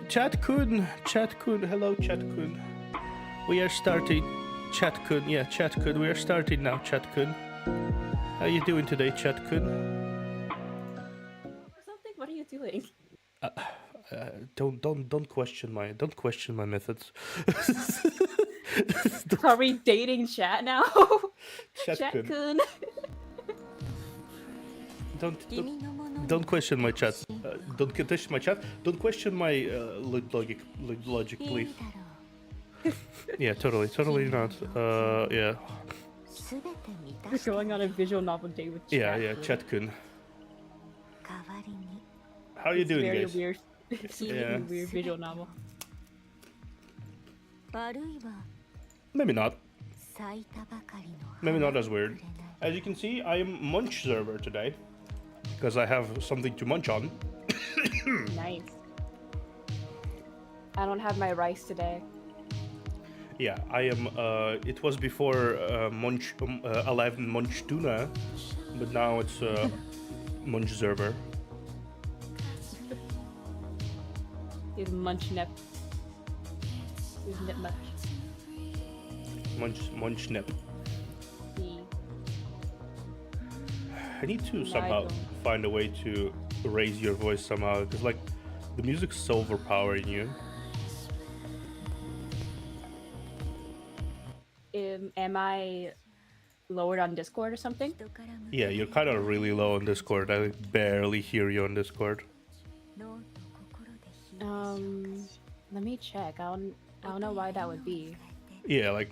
Chat-kun, hello Chat-kun. We are starting, Chat-kun, yeah, Chat-kun, we are starting now, Chat-kun. How you doing today, Chat-kun? Something? What are you doing? Don't question my methods. Are we dating chat now? Chat-kun, Chat-kun. don't question my chat. Don't question my chat. Don't question my logic, please. Yeah, totally not. Yeah. We're going on a visual novel date with chat. Yeah, Chat-kun. How are you doing, very guys? weird. It's a really weird visual novel. Maybe not. Maybe not as weird. As you can see, I am munch server today because I have something to munch on. Nice. I don't have my rice today. Yeah, I am. It was before alive in Neptuna, but now it's munch server. Is munch nip. Is nip much. Munch nip. The I need to somehow find a way to raise your voice somehow, because like the music's so overpowering you. Am I lowered on Discord or something? Yeah, you're kind of really low on Discord. I barely hear you on Discord. Let me check. I don't know why that would be. Yeah, like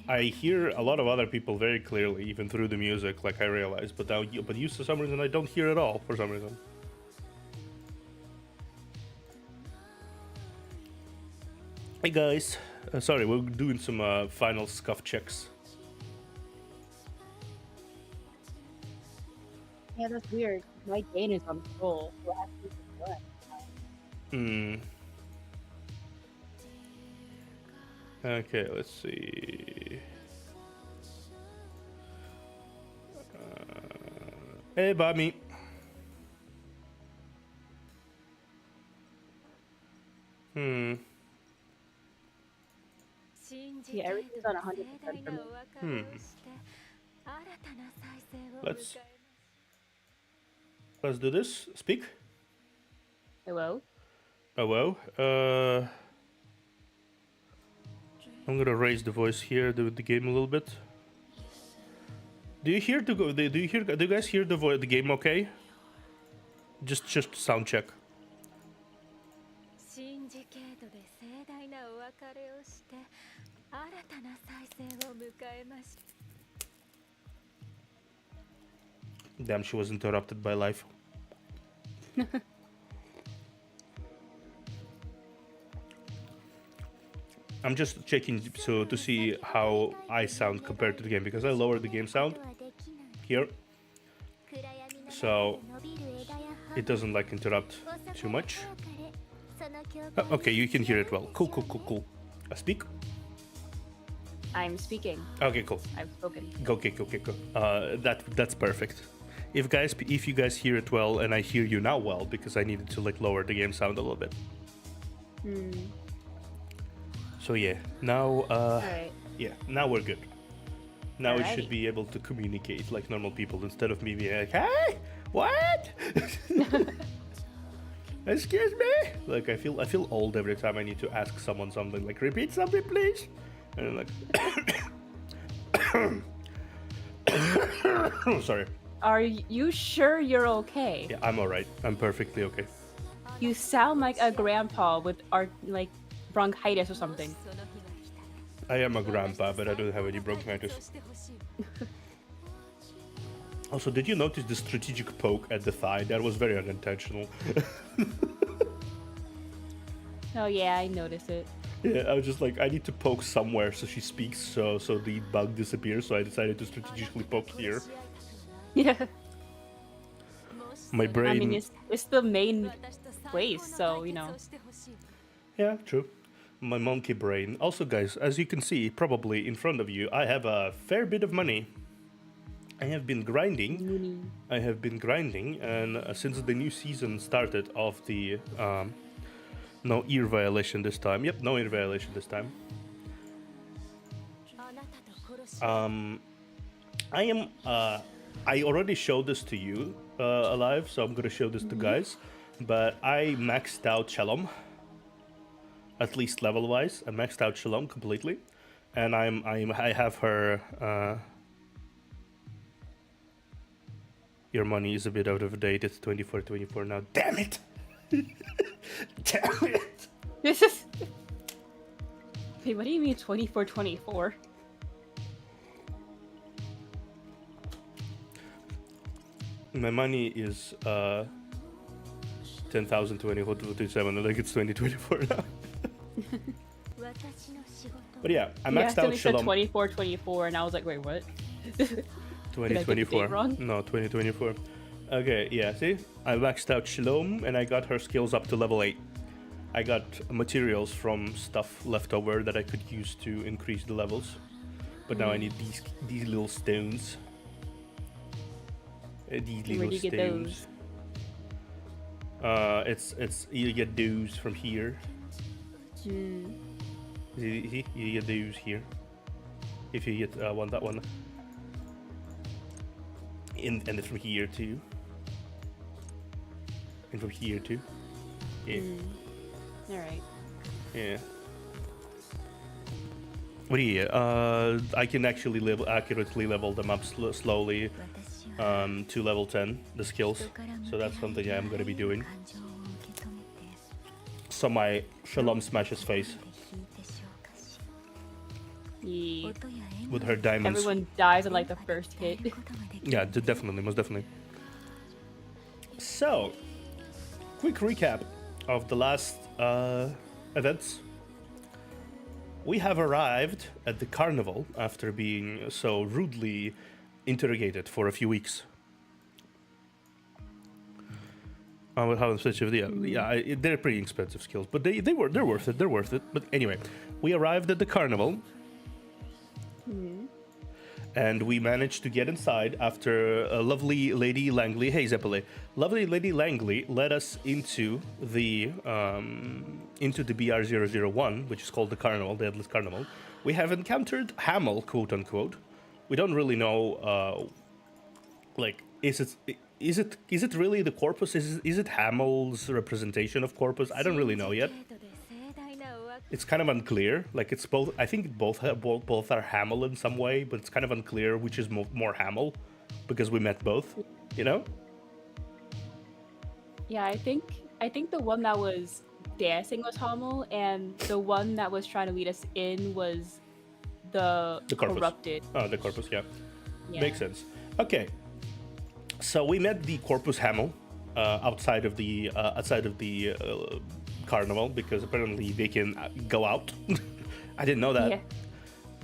I hear a lot of other people very clearly, even through the music. Like I realize, but you for some reason I don't hear at all. For some reason. Hey guys, sorry, we're doing some final scuff checks. Yeah, that's weird. My gain is on full, so I have to use it. Okay, let's see. Hey, Bobby. Yeah, everything's on 100% for me. Let's do this. Speak. Hello? Hello. I'm gonna raise the voice here with the game a little bit. Do you hear do you guys hear the game okay? Just sound check. Damn, she was interrupted by life. I'm just checking to see how I sound compared to the game, because I lowered the game sound here, so it doesn't like interrupt too much. Okay, you can hear it well. Cool. Speak. I'm speaking. Okay, cool. I've spoken. Okay. That's perfect. If you guys hear it well, and I hear you now well, because I needed to like lower the game sound a little bit. So yeah, now Alright. yeah, now we're good. Now we Alrighty. should be able to communicate like normal people instead of me being like, "Hey, what? Excuse me?" Like I feel old every time I need to ask someone something. Like, repeat something, please. And I'm like, sorry. Are you sure you're okay? Yeah, I'm alright. I'm perfectly okay. You sound like a grandpa with bronchitis or something. I am a grandpa, but I don't have any bronchitis. Also, did you notice the strategic poke at the thigh? That was very unintentional. Oh yeah, I noticed it. Yeah, I was just like, I need to poke somewhere so she speaks, so the bug disappears. So I decided to strategically poke here. Yeah. My brain. I mean, it's the main place, so you know. Yeah, true. My monkey brain. Also, guys, as you can see, probably in front of you, I have a fair bit of money. I have been grinding. And since the new season started of the No ear violation this time. Yep, no ear violation this time. I am. I already showed this to you alive, so I'm gonna show this to guys. But I maxed out Shalom, at least level-wise. I maxed out Shalom completely, and I have her. Your money is a bit out of date. It's 24.24 now. Damn it! Damn it! This is. Wait, what do you mean 24.24? My money is 10,027. I think it's 2024 now. But yeah, I maxed out Shalom. 24.24, and I was like, wait, what? 2024. Wrong? No, 2024. Okay, yeah, see? I maxed out Shalom and I got her skills up to level 8. I got materials from stuff left over that I could use to increase the levels. But now I need these little stones. These little Where do you get stones. It's you get those from here. You get those here. If you get that one. And from here too. And from here too. Yeah. Alright. Yeah. But yeah, I can actually accurately level them up slowly to level 10, the skills. So that's something I'm going to be doing. So my Shalom smashes face. Yeah. With her diamonds. Everyone dies on like the first hit. Yeah, definitely, most definitely. So, quick recap of the last events. We have arrived at the Carnival after being so rudely interrogated for a few weeks. With how expensive they're pretty expensive skills, but they're worth it. They're worth it. But anyway, we arrived at the Carnival. And we managed to get inside after a lovely Lady Langley. Hey, Zeppeli. Lovely Lady Langley led us into the BR001, which is called the Carnival, the Headless Carnival. We have encountered Hamel, quote unquote. We don't really know, is it really the corpus? Is it Hamel's representation of corpus? I don't really know yet. It's kind of unclear. Like it's both. I think both are Hamel in some way, but it's kind of unclear which is more Hamel, because we met both. You know? Yeah, I think the one that was dancing was Hamel, and the one that was trying to lead us in was the corpus. corrupted. Oh, the corpus. Yeah. Makes sense. Okay. So we met the corpus Hamel outside of the Carnival, because apparently they can go out. I didn't know that.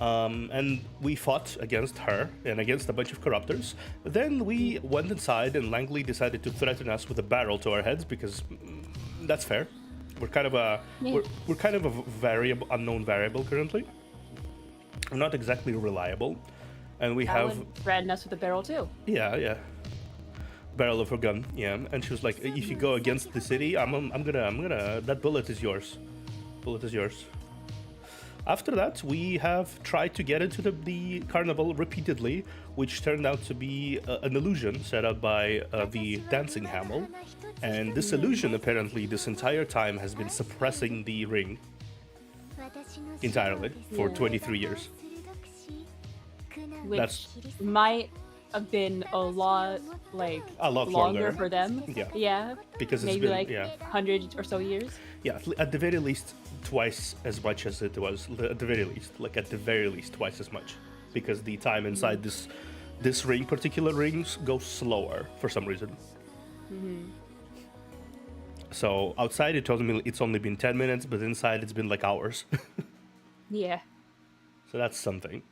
Yeah. And we fought against her and against a bunch of corruptors. Then we went inside, and Langley decided to threaten us with a barrel to our heads, because that's fair. We're kind of a we're kind of a unknown variable currently. We're not exactly reliable, and we have threatened us with a barrel too. Yeah. Barrel of her gun, yeah. And she was like, if you go against the city, I'm gonna, that bullet is yours. Bullet is yours. After that, we have tried to get into the Carnival repeatedly, which turned out to be an illusion set up by the dancing Hamel. And this illusion, apparently, this entire time has been suppressing the ring entirely for 23 years. Which might have been a lot longer longer for them. Yeah. Because maybe it's been 100 or so years. Yeah, at the very least twice as much as it was. At the very least twice as much, because the time inside this particular ring goes slower for some reason. So outside it told me it's only been 10 minutes, but inside it's been like hours. Yeah. So that's something.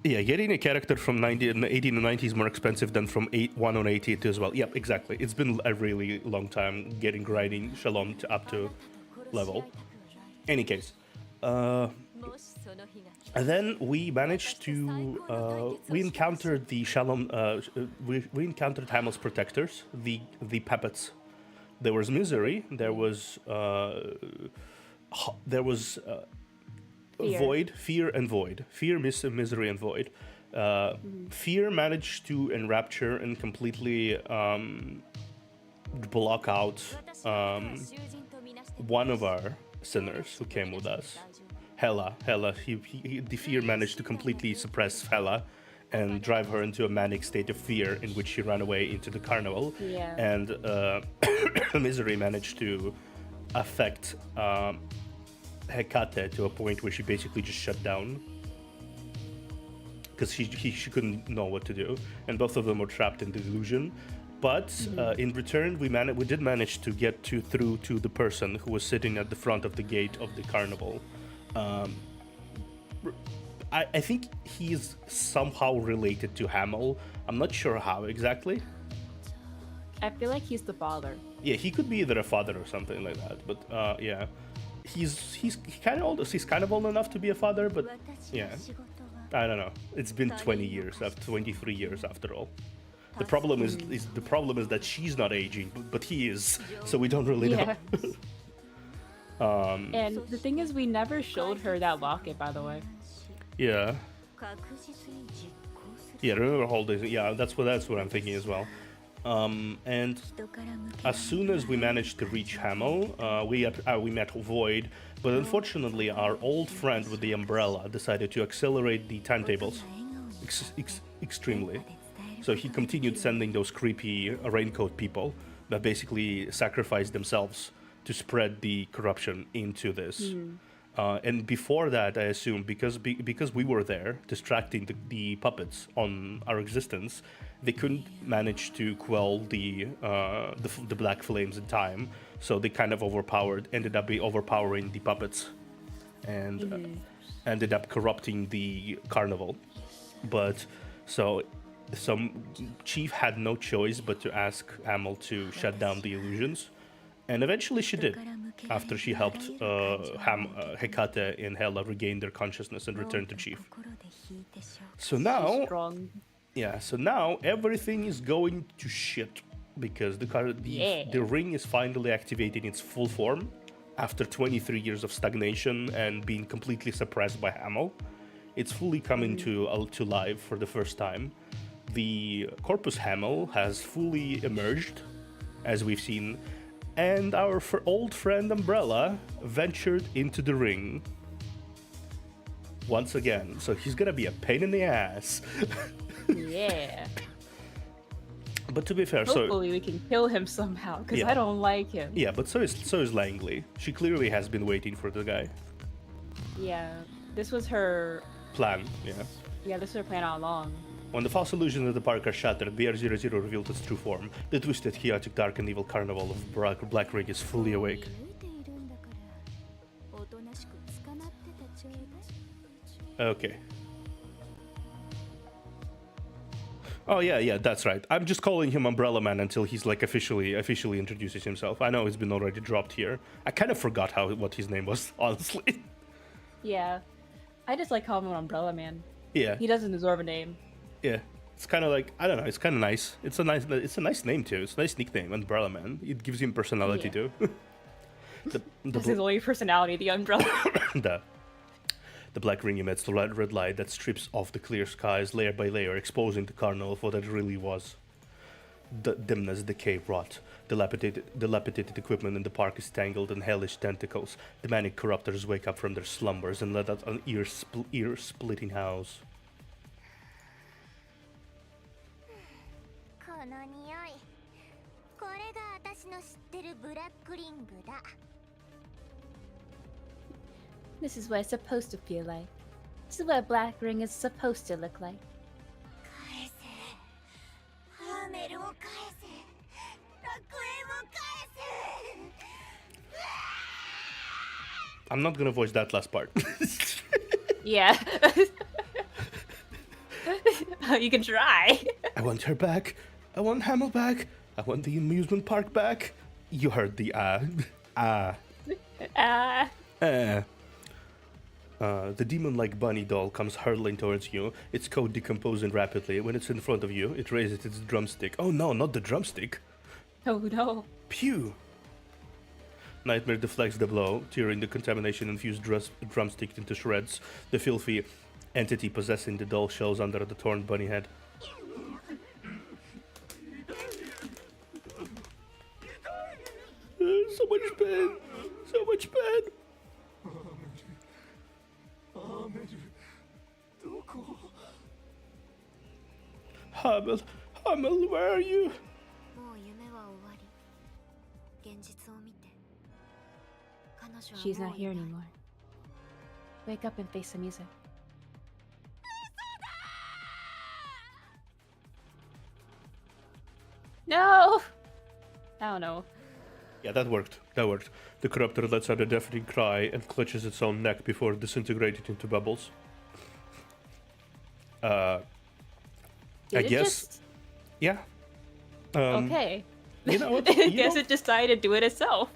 Yeah, getting a character from 80 and 90 is more expensive than from 1 on 88 as well. Yep, exactly. It's been a really long time grinding Shalom up to level. Any case, And then we managed to we encountered the Shalom. We encountered Hamel's protectors, the puppets. There was Misery. There was Fear. Void, Fear, and Void. Fear, Misery, and Void. Fear managed to enrapture and completely block out one of our sinners who came with us. Hela, the Fear managed to completely suppress Hela and drive her into a manic state of fear in which she ran away into the carnival. Yeah. And Misery managed to affect Hecate to a point where she basically just shut down because she couldn't know what to do, and both of them were trapped in the illusion. But in return, we did manage to get through to the person who was sitting at the front of the gate of the carnival. I think he's somehow related to Hamel. I'm not sure how exactly. I feel like he's the father. Yeah, he could be either a father or something like that. But yeah, he's kind of old. He's kind of old enough to be a father, but yeah, I don't know. It's been 20 years, 23 years after all. The problem is that she's not aging, but he is, so we don't really know. And the thing is, we never showed her that locket, by the way. Yeah. Yeah, remember holding. Yeah, that's what I'm thinking as well. And as soon as we managed to reach Hamel, we met Void, but unfortunately our old friend with the umbrella decided to accelerate the timetables extremely. So he continued sending those creepy raincoat people that basically sacrificed themselves to spread the corruption into this. And before that, I assume, because we were there distracting the puppets on our existence, they couldn't manage to quell the black flames in time. So they kind of ended up overpowering the puppets, and ended up corrupting the carnival. But so Chief had no choice but to ask Hamel to shut down the illusions, and eventually she did, after she helped Hecate and Hela regain their consciousness and return to Chief. So now, everything is going to shit because the ring is finally activating its full form after 23 years of stagnation and being completely suppressed by Hamel. It's fully coming to life for the first time. The Corpus Hamel has fully emerged, as we've seen, and our old friend Umbrella ventured into the ring once again. So he's gonna be a pain in the ass. Yeah. But to be fair, hopefully we can kill him somehow, because I don't like him. Yeah, but so is Langley. She clearly has been waiting for the guy. Yeah, this was her plan. Yeah, this was her plan all along. When the false illusions of the park are shattered, BR-00 revealed its true form. The twisted, chaotic, dark, and evil carnival of Black Ring is fully awake. Okay. Oh yeah, that's right. I'm just calling him Umbrella Man until he's like officially introduces himself. I know he's been already dropped here. I kind of forgot what his name was, honestly. Yeah, I just like calling him Umbrella Man. Yeah. He doesn't deserve a name. Yeah, it's kind of like, I don't know. It's kind of nice. It's a nice name too. It's a nice nickname, Umbrella Man. It gives him personality too. That's his only personality, the umbrella. The black ring emits the red light that strips off the clear skies layer by layer, exposing the carnival for what it really was. The dimness, decay, rot. Dilapidated equipment in the park is tangled in hellish tentacles. The manic corruptors wake up from their slumbers and let out an ear-splitting house. This is what it's supposed to feel like. This is what a black ring is supposed to look like. I'm not gonna voice that last part. Yeah. You can try. I want her back. I want Hamel back. I want the amusement park back. You heard the The demon-like bunny doll comes hurtling towards you, its coat decomposing rapidly. When it's in front of you, it raises its drumstick. Oh no, not the drumstick! Oh no. Pew! Nightmare deflects the blow, tearing the contamination-infused drumstick into shreds. The filthy entity possessing the doll shows under the torn bunny head. So much pain! So much pain! Hamel, Hamel, where are you? もう夢は終わり。現実を見て。彼女は She's もう not い here ない。 anymore. Wake up and face the music. No! I don't know. Yeah, that worked. That worked. The corruptor lets out a deafening cry and clutches its own neck before disintegrating into bubbles. I Did it guess. just- Yeah. Okay. You know what? I You guess know, it decided to do it itself.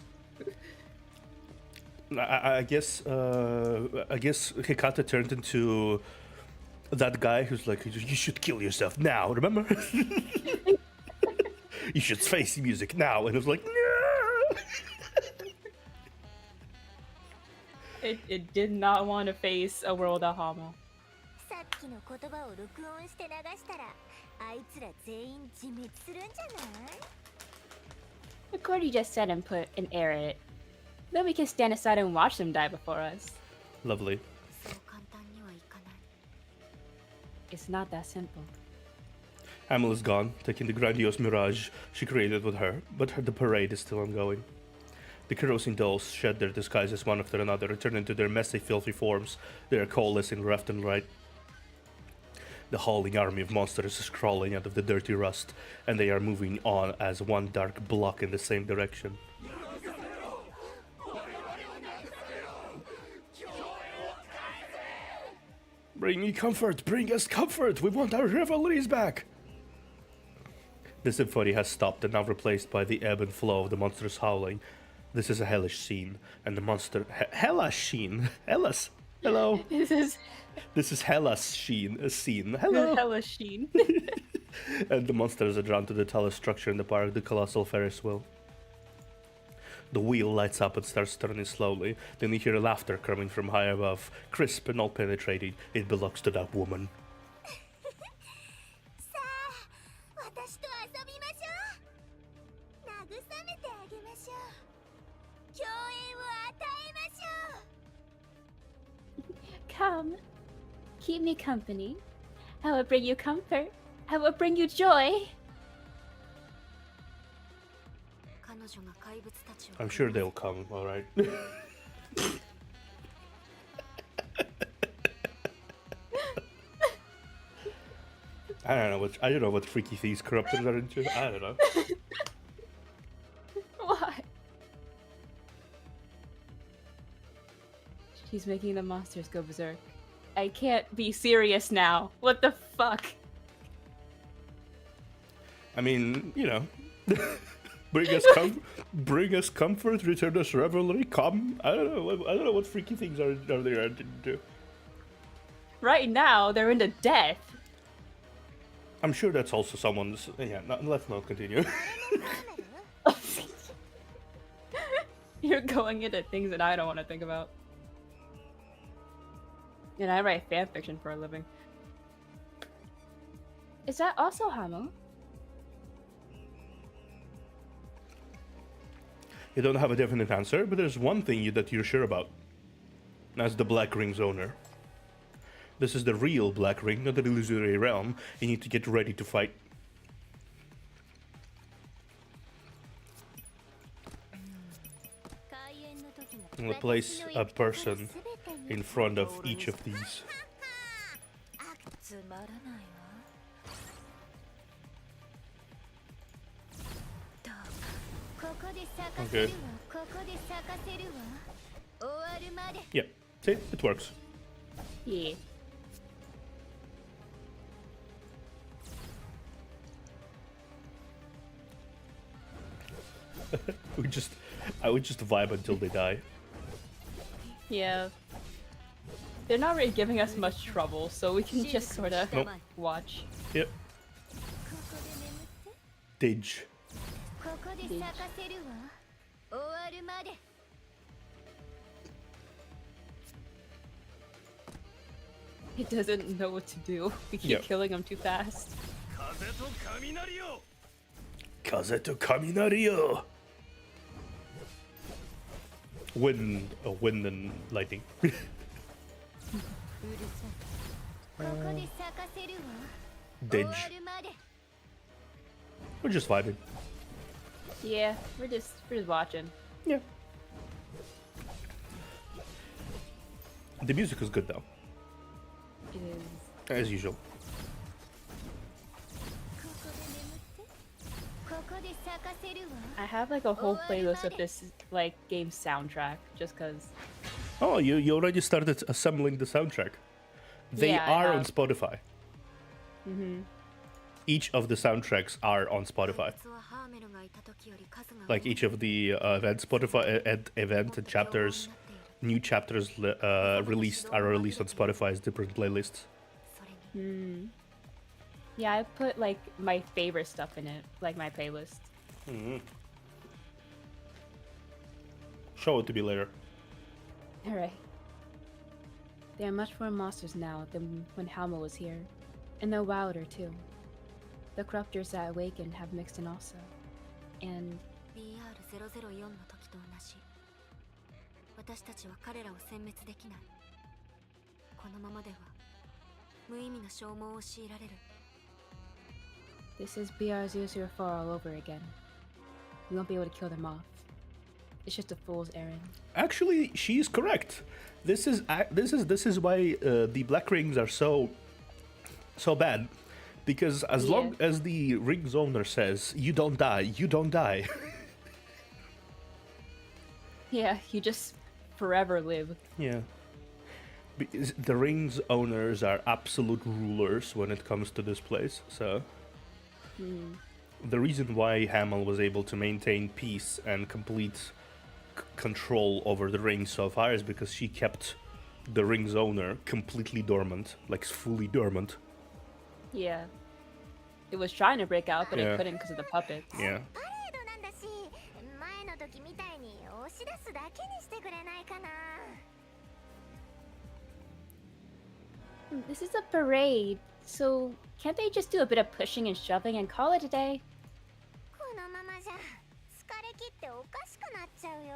I guess. I guess Hikata turned into that guy who's like, "You should kill yourself now." Remember? You should face the music now, and it was like, "No." It did not want to face a world of Hamo. さっきの言葉を録音して流したら、あいつら全員自滅するんじゃない？ Cordy just said and put an air in it. Then we can stand aside and watch them die before us. Lovely. そう簡単にはいかない。 It's not that simple. Hamel is gone, taking the grandiose mirage she created with her, but the parade is still ongoing. The corrosing dolls shed their disguises one after another and turn into their messy, filthy forms. They are coalescing left and right. The howling army of monsters is crawling out of the dirty rust, and they are moving on as one dark block in the same direction. Bring me comfort! Bring us comfort! We want our revelries back! The symphony has stopped and now replaced by the ebb and flow of the monsters howling. This is a hellish scene, and the monster... hellish scene? Hellas! Hello! This is Hellas scene, a scene. Hello! Hella sheen. And the monsters are drawn to the tallest structure in the park, the colossal Ferris wheel. The wheel lights up and starts turning slowly. Then you hear laughter coming from high above, crisp and all penetrating. It belongs to that woman. さあ、私と遊びましょう。慰めてあげましょう。共演を与えましょう。 Come. Keep me company. I will bring you comfort. I will bring you joy. 彼女が怪物たちを I'm sure they'll come, alright. I don't know what freaky things corruptors are into. I don't know. Why? She's making the monsters go berserk. I can't be serious now. What the fuck? I mean, you know, bring us comfort, return us revelry. Come, I don't know what freaky things are there to do. Right now, they're into death. I'm sure that's also someone's. Yeah, let's not continue. You're going into things that I don't want to think about. And I write fan fiction for a living. Is that also Hamo? You don't have a definite answer, but there's one thing that you're sure about. As the Black Ring's owner. This is the real Black Ring, not the illusory realm. You need to get ready to fight. I'm gonna place a person in front of each of these. つまらないわ。どうかここで咲かせるわ。ここで咲かせるわ。終わるまで。 Yeah, see, it works. Yeah. I would just vibe until they die. Yeah. They're not really giving us much trouble, so we can just sort of Nope. watch. Yep. ここで眠って Didge. ここで咲かせるわ終わるまで He doesn't know what to do. We keep Yep. killing him too fast. 風と雷よ Kaze to Kaminario. Wind and lightning. うるさいここで咲かせるわ終 Didge. わるまで We're just vibing. Yeah, we're just watching. Yeah. The music is good though, It is. as usual. ここで眠ってここで咲かせるわ I have like a whole playlist of this like game soundtrack just cause. Oh, you already started assembling the soundtrack. They Yeah, I are on have. Spotify. Each of the soundtracks are on Spotify. 実はハーメルがいた時より数が Like each of the event and chapters, new chapters are released on Spotify as different playlists. それに Yeah, I put like my favorite stuff in it, like my playlist. Show it to me later. Alright. There are much more monsters now than when Halma was here. And they're wilder too. The corruptors that awakened have mixed in also. And BR004 の時と同じ私たちは彼らを殲滅できないこのままでは無意味な消耗を強いられる this is BR004 all over again. We won't be able to kill them off. It's just a fool's errand. Actually, she is correct. This is why the black rings are so bad, because as long as the rings owner says you don't die, you don't die. Yeah, you just forever live. Yeah. Because the rings owners are absolute rulers when it comes to this place, so the reason why Hamel was able to maintain peace and complete control over the rings so far is because she kept the rings owner completely dormant, like fully dormant. Yeah. It was trying to break out, but Yeah. it couldn't because of the puppets. Yeah. パレードなんだし前の時みたいに押し出すだけにしてくれないかな This is a parade, so can't they just do a bit of pushing and shoving and call it a day? このままじゃ疲れ切っておかしくなっちゃうよ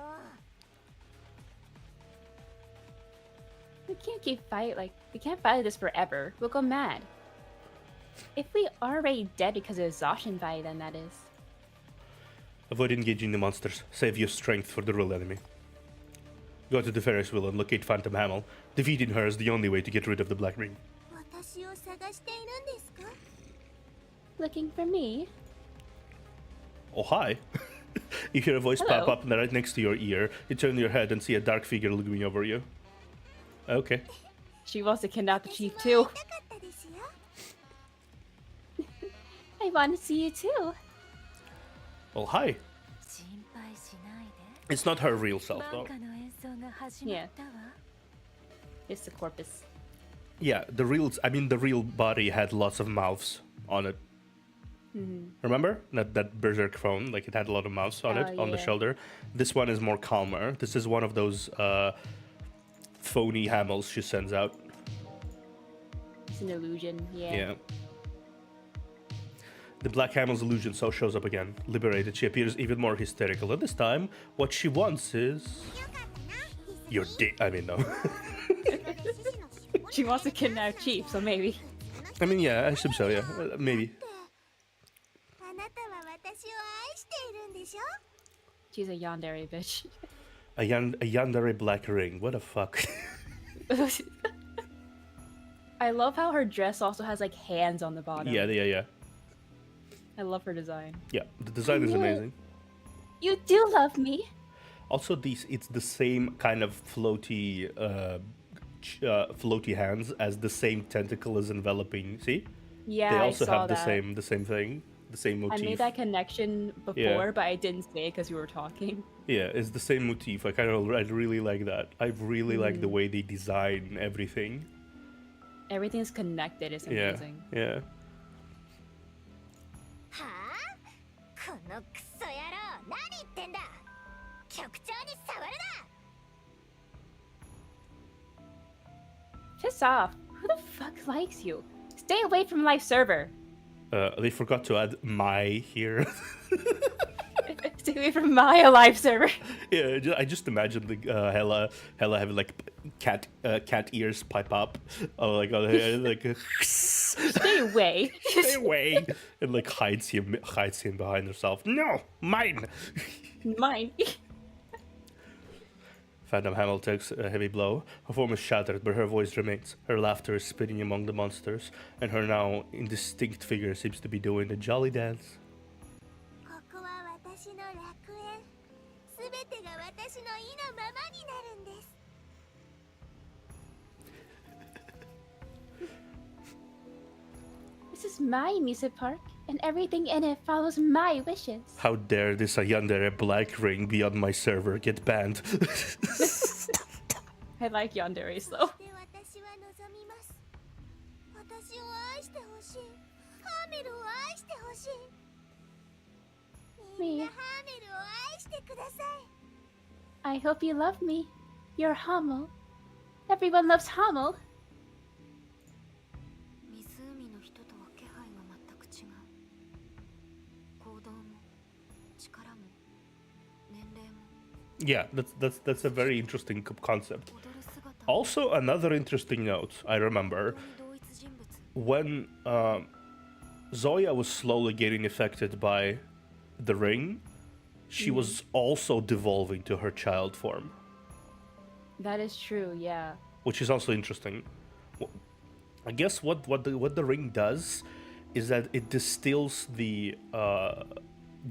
We can't fight this forever. We'll go mad. If we are already dead because of exhaustion by then, that is. Avoid engaging the monsters. Save your strength for the real enemy. Go to the Ferris wheel and locate Phantom Hamel. Defeating her is the only way to get rid of the Black Ring. 私を探しているんですか Looking for me? Oh, hi. You hear a voice pop Hello. up right next to your ear. You turn your head and see a dark figure looming over you. Okay. She wants to kidnap the chief 私 too. も会いたかったですよ I want to see you too. Well, hi. 心配しないで It's not her real self, バ though. ンカの演奏が始まったわ It's the corpus. Yeah, the real body had lots of mouths on it. Remember that berserk phone? Like it had a lot of mouths on it, Oh, on the yeah. shoulder. This one is more calmer. This is one of those phony Hamels she sends out. It's an illusion. Yeah. Yeah. The Black Hamel's illusion so shows up again. Liberated, she appears even more hysterical. And this time, what she wants is よかったな your dick. I mean, no. She wants to kidnap Chief, so maybe. I mean, yeah, I assume so. Yeah, maybe. あなたは私を愛しているんでしょ She's a yandere bitch. A yandere black ring. What the fuck? I love how her dress also has like hands on the bottom. Yeah. I love her design. Yeah, the design is Yeah. amazing. You do love me. Also, it's the same kind of floaty hands as the same tentacle is enveloping. See? Yeah, They also I saw have that. the same thing. the same motif. I made that connection before, but I didn't say it because we were talking. Yeah, it's the same motif. I really like that. I really like the way they design everything. Everything's connected. It's amazing. Yeah. はあこのクソ野郎何言ってんだ局長に触るな Piss off. Who the fuck likes you? Stay away from live server. They forgot to add my here. Stay away from my live server. Yeah, I just imagine the Hella having like cat ears pipe up, like Stay away. stay away, and like hides him behind herself. No, mine. Mine. Phantom Hamel takes a heavy blow. Her form is shattered, but her voice remains. Her laughter is spinning among the monsters, and her now indistinct figure seems to be doing a jolly dance. ここは私の楽園すべてが私の意のままになるんです This is my music park, and everything in it follows my wishes. How dare this Yandere black ring be on my server get banned? I like yandere's though. で私は望みます私を愛してほしいハーメルを愛してほしいみんな Me. ハーメルを愛してください I hope you love me. You're Hummel. Everyone loves Hummel. 湖の人とは気配が全く違う行動も力も年齢も Yeah, that's a very interesting concept. 踊る姿も Also, another interesting note I remember 同一人物 when Zoya was slowly getting affected by the ring, she was also devolving to her child form, That is true, yeah. which is also interesting. I guess what the ring does is that it distills the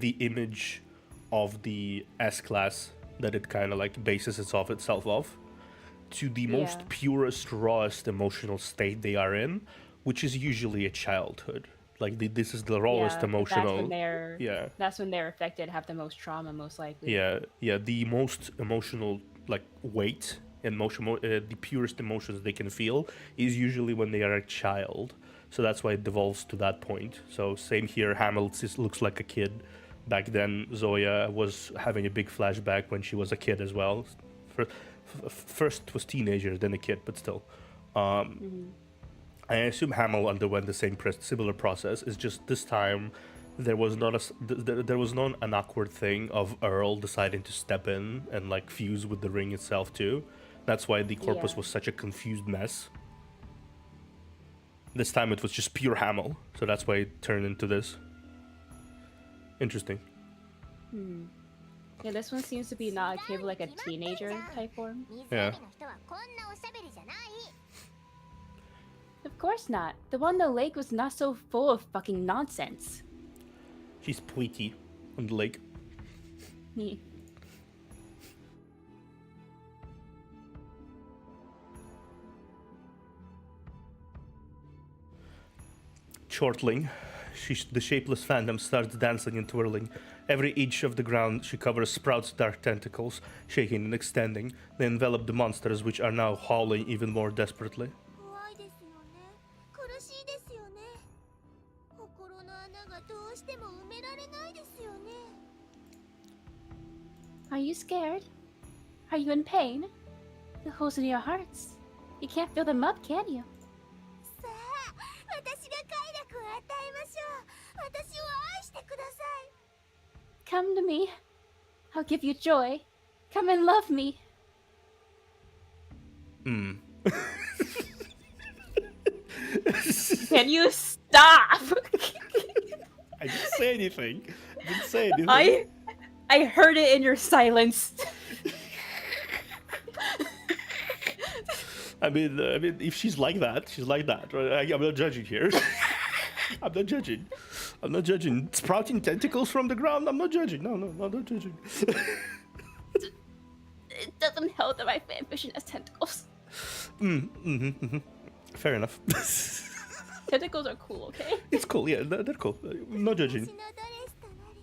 image of the S class that it kind of like bases itself off to the most Yeah. purest, rawest emotional state they are in, which is usually a childhood. Like this is the rawest Yeah, emotional. That's when they're affected, have the most trauma, most likely. Yeah, the most emotional like weight and the purest emotions they can feel is usually when they are a child. So that's why it devolves to that point. So same here, Hamel looks like a kid. Back then, Zoya was having a big flashback when she was a kid as well. First was teenager, then a kid, but still. I assume Hamel underwent the same similar process. It's just this time there was not an awkward thing of Earl deciding to step in and like fuse with the ring itself too. That's why the corpus was such a confused mess. This time it was just pure Hamel, so that's why it turned into this. Interesting. Yeah, this one seems to be not a kid, but like a teenager type form. 湖の人はこんなおしゃべりじゃない Of course not. The one in the lake was not so full of fucking nonsense. She's Tweety on the lake. Me. Chortling. The shapeless phantom starts dancing and twirling. Every inch of the ground she covers sprouts dark tentacles, shaking and extending. They envelop the monsters, which are now howling even more desperately. 怖いですよね苦しいですよね心の穴がどうしても埋められないですよね Are you scared? Are you in pain? The holes in your hearts. You can't fill them up, can you? さあ私が快楽を与えましょう私を愛してください Come to me. I'll give you joy. Come and love me. Can you stop? I didn't say anything. I heard it in your silence. I mean, if she's like that, she's like that. Right? I'm not judging here. I'm not judging. Sprouting tentacles from the ground. I'm not judging. No, I'm not judging. It doesn't help that my fan fiction has tentacles. Fair enough. Tentacles are cool, okay? It's cool, yeah, they're cool. No judging. 私のドレスとなり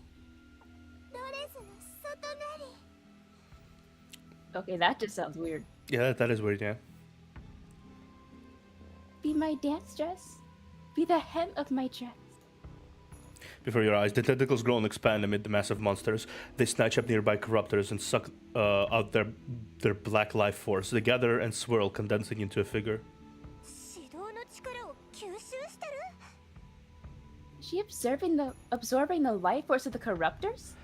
ドレスの外なり Okay, that just sounds weird. Yeah, that is weird, yeah. Be my dance dress. Be the hem of my dress. Before your eyes, the tentacles grow and expand amid the massive monsters. They snatch up nearby corruptors and suck out their black life force. They gather and swirl, condensing into a figure. 指導の力を吸収してる Is she absorbing the life force of the corruptors?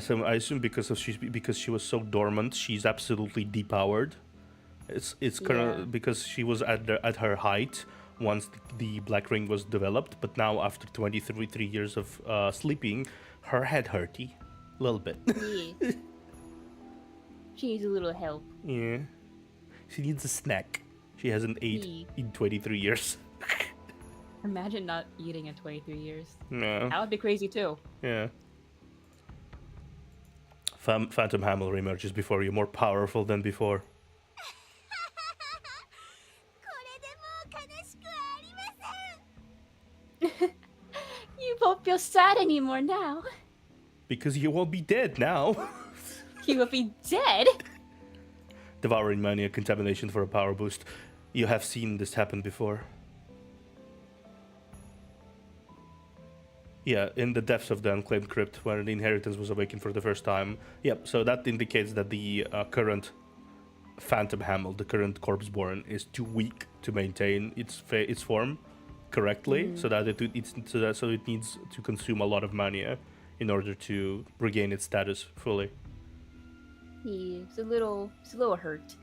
So I assume because she was so dormant, she's absolutely depowered. It's kind Yeah. of because she was at her height once the black ring was developed, but now after 23 years of sleeping, her head hurty, a little bit. Yeah. She needs a little help. Yeah, she needs a snack. She hasn't ate Yeah. in 23 years. Imagine not eating in 23 years. No. That would be crazy too. Yeah. Phantom Hamill reemerges before you, more powerful than before. これでもう悲しくはありません You won't feel sad anymore now. Because you won't be dead now. You will be dead. Devouring mania contamination for a power boost. You have seen this happen before. Yeah, in the depths of the unclaimed crypt, where the inheritance was awakened for the first time. Yep, so that indicates that the current Phantom Hamill, the current Corpseborn, is too weak to maintain its form correctly, so that it needs to consume a lot of mania in order to regain its status fully. Yeah, it's a little hurt.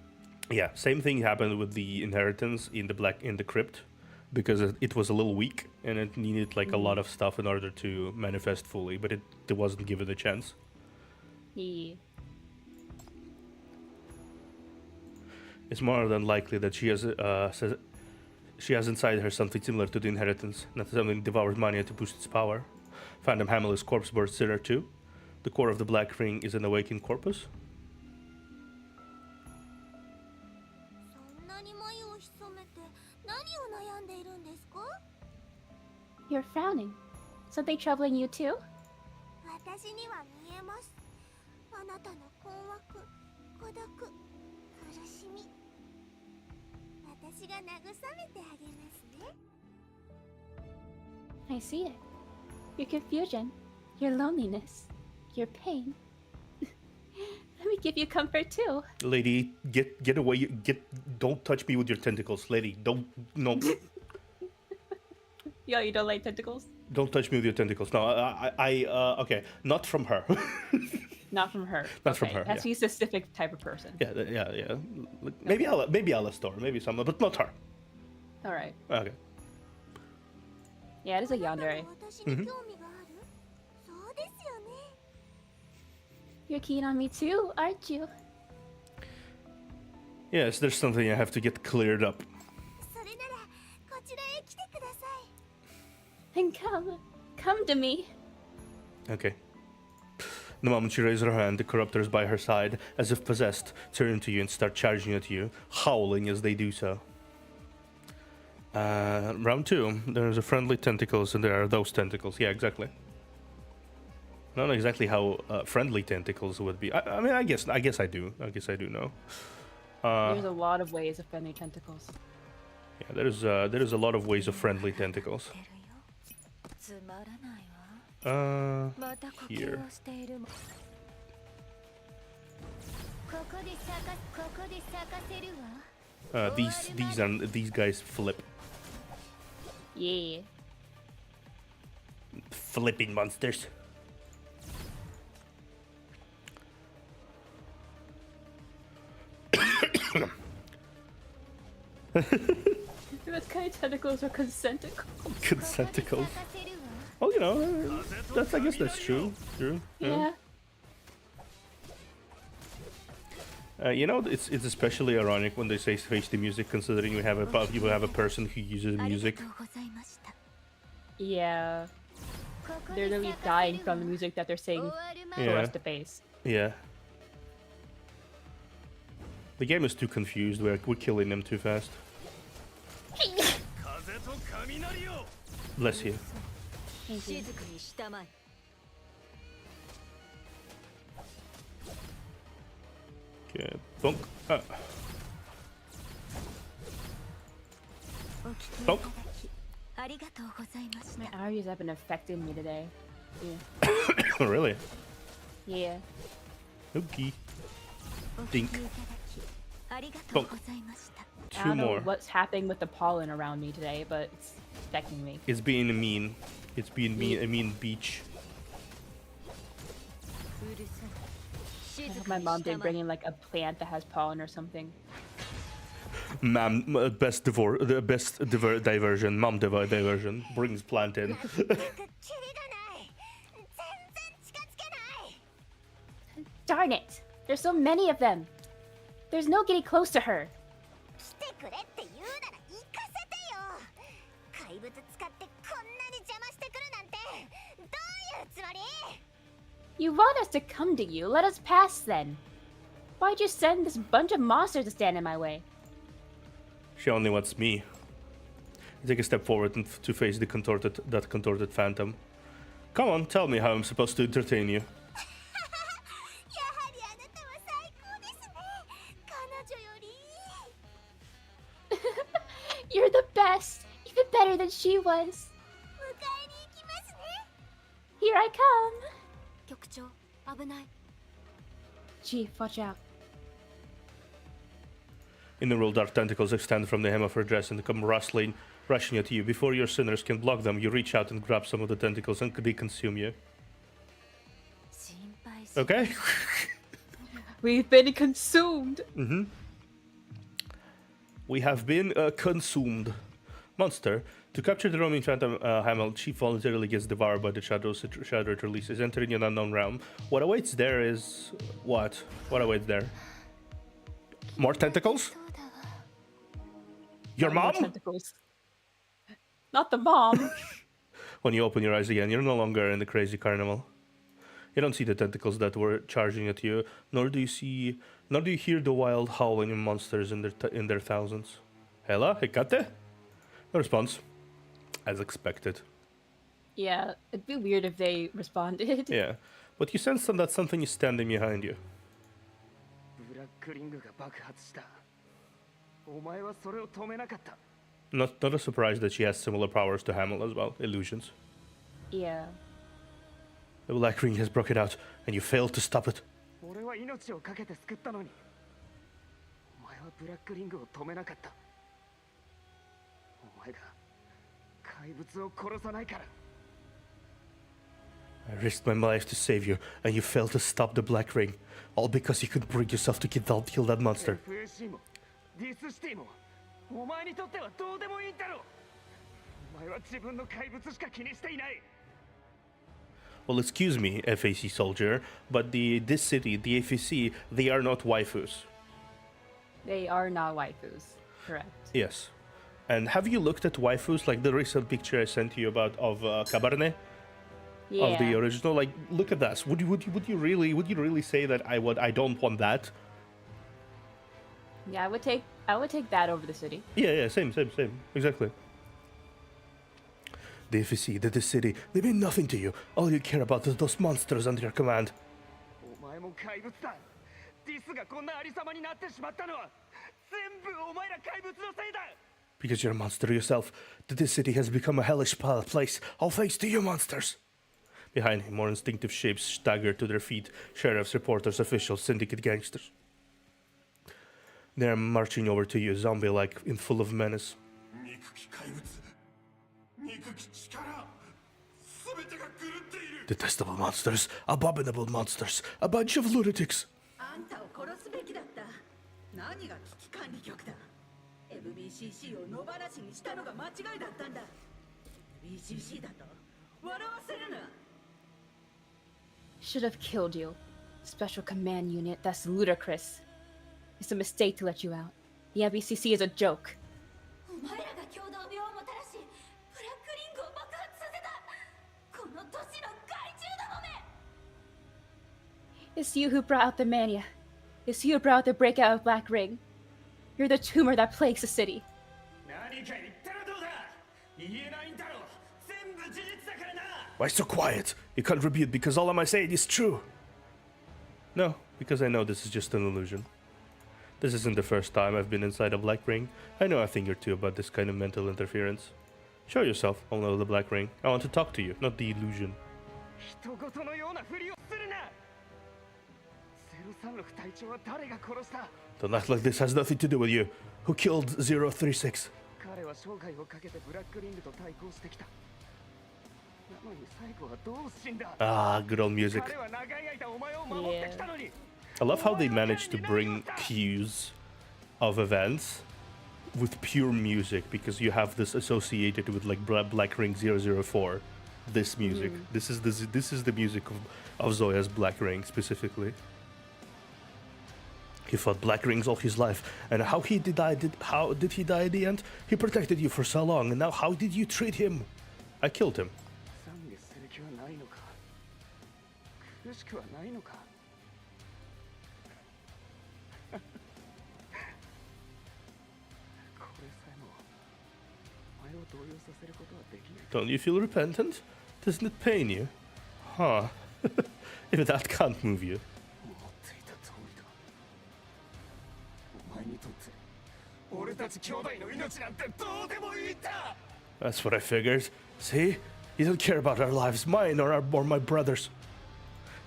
Yeah, same thing happened with the inheritance in the crypt, because it was a little weak and it needed like a lot of stuff in order to manifest fully, but it wasn't given a chance. Yeah. It's more than likely that she has inside her something similar to the inheritance, not something devoured mania to boost its power. Phantom Hamill is Corpseborn Sinner too. The core of the black ring is an awakened corpus. そんなに眉を潜めて何を悩んでいるんですか You're frowning. Something troubling you too? 私には見えますあなたの困惑孤独苦しみ私が慰めてあげますね I see it. Your confusion, your loneliness, your pain. Let me give you comfort too. Lady, get away! Don't touch me with your tentacles, lady. No. Yo, you don't like tentacles? Don't touch me with your tentacles. No, okay, not from her. Not from her. Not from Okay, her, Has to be a specific type of person. Yeah. Maybe Alistar, maybe someone, but not her. All right. Okay. Yeah, it is a yandere. 私に興味がある、そうですよね You're keen on me too, aren't you? Yes, there's something I have to get cleared up. それならこちらへ来てください Then come to me. Okay. The moment she raises her hand, the corruptors by her side, as if possessed, turn to you and start charging at you, howling as they do so. Round 2. There's a friendly tentacles and there are those tentacles. Yeah, exactly. I don't know exactly how friendly tentacles would be. I mean, I guess I do. I guess I do know. There's a lot of ways of friendly tentacles. Yeah, there is a lot of ways of friendly tentacles. つまらないわまた呼吸 Here. をしているもここで咲かせるわ These guys flip. Yeah. Flipping monsters. What kind of tentacles are concentricals? Consentacles. Well, you know, I guess that's true. True. Yeah. You know, it's especially ironic when they say face the music, considering you have a person who uses ありが music. とうございました Yeah. ここ They're で literally 咲かせ dying る from わ the music that they're saying 終わるまで for Yeah. us to face. Yeah. The game is too confused. We're killing them too fast. 風とと雷よ Bless you. Thank you. 静かにしたまえ Okay, bonk. Ah. お聞きいただきありがとうございまし My た allergies have been affecting me today. Oh, really? Yeah. Okay. お聞きい Dink. ただきありがとうございました I Two don't know more. what's happening with the pollen around me today, but it's affecting me. It's being mean. It's being mean. A mean beach. うるさい I 静 hope か my に mom した didn't まえ bring in like a plant that has pollen or something. Ma'am, the best diversion. Mom diversion brings plant in. キリがない全然近づけない Darn it! There's so many of them. There's no getting close to her. 来てくれって言うなら行かせてよ怪物使ってこんなに邪魔してくるなんてどういうつもり You want us to come to you? Let us pass then. Why'd you send this bunch of monsters to stand in my way? She only wants me. Take a step forward to face that contorted phantom. Come on, tell me how I'm supposed to entertain you. やはりあなたは最高ですね彼女より You're the best! Even better than she was. 迎えに行きますね Here I come! 局長危ない Chief, watch out. Innumerable dark tentacles extend from the hem of her dress and come rushing at you. Before your sinners can block them, you reach out and grab some of the tentacles and they consume you. 心配し Okay? We've been consumed! We have been consumed. Monster. To capture the roaming phantom Hamel, she voluntarily gets devoured by the shadow it releases, entering an unknown realm. What awaits there is... what? What awaits there? More tentacles? そうだわ Your More mom? tentacles. Not the mom. When you open your eyes again, you're no longer in the crazy carnival. You don't see the tentacles that were charging at you, nor do you hear the wild howling of monsters in their thousands. Hela, Hecate? No response. As expected. Yeah, it'd be weird if they responded. Yeah. But you sense that something is standing behind you. ブラックリングが爆発したお前はそれを止めなかった Not a surprise that she has similar powers to Hamel as well. Illusions. Yeah. The black ring has broken out, and you failed to stop it. 俺は命を懸けて救ったのにお前はブラックリングを止めなかったお前が怪物を殺さないから I risked my life to save you, and you failed to stop the black ring. All because you couldn't bring yourself to kill that monster. FAC もディスシティもお前にとってはどうでもいいんだろうお前は自分の怪物しか気にしていない Well, excuse me, FAC soldier, but this city, the FAC, they are not waifus. They are not waifus. Correct. Yes. And have you looked at waifus, like the recent picture I sent you of Cabernet? Yeah. Of the original, like, look at that. Would you really say that I don't want that? Yeah, I would take that over the city. Yeah, same, exactly. The FEC, the city, they mean nothing to you. All you care about is those monsters under your command. お前も怪物だディスがこんなありさまになってしまったのは全部お前ら怪物のせいだ Because you're a monster yourself, this city has become a hellish place, all thanks to you monsters. Behind him, more instinctive shapes stagger to their feet, sheriffs, reporters, officials, syndicate gangsters. They're marching over to you, zombie-like, in full of menace. 憎き怪物憎き力全てが狂っている Detestable monsters, abominable monsters, a bunch of lunatics. あんたを殺すべきだった何が危機管理局だ MBCC を野放しにしたのが間違いだったんだ MBCC だと笑わせるな Should have killed you. Special Command Unit, that's ludicrous. It's a mistake to let you out. The MBCC is a joke. お前らが共同病をもたらしブラックリングを爆発させたこの都市の害虫どもめ It's you who brought out the mania. It's you who brought out the breakout of Black Ring. You're the tumor that plagues the city. 何か言ったらどうだ言えないんだろ。全部事実だからな。 Why so quiet? You can't rebuke because all I might say is true. No, because I know this is just an illusion. This isn't the first time I've been inside a black ring. I know a thing or two about this kind of mental interference. Show yourself, owner of the black ring. I want to talk to you, not the illusion. 人事のようなふりをするな。036隊長は誰が殺した？ Don't act like this has nothing to do with you. Who killed 036? 彼は生涯をかけてブラックリングと対抗してきた。なのに最後はどう死んだ？ Ah, good old music. 彼は長い間お前を守ってきたのに。 I love how they managed to bring cues of events with pure music, because you have this associated with like Black Ring 004. This music. This is the music of Zoya's Black Ring specifically. He fought Black Rings all his life, and how did he die in the end? He protected you for so long, and now how did you treat him? I killed him. 懺悔する気はないのか。苦しくはないのか。これさえもお前を動揺させることはできない。 Don't you feel repentant? Doesn't it pain you? Huh. If that can't move you. 思っていた通りだ。お前にとって俺たち兄弟の命なんてどうでもいいんだ。 That's what I figured. See? You don't care about our lives, mine or my brother's.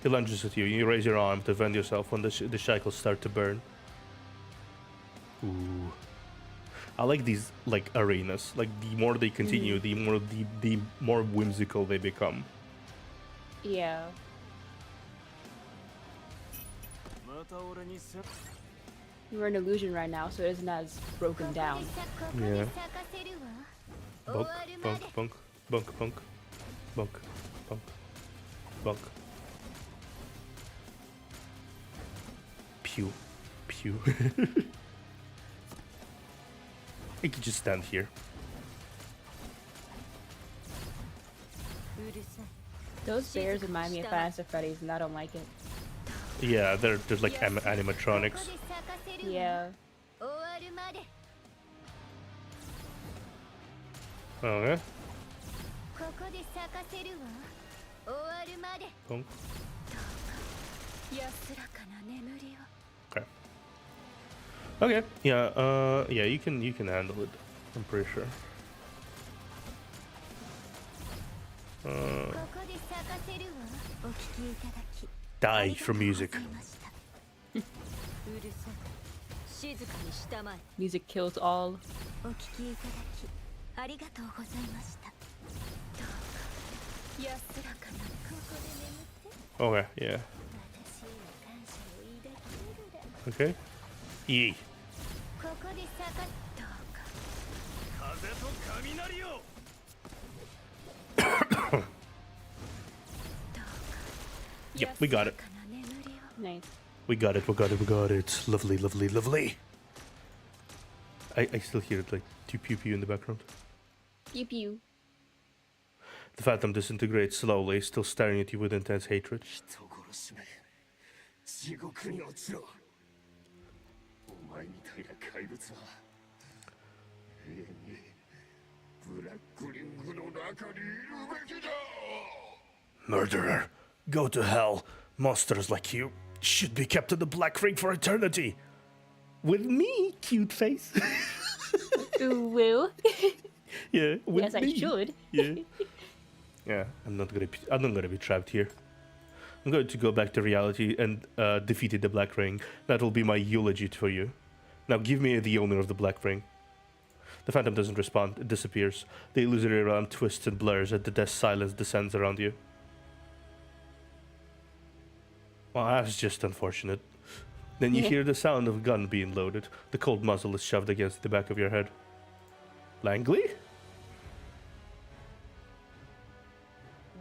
He lunges at you. You raise your arm to defend yourself when the shackles start to burn. Ooh. I like these like arenas. Like the more they continue, the more whimsical they become. Yeah. We're an illusion right now, so it isn't as broken down. Yeah. Bunk, bunk, bunk, bunk, bunk, bunk, bunk, bunk. Pew, pew. I could just stand here. Those bears remind me of Five Nights at Freddy's, and I don't like it. Yeah, they're like animatronics. Yeah. Okay. Bunk. Okay. Okay. Yeah. Yeah. You can handle it. I'm pretty sure. Die for music. Music kills all. Okay. Yeah. Okay. E. 風と雷を。 Yep, we got it. Nice. We got it. We got it. We got it. Lovely, lovely, lovely. I still hear it like pew pew in the background. Pew pew. The Phantom disintegrates slowly, still staring at you with intense hatred. 人殺しめ。地獄に落ちろ。お前みたいな怪物は永遠にブラックリングの中にいるべきだ。 Murderer, go to hell. Monsters like you should be kept in the Black Ring for eternity. With me, cute face. Woo. Yeah, with Yes, I me. should. Yeah. Yeah, I'm not gonna be trapped here. I'm going to go back to reality and defeat the Black Ring. That'll be my eulogy for you. Now give me the owner of the Black Ring. The Phantom doesn't respond. It disappears. The illusory realm twists and blurs as the death silence descends around you. Well, that's just unfortunate. Then you hear the sound of a gun being loaded. The cold muzzle is shoved against the back of your head. Langley?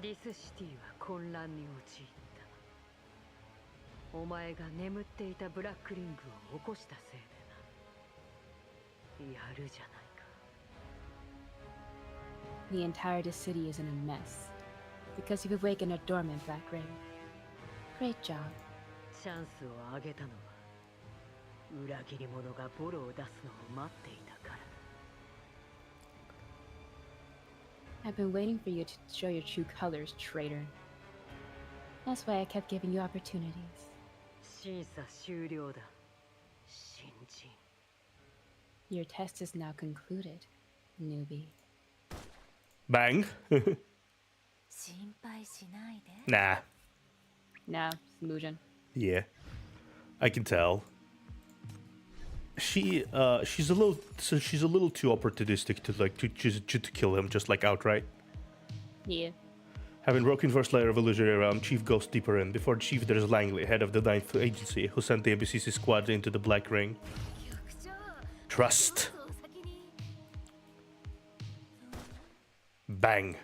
ディスシティは混乱に陥った。お前が眠っていたブラックリングを起こしたせいでな。やるじゃないか。The entire city is in a mess because you've awakened a dormant Black Ring. Great job. チャンスをあげたのは裏切り者がボロを出すのを待っていたからだ。I've been waiting for you to show your true colors, traitor. That's why I kept giving you opportunities. 審査終了だ。新人。Your test is now concluded, newbie. Bang. 心配しないで Nah. Nah, Mujan. Yeah. I can tell. She's a little too opportunistic to kill him just like outright. Yeah. Having broken first layer of illusionary realm, Chief goes deeper in. Before Chief, there's Langley, head of the 9th Agency, who sent the MBCC squad into the Black Ring. Trust. Bang.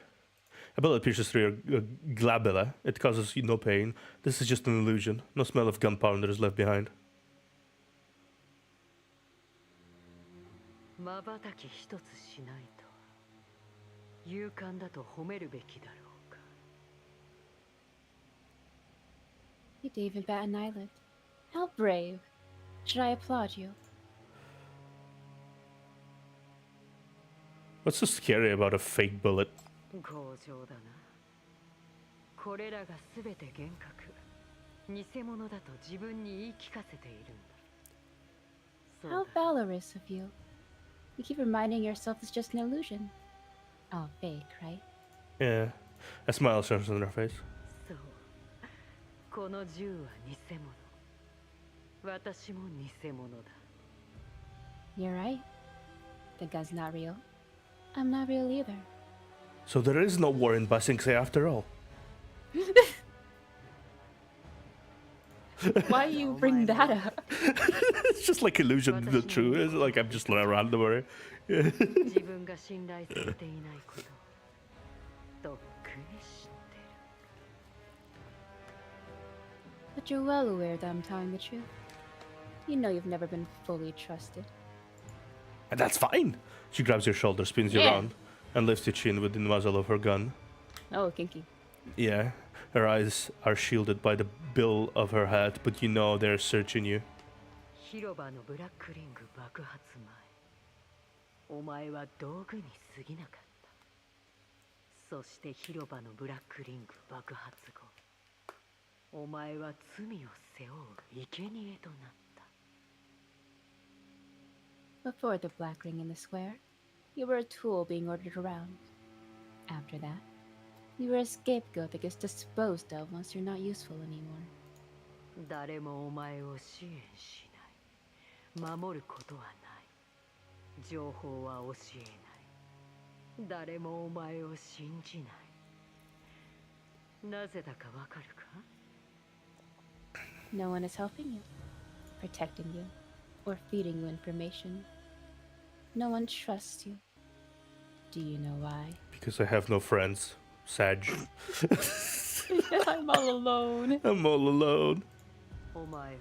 A bullet pierces through your glabella. It causes you no pain. This is just an illusion. No smell of gunpowder is left behind. 瞬き一つしないと勇敢だと褒めるべきだろうか。 You didn't even bat an eyelid. How brave. Should I applaud you? What's so scary about a fake bullet? 強情だな。これらがすべて幻覚、偽物だと自分に言い聞かせているんだ。そう How だ。 valorous of you. You keep reminding yourself it's just an illusion. All fake, right? Yeah. A smile shows on her face. そう。この銃は偽物。私も偽物だ。 You're right. The gun's not real. I'm not real either. So there is no war in Basingse after all. Why you bring that up? It's just like illusion, the truth. It's like I'm just randomly. 自分が信頼されていないことをとっくに知ってる。 But you're well aware that I'm telling the truth. You know you've never been fully trusted. And that's fine. She grabs your shoulder, spins you Yeah. around, and lifts your chin within the muzzle of her gun. Oh, kinky. Yeah, her eyes are shielded by the bill of her hat, but you know they're searching you. 広場のブラックリング爆発前、お前は道具に過ぎなかった。そして広場のブラックリング爆発後、お前は罪を背負う生贄となった。 Before the black ring in the square, you were a tool being ordered around. After that, you were a scapegoat that gets disposed of once you're not useful anymore. 誰もお前を支援しない。守ることはない。情報は教えない。誰もお前を信じない。なぜだかわかるか？ No one is helping you, protecting you, or feeding you information. No one trusts you. Do you know why? Because I have no friends. Sag. I'm all alone. I'm all alone. お前は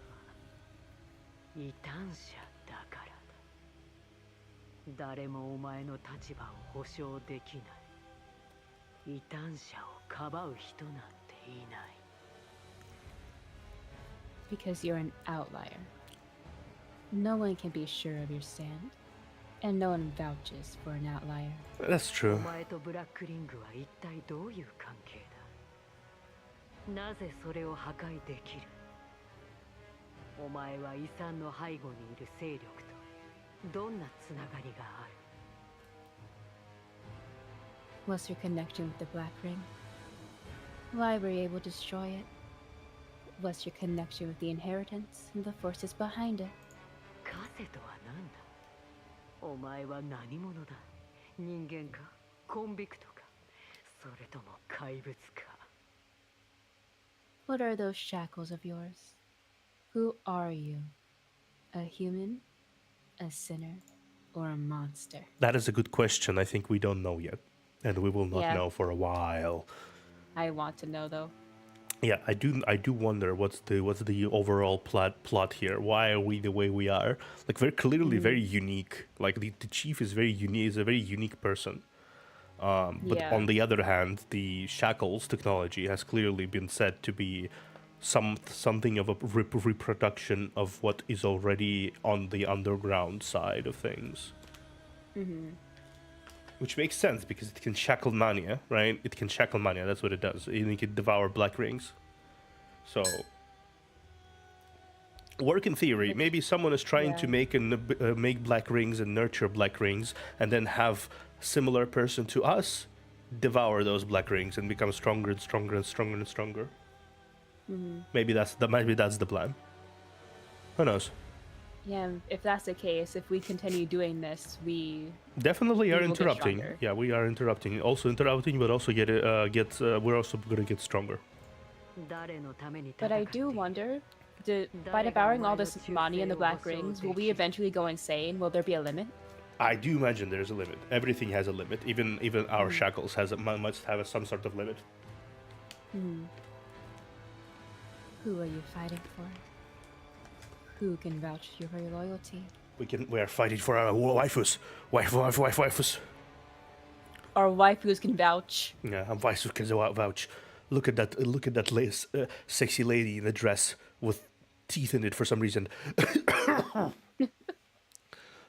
異端者だからだ。誰もお前の立場を保証できない。異端者をかばう人なんていない。 Because you're an outlier. No one can be sure of your stand, and no one vouches for an outlier. That's お true. 前とブラックリングは一体どういう関係だ？なぜそれを破壊できる？お前は遺産の背後にいる勢力とどんなつながりがある？ What's your connection with the Black Ring? Why were you able to destroy it? What's your connection with the inheritance and the forces behind it? 風とは何だ？お前は何者だ？人間か？コンビクトか？それとも怪物か？ What are those shackles of yours? Who are you? A human? A sinner? Or a monster? That is a good question. I think we don't know yet. And we will not Yeah. know for a while. I want to know though. Yeah, I do wonder what's the overall plot here. Why are we the way we are? Like very clearly very unique. Like the chief is very unique, is a very unique person. But Yeah. on the other hand, the shackles technology has clearly been said to be something of a reproduction of what is already on the underground side of things. Which makes sense because it can shackle mania, right? It can shackle mania. That's what it does. And it can devour black rings. So, work in theory. Maybe someone is trying to make black rings and nurture black rings, and then have a similar person to us devour those black rings and become stronger and stronger and stronger and stronger. Maybe that's the plan. Who knows? Yeah, if that's the case, if we continue doing this, we Definitely are will get interrupting. stronger. Yeah, we are interrupting. Also interrupting, but also we're also gonna get stronger. 誰のために But 戦 I ってい do る wonder, by devouring all this money and the black rings, will we eventually go insane? Will there be a limit? I do imagine there's a limit. Everything has a limit. Even our shackles must have some sort of limit. Who are you fighting for? Who can vouch for your loyalty? We are fighting for our waifus. Waifus. Our waifus can vouch. Yeah, I'm waifus can vouch. Look at that sexy lady in a dress with teeth in it for some reason.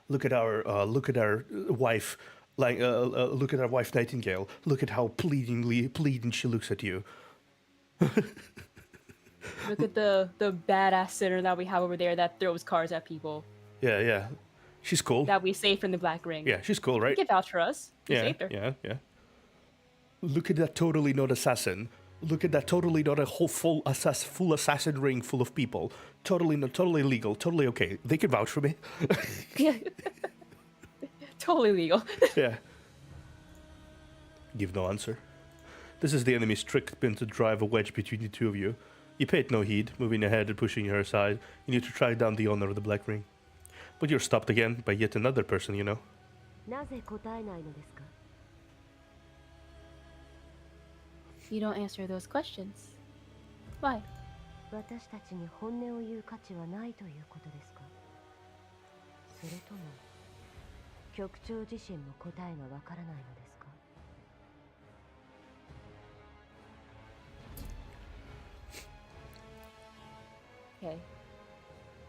Look at our wife, look at our wife Nightingale. Look at how pleading she looks at you. Look at the badass sinner that we have over there that throws cars at people. Yeah. She's cool. That we saved from the black ring. Yeah, she's cool, right? You can vouch for us. We saved her. Yeah. Look at that totally not assassin. Look at that totally not a whole full assassin ring full of people. Totally legal, totally okay. They can vouch for me. Yeah. Totally legal. Yeah. Give no answer. This is the enemy's trick pin to drive a wedge between the two of you. You paid no heed, moving ahead and pushing her aside. You need to track down the owner of the black ring. But you're stopped again by yet another person, you know. なぜ答えないのですか You don't answer those questions. Why? 私たちに本音を言う価値はないということですかそれとも局長自身も答えがわからないのですか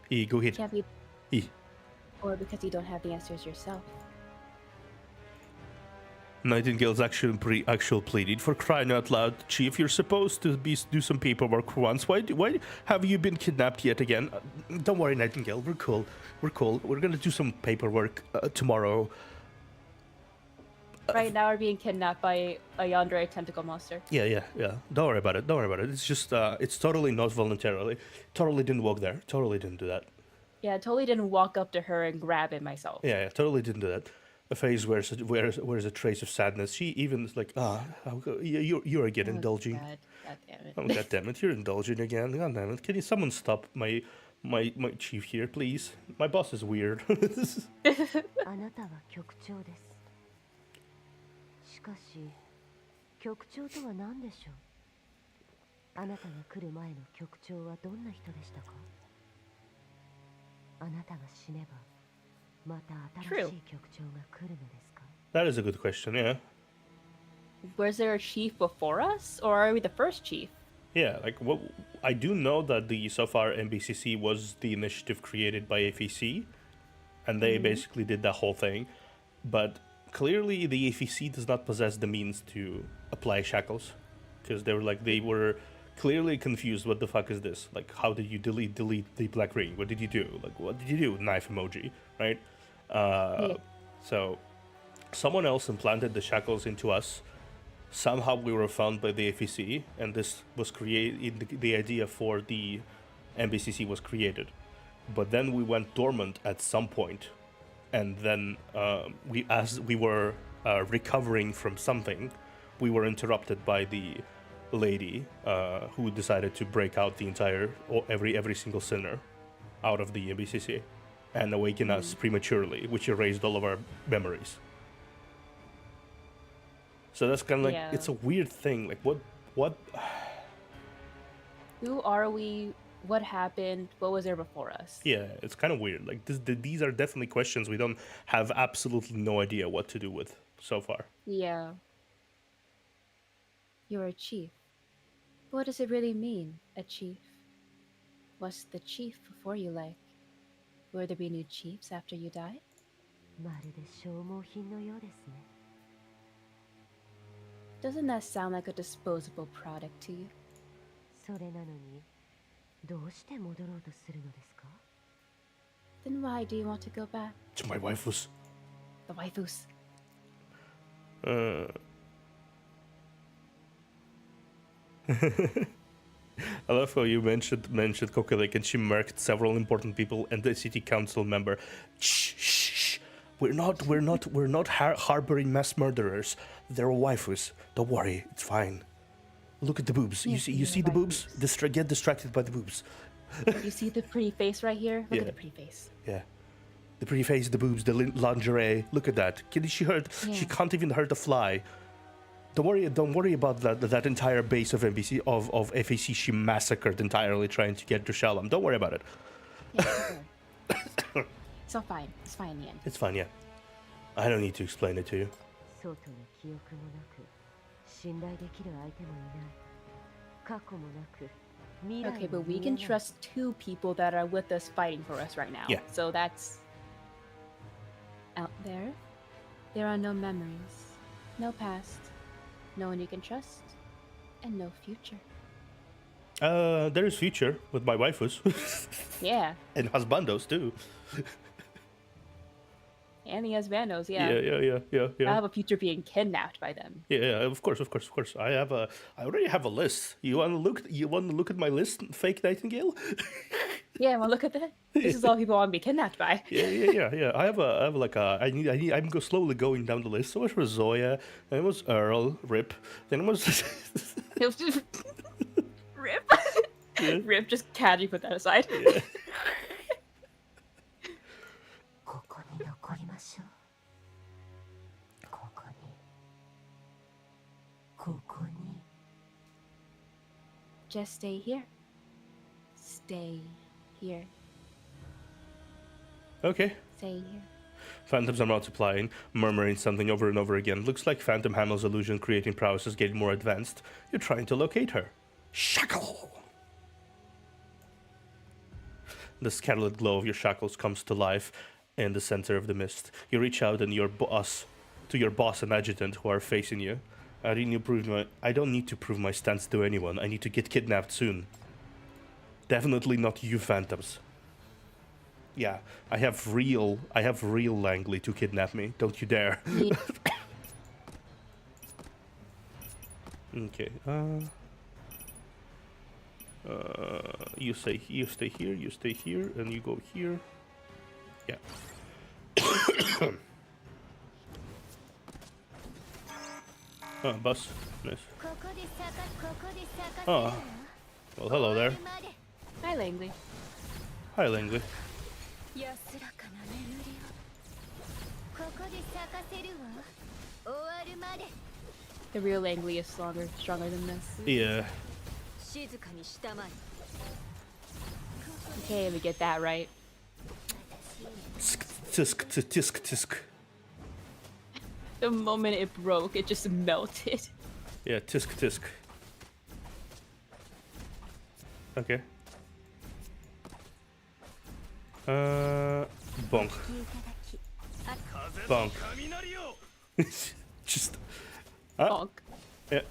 Okay. Go ahead. Can't be. E. Or because you don't have the answers yourself. Nightingale's actual pleading. For crying out loud, Chief, you're supposed to do some paperwork for once. Why have you been kidnapped yet again? Don't worry, Nightingale. We're cool. We're gonna do some paperwork tomorrow. Right now, we're being kidnapped by a yandere tentacle monster. Yeah. Don't worry about it. It's just, it's totally not voluntarily. Totally didn't walk there. Totally didn't do that. Yeah, I totally didn't walk up to her and grab it myself. Yeah, totally didn't do that. A face wears a trace of sadness. She even is like, you're again indulging. God damn it. Oh, God damn it, you're indulging again. God damn it. Can someone stop my chief here, please? My boss is weird. あなたは局長です。しかし、局長とは何でしょうあなたが来る前の局長はどんな人でしたかあなたが死ねば、また新しい局長が来るのですか That is a good question, yeah. Was there a chief before us, or are we the first chief? Yeah, like what I do know that the so far MBCC was the initiative created by FEC, and they basically did that whole thing. But clearly, the FEC does not possess the means to apply shackles, because they were clearly confused. What the fuck is this? Like, how did you delete the black ring? What did you do? Like, what did you do? Knife emoji, right? So, someone else implanted the shackles into us. Somehow we were found by the FEC, and this was created. The idea for the MBCC was created, but then we went dormant at some point, and then as we were recovering from something, we were interrupted by the lady who decided to break out the entire every single sinner out of the MBCC and awaken us prematurely, which erased all of our memories. So that's kind of like, it's a weird thing. Like, what? Who are we? What happened? What was there before us? Yeah, it's kind of weird. Like, these are definitely questions we don't have absolutely no idea what to do with so far. Yeah. You're a chief. What does it really mean, a chief? Was the chief before you like? Will there be new chiefs after you die? まるで消耗品のようですね。Doesn't that sound like a disposable product to you? それなのにどうして戻ろうとするのですか？ Then why do you want to go back? To my waifus. The waifus. I love how you mentioned Kokelek, and she marked several important people and the city council member. Shh, shh, shh. We're not harboring mass murderers. They're waifus. Don't worry, it's fine. Look at the boobs. Yeah, You see the boobs? Get distracted by the boobs. You see the pretty face right here? Look Yeah. at the pretty face. Yeah. The pretty face, the boobs, the lingerie. Look at that. She Yeah. can't even hurt a fly. Don't worry about that entire base of NBC of FAC she massacred entirely trying to get to Shalom. Don't worry about it. Yeah, sure. It's all fine. It's fine in the end. It's fine, yeah. I don't need to explain it to you. 外に記憶もなく信頼できる相手もいない過去もなく未来も Okay, but we 見え can ない trust 2 people that are with us fighting for us right now. Yeah. So that's... Out there, there are no memories, no past, no one you can trust, and no future. There is future with my waifus. Yeah, And husbandos too. and the Asbandos, yeah. Yeah. I have a future being kidnapped by them. Yeah, of course. I already have a list. You wanna look at my list, fake Nightingale? Yeah, well, look at that. This is all people want to be kidnapped by. Yeah. I'm slowly going down the list. So it was Zoya, then it was Earl, Rip, then it was It was just... Rip. Yeah. Rip, just casually put that aside. ここに残りましょうここに Just stay here. Stay here. Okay. Stay here. Phantoms are multiplying, murmuring something over and over again. Looks like Phantom Hamel's illusion creating prowess is getting more advanced. You're trying to locate her. Shackle! The scarlet glow of your shackles comes to life in the center of the mist. You reach out and your boss and adjutant who are facing you. I don't need to prove my stance to anyone. I need to get kidnapped soon. Definitely not you, Phantoms. Yeah, I have real Langley to kidnap me. Don't you dare. Yeah. Okay. You stay here, and you go here. Yeah. Oh, bus. Nice. Oh. Well, hello there. Hi, Langley. Hi, Langley. 安らかな眠りをここで咲かせるわ終わるまで The real Langley is stronger than this. Yeah. 静かにしたまえ Okay, we get that right. Tisk. The moment it broke, it just melted. Yeah, tisk. Okay. Bonk. Bonk. Just. Bonk. Yeah.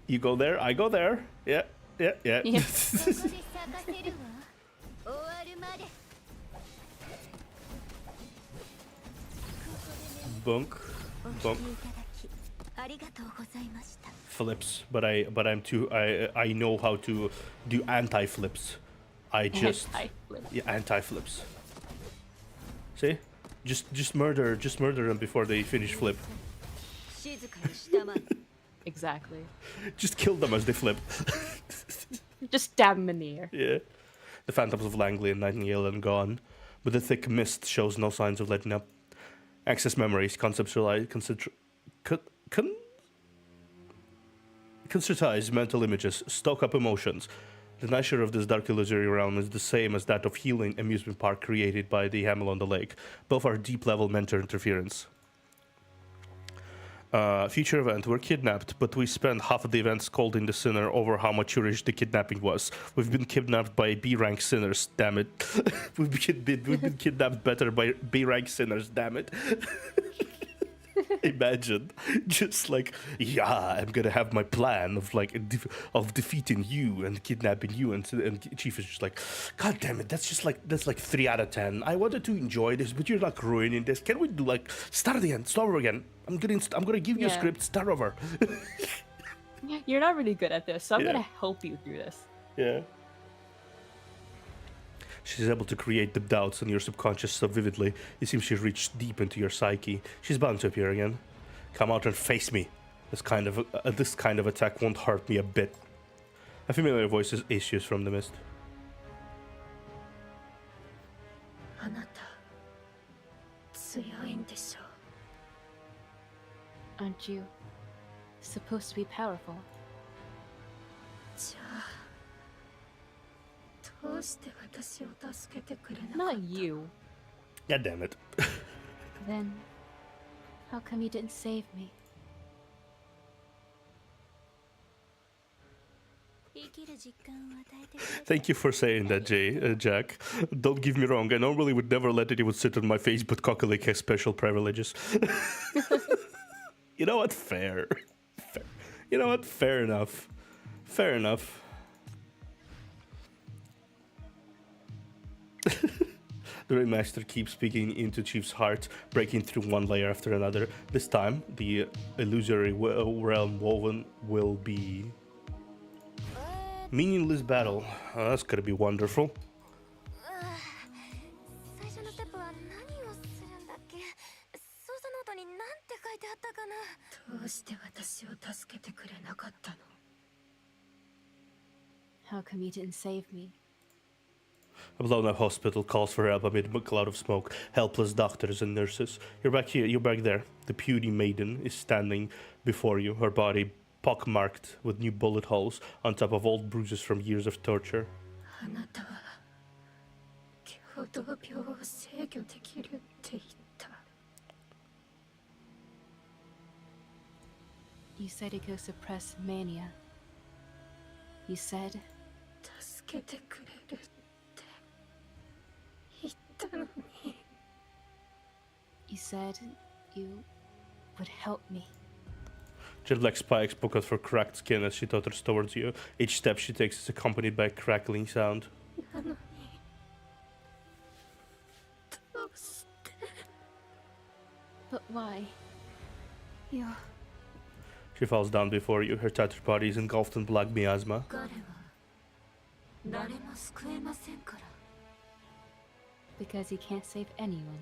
You go there, I go there. Yeah. Yeah. ここで咲かせるわ終わるまで Bonk. お聞 Bonk. きいただきありがとうございました Flips, but I know how to do anti-flips. I just Anti-flip. yeah, anti-flips. See? Just murder them before they finish flip. 静かにしたまえ Exactly. Just kill them as they flip. Just stab him in the air. Yeah. The phantoms of Langley and Nightingale are gone, but the thick mist shows no signs of letting up. Access memories, concertize mental images, stoke up emotions. The nature of this dark illusory realm is the same as that of healing amusement park created by the Hamel on the Lake. Both are deep-level mental interference. Future event, we're kidnapped, but we spent half of the event scolding the sinner over how mature-ish the kidnapping was. We've been kidnapped by B-rank sinners, damn it. We've been kidnapped better by B-rank sinners, damn it. Imagine, just like, yeah, I'm gonna have my plan of like of defeating you and kidnapping you, and Chief is just like, God damn it, that's like 3 out of 10. I wanted to enjoy this, but you're like ruining this. Can we do like start over again? I'm gonna give you a Yeah. script. Start over. You're not really good at this, so I'm Yeah. gonna help you through this. Yeah. She's able to create the doubts in your subconscious so vividly. It seems she's reached deep into your psyche. She's bound to appear again. Come out and face me. This kind of attack won't hurt me a bit. A familiar voice issues from the mist. あなた強いんでしょ Aren't you supposed to be powerful? じゃあどうして私を助けてくれなかっ Not you. God damn it. Then, how come you didn't save me? 生きる実感を与えてくれ Thank you for saying that, Jack. Don't get me wrong, I normally would never let anyone sit on my face, but Kokolik has special privileges. You know what? Fair. You know what? Fair enough. Fair enough. The Ringmaster keeps speaking into Chief's heart, breaking through one layer after another. This time, the illusory realm woven will be... meaningless battle. That's gonna be wonderful. 最初のステップは何をするんだっけ操作ノートに何て書いてあったかなどうして私を助けてくれなかったの How come you didn't save me? A blown-up hospital calls for help amid a cloud of smoke. Helpless doctors and nurses. You're back here. You're back there. The puny maiden is standing before you, her body pockmarked with new bullet holes on top of old bruises from years of torture. あなたは共同病を制御できるって言った You said it could suppress mania. You said 助けてくれるって言ったのに you said you would help me. Jet black spikes poke out her cracked skin as she totters towards you. Each step she takes is accompanied by a crackling sound. なのにどうして But why? You... She falls down before you, her tattered body is engulfed in black miasma. 彼は誰も救えませんから Because he can't save anyone.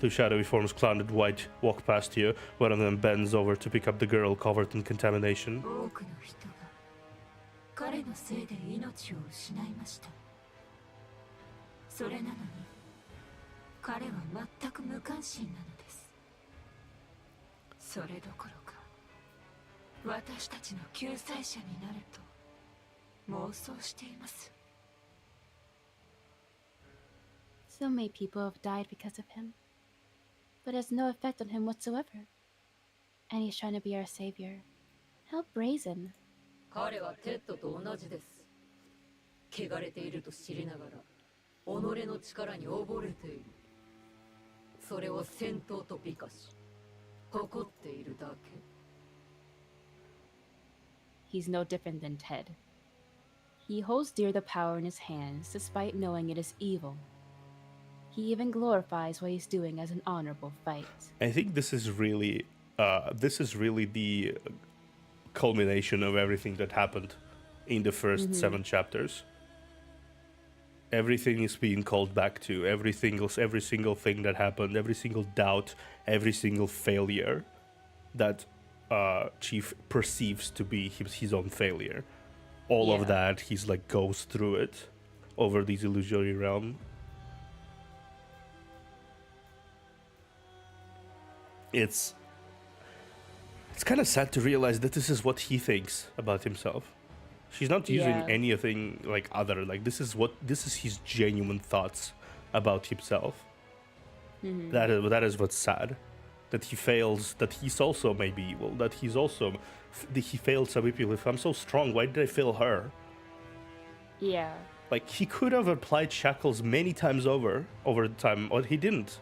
Two shadowy forms clouded white walk past you. One of them bends over to pick up the girl covered in contamination. 多くの人が彼のせいで命を失いましたそれなのに彼は全く無関心なのですそれどころか私たちの救済者になると妄想しています So many people have died because of him. But it has no effect on him whatsoever. And he's trying to be our savior. How brazen. 彼はテッドと同じです。汚れていると知りながら、己の力に溺れている。それを戦闘と美化し、誇っているだけ。 He's no different than Ted. He holds dear the power in his hands despite knowing it is evil. He even glorifies what he's doing as an honorable fight. I think this is really the culmination of everything that happened in the first 7 chapters. Everything is being called back to every single thing that happened, every single doubt, every single failure that Chief perceives to be his own failure. All of that, he's like goes through it over these illusory realm. It's kind of sad to realize that this is what he thinks about himself. She's not using anything like other. Like this is his genuine thoughts about himself. That is what's sad. That he fails. That he's also maybe evil. That he failed some people. If I'm so strong, why did I fail her? Yeah. Like he could have applied shackles many times over the time, or he didn't.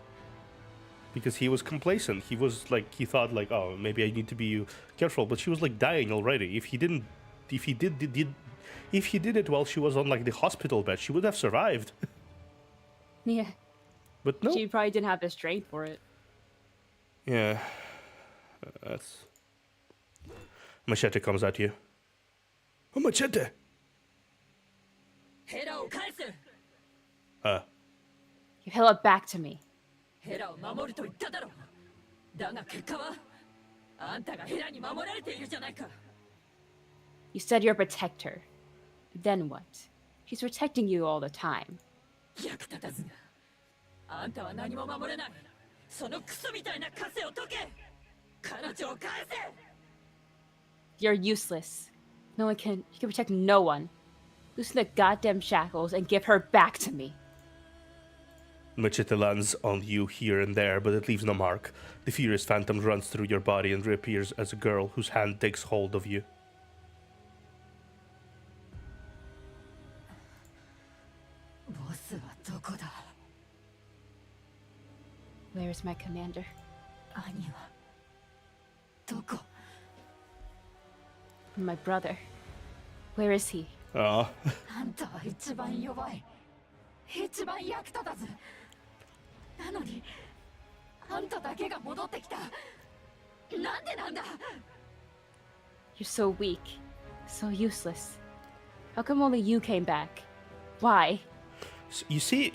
because he was complacent. He was like, he thought like, oh, maybe I need to be careful, but she was like dying already. If he did it while she was on like the hospital bed, she would have survived. Yeah. But no. She probably didn't have the strength for it. Yeah. That's... Machete comes at you. Oh, Machete! ヘラを返せ You held it back to me. ヘラを守ると言っただろうだが結果はあんたがヘラに守られているじゃないか You said you're a protector. Then what? She's protecting you all the time. 役立たずがあんたは何も守れないそのクソみたいな枷を解け彼女を返せ You're useless. No one can. You can protect no one. Loosen the goddamn shackles and give her back to me. Machete lands on you here and there, but it leaves no mark. The furious phantom runs through your body and reappears as a girl whose hand takes hold of you. ボスはどこだ Where is my commander? 兄はどこ My brother. Where is he? ああんたは一番弱い一番役立たずなのにあんただけが戻ってきたなんでなんだ You're so weak. So useless. How come only you came back? Why? You see,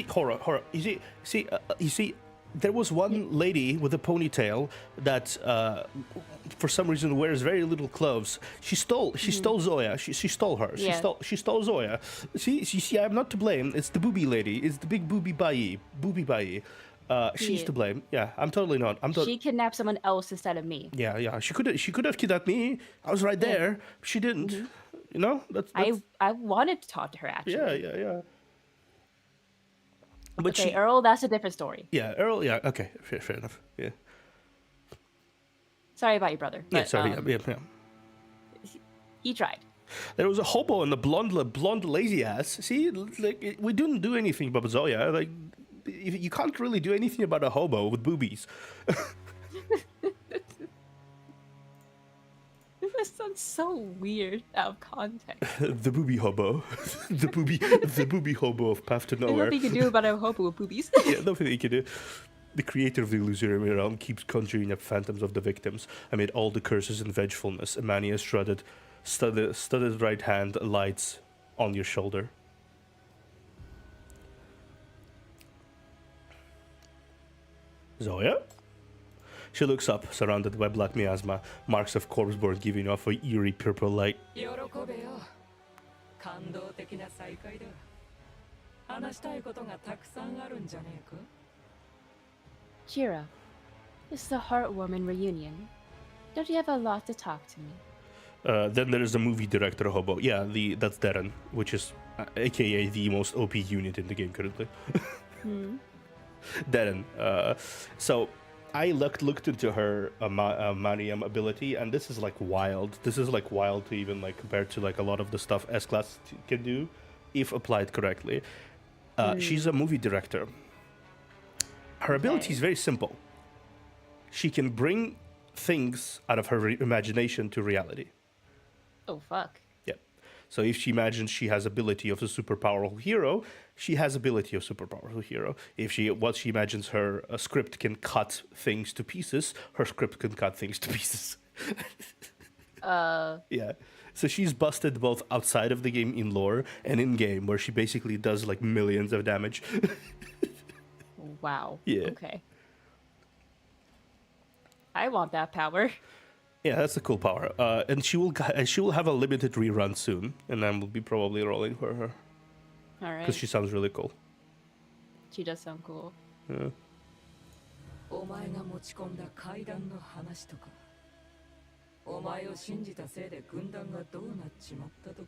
horror. You see, there was one lady with a ponytail that, for some reason, wears very little clothes. She stole Zoya. She stole her. Yeah. She stole Zoya. See, I'm not to blame. It's the booby lady. It's the big booby bai. She's to blame. Yeah, I'm totally not. She kidnapped someone else instead of me. Yeah. She could have kidnapped me. I was right there. She didn't. You know. That's... I wanted to talk to her actually. Yeah. But okay, Earl, that's a different story. Yeah, Earl. Yeah, okay, fair enough. Yeah. Sorry about your brother. But, Yeah, sorry. Yeah. He tried. There was a hobo and a blonde lazy ass. See, like we didn't do anything about Zoya. Like, you can't really do anything about a hobo with boobies. This sounds so weird out of context. The booby hobo, the booby hobo of Path to There's Nowhere. nothing you can do about a hobo with boobies. Yeah, nothing you can do. The creator of the illusory realm keeps conjuring up phantoms of the victims amid all the curses and vengefulness. Amania's studded right hand lights on your shoulder. Zoya? She looks up, surrounded by black miasma, marks of corpseborn giving off a eerie purple light. 喜べよ感動的な再会だ話したいことがたくさんあるんじゃねえか Cheer up. This is a heartwarming reunion. Don't you have a lot to talk to me? Then there is the movie director hobo. Yeah, that's Darren, which is aka the most OP unit in the game currently. Darren. So I looked into her Mariam ability, and this is like wild. This is like wild to even like compare to like a lot of the stuff S-Class can do, if applied correctly. She's a movie director. Her ability is very simple. She can bring things out of her imagination to reality. Oh, fuck. Yeah. So if she imagines she has ability of a super powerful hero, she has ability of super powerful hero. If she imagines her script can cut things to pieces, her script can cut things to pieces. Yeah. So she's busted both outside of the game in lore and in game, where she basically does like millions of damage. Wow. Yeah. Okay. I want that power. Yeah, that's a cool power. And she will have a limited rerun soon, and then we'll be probably rolling for her All right. because she sounds really cool. She does sound cool. Yeah. お前が持ち込んだ階段の話とかお前を信じたせいで軍団がどうなっちまったとか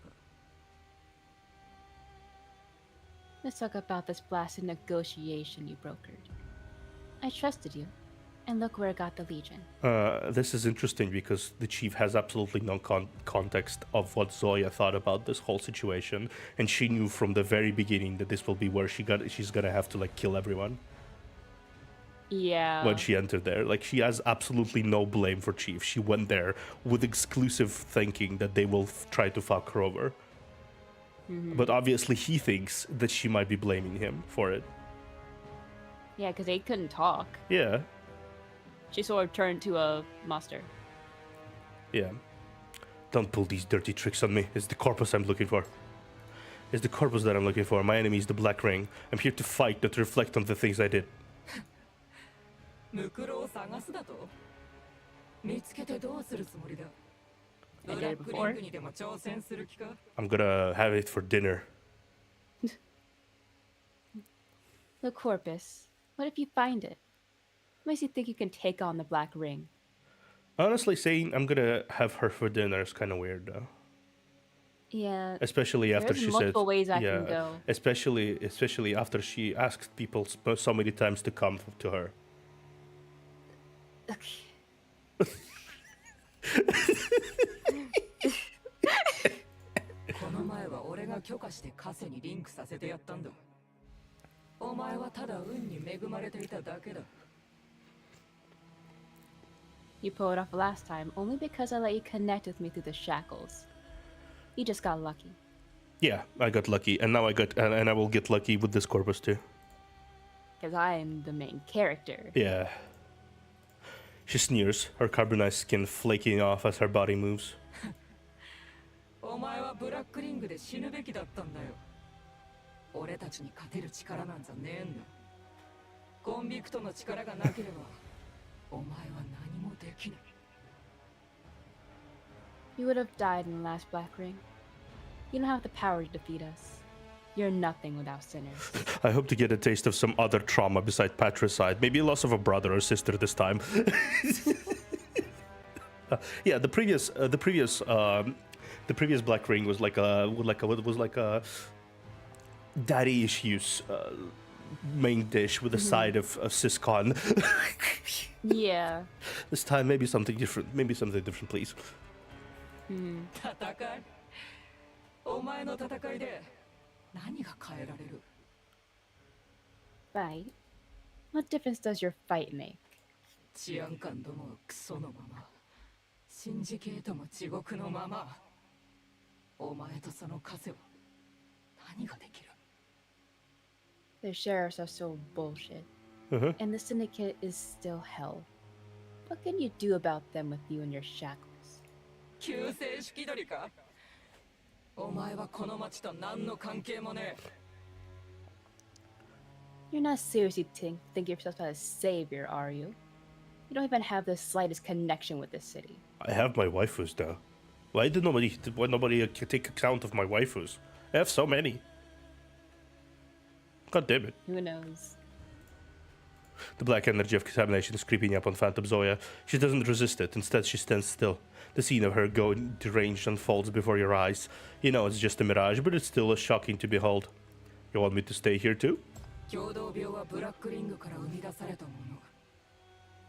Let's talk about this blasted negotiation you brokered. I trusted you, and look where it got the Legion. This is interesting because the chief has absolutely no context of what Zoya thought about this whole situation, and she knew from the very beginning that this will be where she's gonna have to like kill everyone. Yeah. when she entered there. Like, she has absolutely no blame for Chief. She went there with exclusive thinking that they will try to fuck her over. But obviously he thinks that she might be blaming him for it. Yeah, because they couldn't talk. Yeah, She sort of turned to a monster. yeah. Don't pull these dirty tricks on me. It's the corpus I'm looking for. It's the corpus that I'm looking for. My enemy is the Black Ring. I'm here to fight, not to reflect on the things I did. ムクロを探すだと見つけてどうするつもりだ I ブ did ラ it ックリ before. ングにでも挑戦する気か I'm gonna have it for dinner. The corpus. What if you find it? What makes you think you can take on the Black Ring? Honestly, saying I'm gonna have her for dinner is kind of weird, though. Yeah. Especially after There's she said, multiple ways I yeah, can go. especially after she asked people so many times to come to her. この前は俺が許可してカセにリンクさせてやったんだお前はただ運に恵まれていただけだ You pulled it off last time only because I let you connect with me through the shackles. You just got lucky. Yeah, I got lucky, and now I will get lucky with this corpus too. Because I am the main character. Yeah. She sneers, her carbonized skin flaking off as her body moves. お前はブラックリングで死ぬべきだったんだよ俺たちに勝てる力なんざねえんだコンビクトの力がなければお前は何もできない You would have died in the last Black Ring. You don't have the power to defeat us. You're nothing without sinners. I hope to get a taste of some other trauma besides patricide. Maybe loss of a brother or sister this time. Yeah, the previous Black Ring was like a daddy issues main dish with a side of siscon. Yeah. This time, maybe something different. Maybe something different, please. 戦いお前の戦いで何が変えられる Fight? What difference does your fight make? 治安官どもはクソのままシンジケートも地獄のままお前とその枷は何ができる The sheriffs are so bullshit. And the syndicate is still hell. What can you do about them with you in your shackles? 救世主気取りかお前はこの町と何の関係もねえ You're not seriously think yourself as a savior, are you? You don't even have the slightest connection with this city. I have my waifus though. Why nobody take account of my waifus? I have so many. God damn it. Who knows? The black energy of contamination is creeping up on Phantom Zoya. She doesn't resist it. Instead, she stands still. The scene of her going deranged unfolds before your eyes. You know it's just a mirage, but it's still shocking to behold. You want me to stay here too? 共同病はブラックリングから生み出されたもの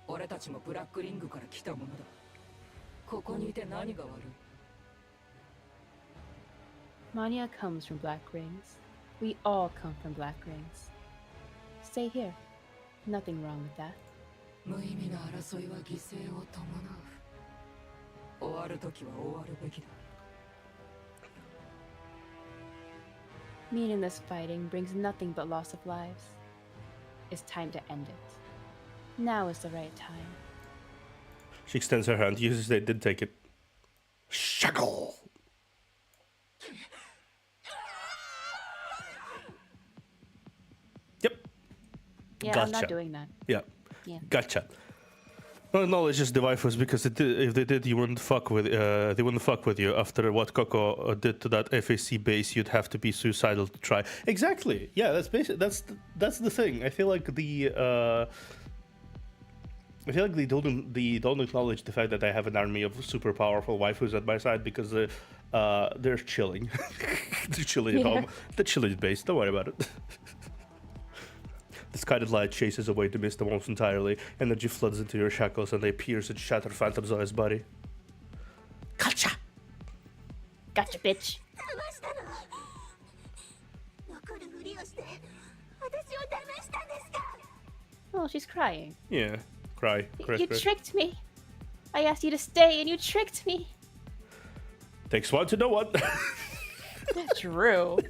俺たちもブラックリングから来たものだここにいて何が悪い Mania comes from Black Rings. We all come from Black Rings. Stay here. Nothing wrong with that. 無意味な争いは犠牲を伴う終わる時は終わるべきだ Meaningless fighting brings nothing but loss of lives. It's time to end it. Now is the right time. She extends her hand, uses it, did take it. Shackle! Yep. Yeah, I'm Gotcha. not doing that. Yeah. Yeah. Gotcha. No, knowledge just the waifus because if they did, you wouldn't fuck with. They wouldn't fuck with you after what Coco did to that FAC base. You'd have to be suicidal to try. Exactly. Yeah, that's basically that's the thing. I feel like they don't acknowledge the fact that I have an army of super powerful waifus at my side because they're chilling. They're chilling at home. They're chilling at base. Don't worry about it. The skylit light chases away the mist almost entirely. Energy floods into your shackles and they pierce and shatter Phantom Zoya's body. Gotcha! Gotcha, bitch. 騙したの残るふりをして私を騙したんですか Oh, she's crying. Yeah, cry. You tricked me. I asked you to stay, and you tricked me. Takes one to know one. True.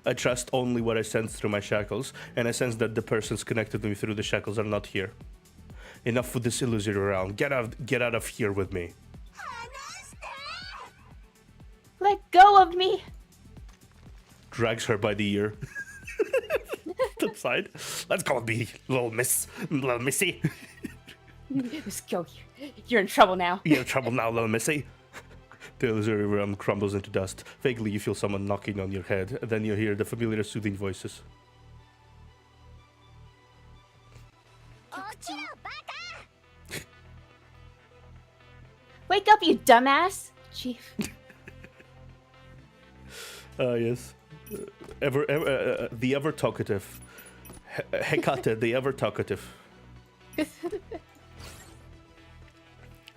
I trust only what I sense through my shackles, and I sense that the persons connected to me through the shackles are not here. Enough with this illusory realm. Get out of here with me. Let go of me. Drags her by the ear. To the side. Let's go with me, little missy. Just go. You're in trouble now. You're in trouble now, little missy. The illusory realm crumbles into dust. Vaguely, you feel someone knocking on your head. Then you hear the familiar soothing voices. Wake up, you dumbass! Chief. Yes. The ever talkative. Hecate, the ever talkative.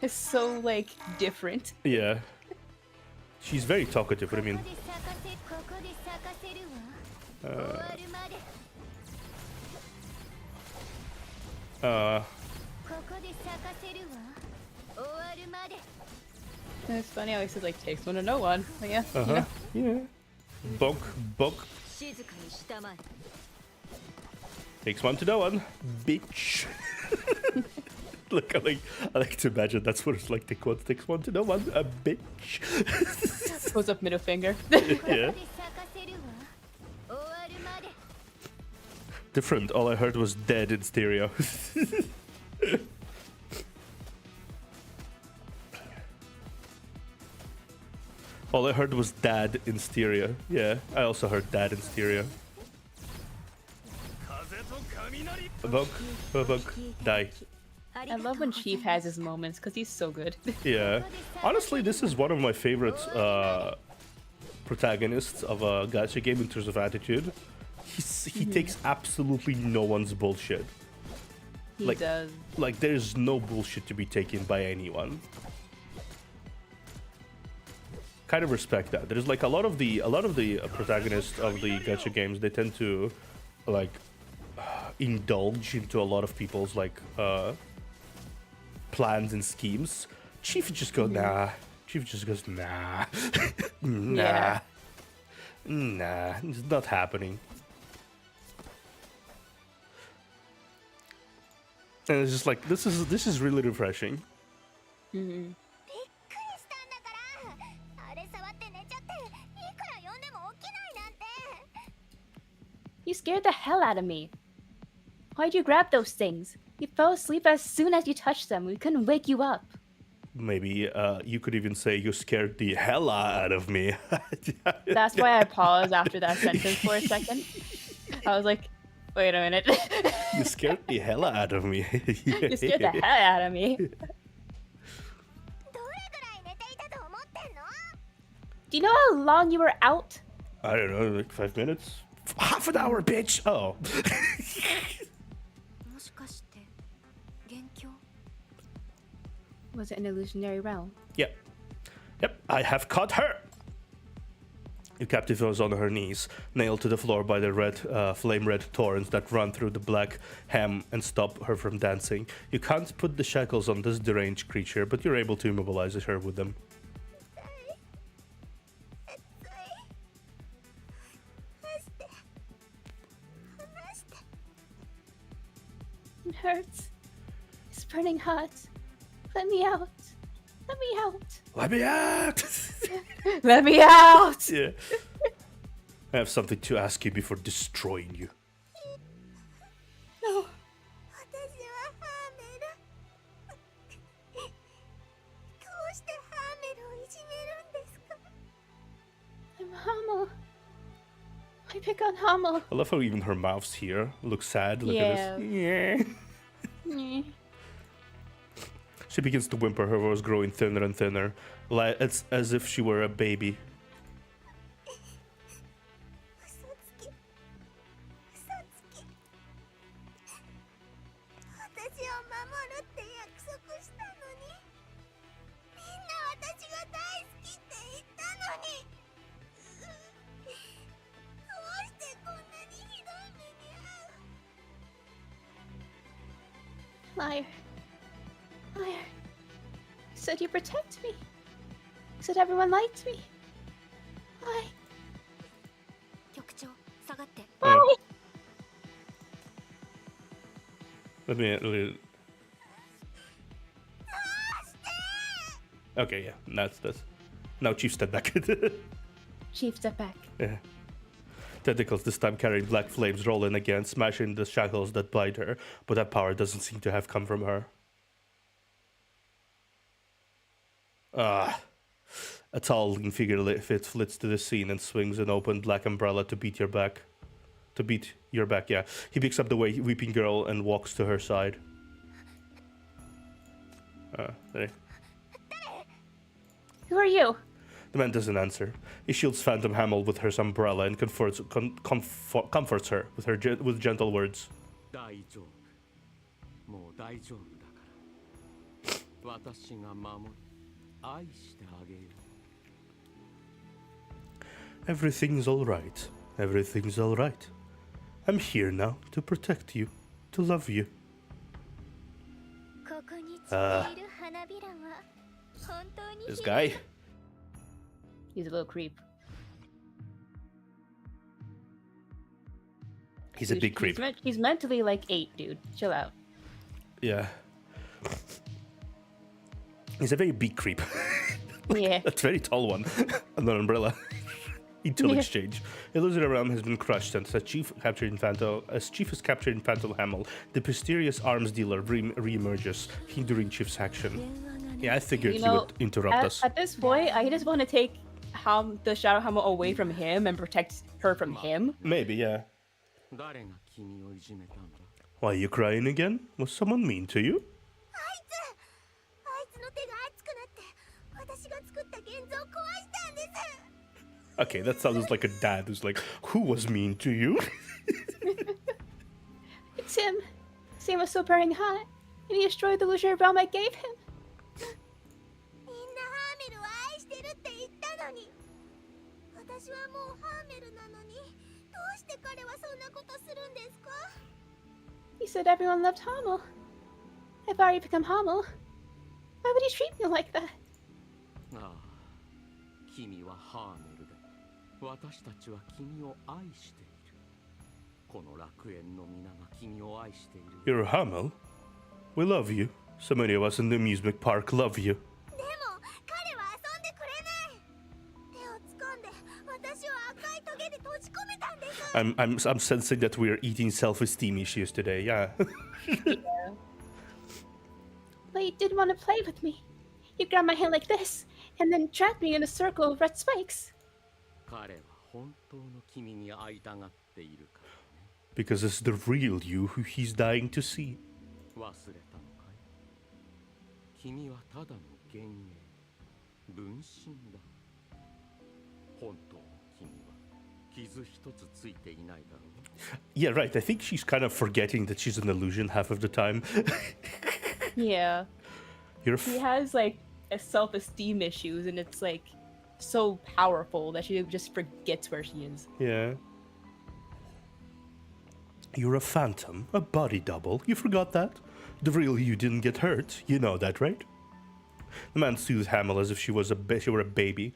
It's so, like, different. Yeah. She's very talkative, what do you mean? It's funny how he says, like, takes one to know one. But yeah, Uh-huh. Yeah. Bonk. Takes one to know one. Bitch. Look, I like to imagine that's what it's like. Takes one to know one. A bitch. Pulls up middle finger. Yeah. Different. All I heard was dead in stereo. All I heard was dad in stereo. Yeah, I also heard dad in stereo. Bug, die. I love when Chief has his moments because he's so good. Yeah. Honestly, this is one of my favorite protagonists of a gacha game in terms of attitude. He takes absolutely no one's bullshit. He does. Like, there's no bullshit to be taken by anyone. Kind of respect that. There's like a lot of the protagonists of the gacha games, they tend to like indulge into a lot of people's like plans and schemes. Chief just goes nah. Chief just goes nah. Nah. Yeah. Nah, it's not happening. And it's just like this is really refreshing. Mm-hmm. You scared the hell out of me. Why'd you grab those things? You fell asleep as soon as you touched them. We couldn't wake you up. Maybe you could even say you scared the hell out of me. That's why I paused after that sentence for a second. I was like, wait a minute. You scared the hell out of me. You scared the hell out of me. Do you know how long you were out? I don't know, like 5 minutes? Half an hour, bitch! Oh. Was it an illusionary realm? Yep. Yep, I have caught her! Your captive was on her knees, nailed to the floor by the red, flame-red torrents that run through the black hem and stop her from dancing. You can't put the shackles on this deranged creature, but you're able to immobilize her with them. It hurts. It's burning hot. Let me out. Let me out. Let me out! Let me out! Yeah. I have something to ask you before destroying you. No. I'm Hamel. I pick on Hamel. I love how even her mouth's here looks sad. Look Yeah. at this. Yeah. She begins to whimper, her voice growing thinner and thinner. It's as if she were a baby. Liar. Liar. You said you protect me. You said everyone liked me. Why? 局長下がって Why? Let me. Okay, yeah, that's this. Now Chief step back. Chief, step back. Yeah. Tentacles this time carrying black flames roll in again, smashing the shackles that bind her, but that power doesn't seem to have come from her. A tall lean figure flits to the scene and swings an open black umbrella to beat your back. To beat your back, yeah. He picks up the weeping girl and walks to her side. There. Who are you? The man doesn't answer. He shields Phantom Hamel with her umbrella and comforts her with gentle words. 大丈夫もう大丈夫だから私が守り愛してあげよう Everything's alright. Everything's alright. I'm here now to protect you, to love you. ここに散っている花びらは本当に This guy. He's a little creep. He's a big creep. He's mentally like 8, dude. Chill out. Yeah. He's a very big creep. Yeah. A very tall one. And an umbrella. Until exchange. Illusory realm has been crushed, and as Chief is captured in Phantom Hamel, the mysterious arms dealer re-emerges, hindering Chief's action. Yeah, I figured he would interrupt us. At this point, I just want to take the Shadow Hammer away from him and protect her from him. Maybe, yeah. 誰が君をいじめたんだ Why are you crying again? Was someone mean to you? あいつの手が熱くなって私が作った現像を壊したんです Okay, that sounds like a dad who's like, who was mean to you? It's him. Sam was so burning hot, and he destroyed the illusory realm I gave him. みんなハーメルを愛してるって言ったのに私はもうハーメルなのにどうして彼はそんなことするんですか He said everyone loved Hamel. I've already become Hamel. Why would he treat me like that? ああ君はハーメルで私たちは君を愛しているこの楽園の皆が君を愛している You're a Hamel? We love you. So many of us in the amusement park love you. でも彼は遊んでくれない手を掴んで私を赤いトゲで閉じ込めたんです I'm sensing that we're eating self-esteem issues today, yeah. Yeah. But he did want to play with me. He grabbed my hand like this, and then trapped me in a circle of red spikes. 彼は本当の君に会いたがっているからね Because it's the real you who he's dying to see. 忘れたのかい君はただの幻影分身だ本当の君は傷一つついていないだろう Yeah, right. I think she's kind of forgetting that she's an illusion half of the time. Yeah. You're He has like a self-esteem issues, and it's like so powerful that she just forgets where she is. Yeah. You're a phantom, a body double. You forgot that? The real you didn't get hurt. You know that, right? The man soothed Hamel as if she were a baby.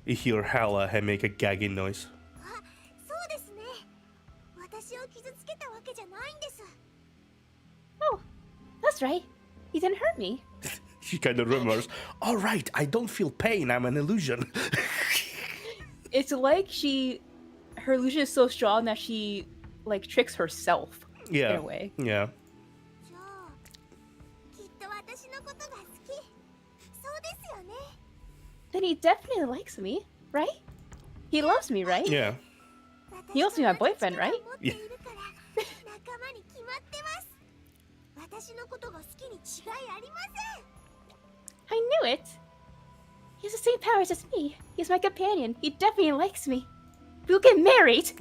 You hear Hala make a gagging noise. そうですね私を傷つけたわけじゃないんです Oh, that's right. He didn't hurt me. She kind of remembers. All right, I don't feel pain. I'm an illusion. It's like her illusion is so strong that she like tricks herself Yeah. in a way. Yeah. じゃあきっと私のことが好きそうですよね Then he definitely likes me, right? He loves me, right? Yeah. He wants to be my boyfriend, right? 持っているから仲間に決まってます私のことが好きに違いありません I knew it. He has the same powers as me. He's my companion. He definitely likes me. We'll get married.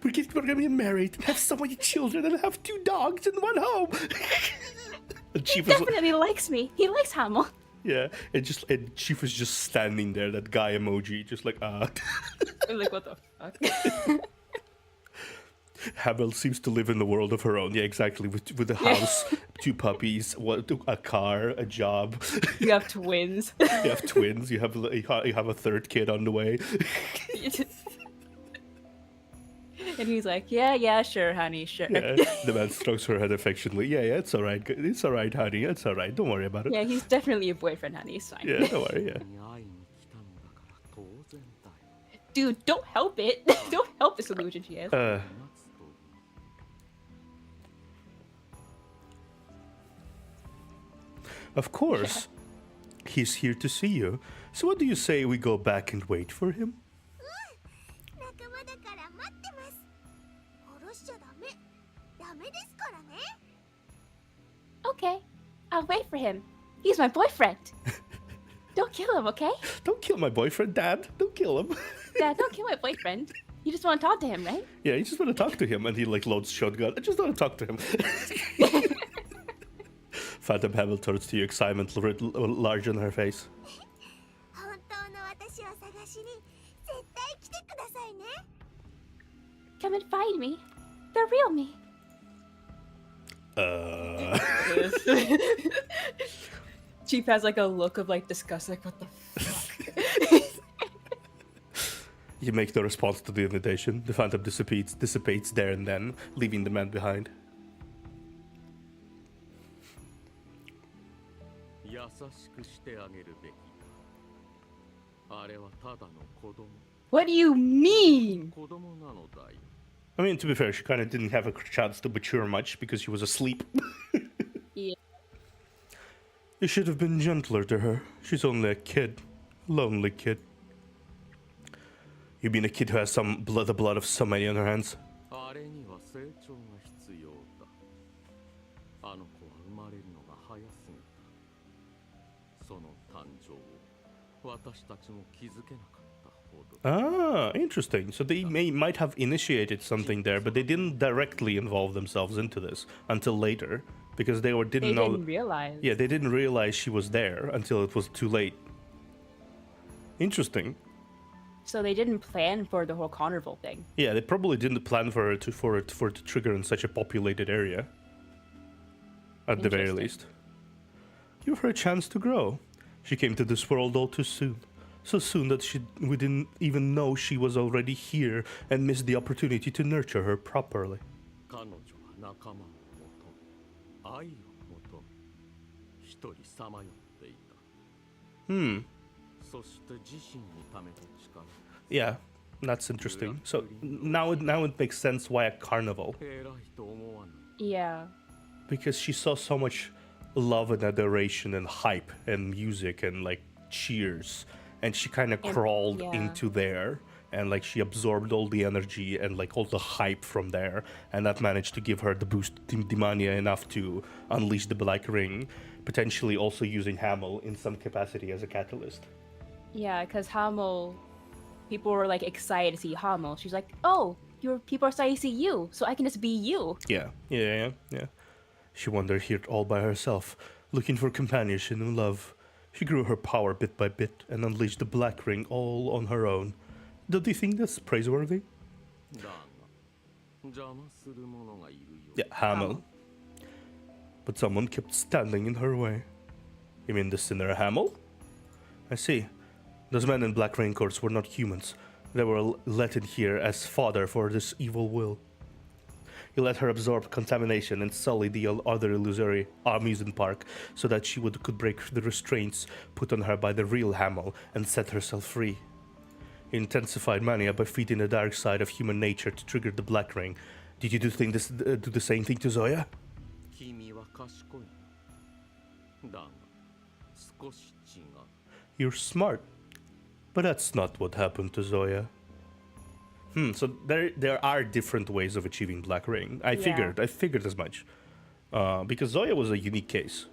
We're gonna get married, have so many children, and have 2 dogs in one home. And He Chief was definitely likes me. He likes Hamel. yeah, and Chief was just standing there, that guy emoji, just like I'm like, what the fuck? Hamel seems to live in the world of her own. Yeah, exactly. With a house, 2 puppies, a car, a job. You have twins. You have twins. You have a 3rd kid on the way. And he's like, yeah, sure, honey, sure. Yeah, the man strokes her head affectionately. Yeah, it's all right. It's all right, honey. It's all right. Don't worry about it. Yeah, he's definitely a boyfriend, honey. It's fine. Yeah, don't worry. Yeah. 会いに来たのだから当然だよ。 Dude, don't help it. Don't help this illusion she has. 待つという Of course. He's here to see you. So what do you say we go back and wait for him? 仲間だから待ってます。殺しちゃダメ。ダメですからね。 Okay, I'll wait for him. He's my boyfriend. Don't kill him, okay? Don't kill my boyfriend, Dad. Don't kill him. Dad, don't kill my boyfriend. You just want to talk to him, right? Yeah, you just want to talk to him, and he like loads shotgun. I just want to talk to him. Phantom Hamel turns to you, excitement large on her face. 本当の私を探しに絶対来てくださいね。 Come and find me. The real me. Chief has like a look of like disgust, like what the fuck? You make no response to the invitation. The Phantom dissipates there and then, leaving the man behind. 優しくしてあげるべきだ。あれはただの子供。 What do you mean? 子供なのだよ。 I mean, to be fair, she kind of didn't have a chance to mature much because she was asleep. Yeah. You should have been gentler to her. She's only a kid. Lonely kid. You mean a kid who has the blood of so many on her hands? あれには成長が必要だ。あの子は生まれるのが早すぎた。その誕生を私たちも気づけなかったほど。 Ah, interesting. So they might have initiated something there, but they didn't directly involve themselves into this until later because they didn't know. Didn't realize. Yeah, they didn't realize she was there until it was too late. Interesting. So they didn't plan for the whole carnival thing. Yeah, they probably didn't plan for it to trigger in such a populated area. At the very least. Give her a chance to grow. She came to this world all too soon. So soon that we didn't even know she was already here and missed the opportunity to nurture her properly. 彼女は仲間を求め、愛を求め、一人さまよっていた。そして自身にためた力。 Yeah, that's interesting. So now it makes sense why a carnival. 偉いと思わぬ。 Yeah. Because she saw so much love and adoration and hype and music and like cheers. And she kind of crawled into there. And like she absorbed all the energy and like all the hype from there. And that managed to give her the boost Dimania enough to unleash the Black Ring. Potentially also using Hamel in some capacity as a catalyst. Yeah, because Hamel, people were like excited to see Hamel. She's like, oh, your people are excited to see you, so I can just be you. Yeah. She wandered here all by herself, looking for companionship and love. She grew her power bit by bit and unleashed the Black Ring all on her own. Don't you think that's praiseworthy? だが、邪魔する者がいるよ。 Yeah, Hamel. But someone kept standing in her way. You mean the sinner Hamel? I see. Those men in black raincoats were not humans. They were let in here as fodder for this evil will. He let her absorb contamination and sully the other illusory amusement park so that she could break the restraints put on her by the real Hamel and set herself free. He intensified mania by feeding the dark side of human nature to trigger the Black Ring. Did you do the same thing to Zoya? 君は賢い。だが、少し違う。 You're smart. But that's not what happened to Zoya. So there are different ways of achieving Black Ring. I figured as much. Because Zoya was a unique case.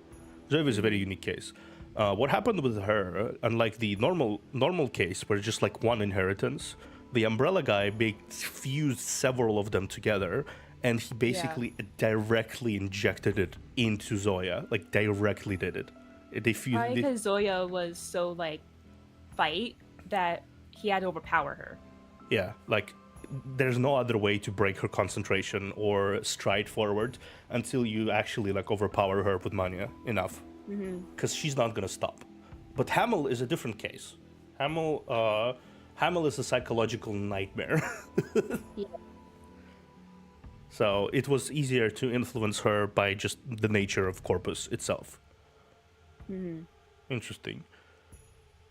Zoya was a very unique case. What happened with her, unlike the normal case where just like one inheritance, the Umbrella guy fused several of them together, and he basically directly injected it into Zoya. Like directly did it. They fused. Probably because Zoya was so like fight that he had to overpower her. Yeah, like there's no other way to break her concentration or stride forward until you actually like overpower her with mania enough, because she's not gonna stop. But Hamel is a different case. Hamel is a psychological nightmare. Yeah. So it was easier to influence her by just the nature of Corpus itself. Interesting.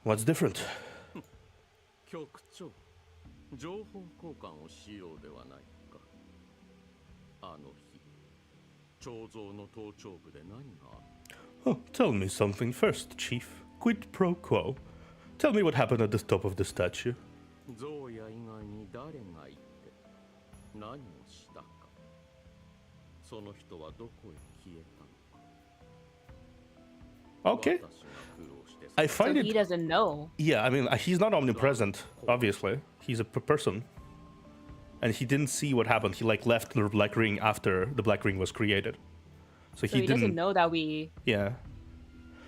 What's different? 局長、情報交換をしようではないか。あの日、彫像の頭頂部で何があった？ Oh, tell me something first, Chief. Quid pro quo. Tell me what happened at the top of the statue. ゾーヤ以外に誰がいて何をしたか。その人はどこへ消えたのか。 Okay. I So find he it. doesn't know. Yeah, I mean, he's not omnipresent, obviously. He's a person. And he didn't see what happened. He, like, left the Black Ring after the Black Ring was created. So So he didn't doesn't know that we. Yeah.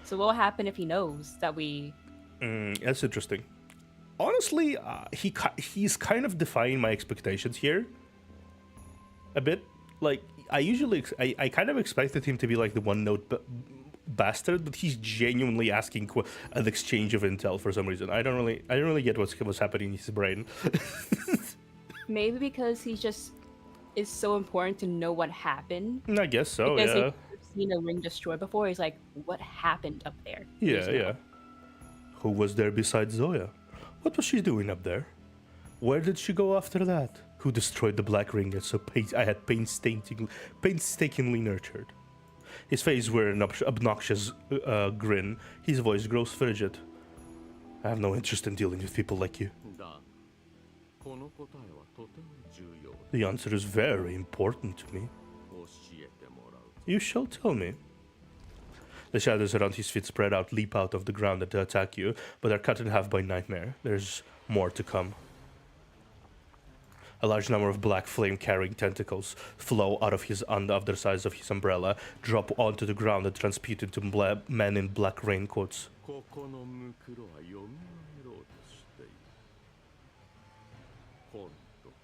So what will happen if he knows that we? That's interesting. Honestly, he's kind of defying my expectations here. A bit. Like, I kind of expected him to be, like, the one-note bastard, but he's genuinely asking an exchange of intel for some reason. I don't really get what's happening in his brain. Maybe because he just is so important to know what happened. I guess so. Because Yeah. he's seen a ring destroyed before. He's like, what happened up there? Yeah. Yeah. Who was there besides Zoya? What was she doing up there? Where did she go after that? Who destroyed the Black Ring I had painstakingly nurtured? His face wears an obnoxious grin. His voice grows frigid. I have no interest in dealing with people like you. だ、この答えはとても重要だ。 The answer is very important to me. 教えてもらう。 You shall tell me. The shadows around his feet spread out, leap out of the ground and attack you, but are cut in half by Nightmare. There's more to come. A large number of black flame-carrying tentacles flow out of on the other sides of his umbrella, drop onto the ground and transmute into men in black raincoats. ここのムクロは蘇ろうとしている。今度こ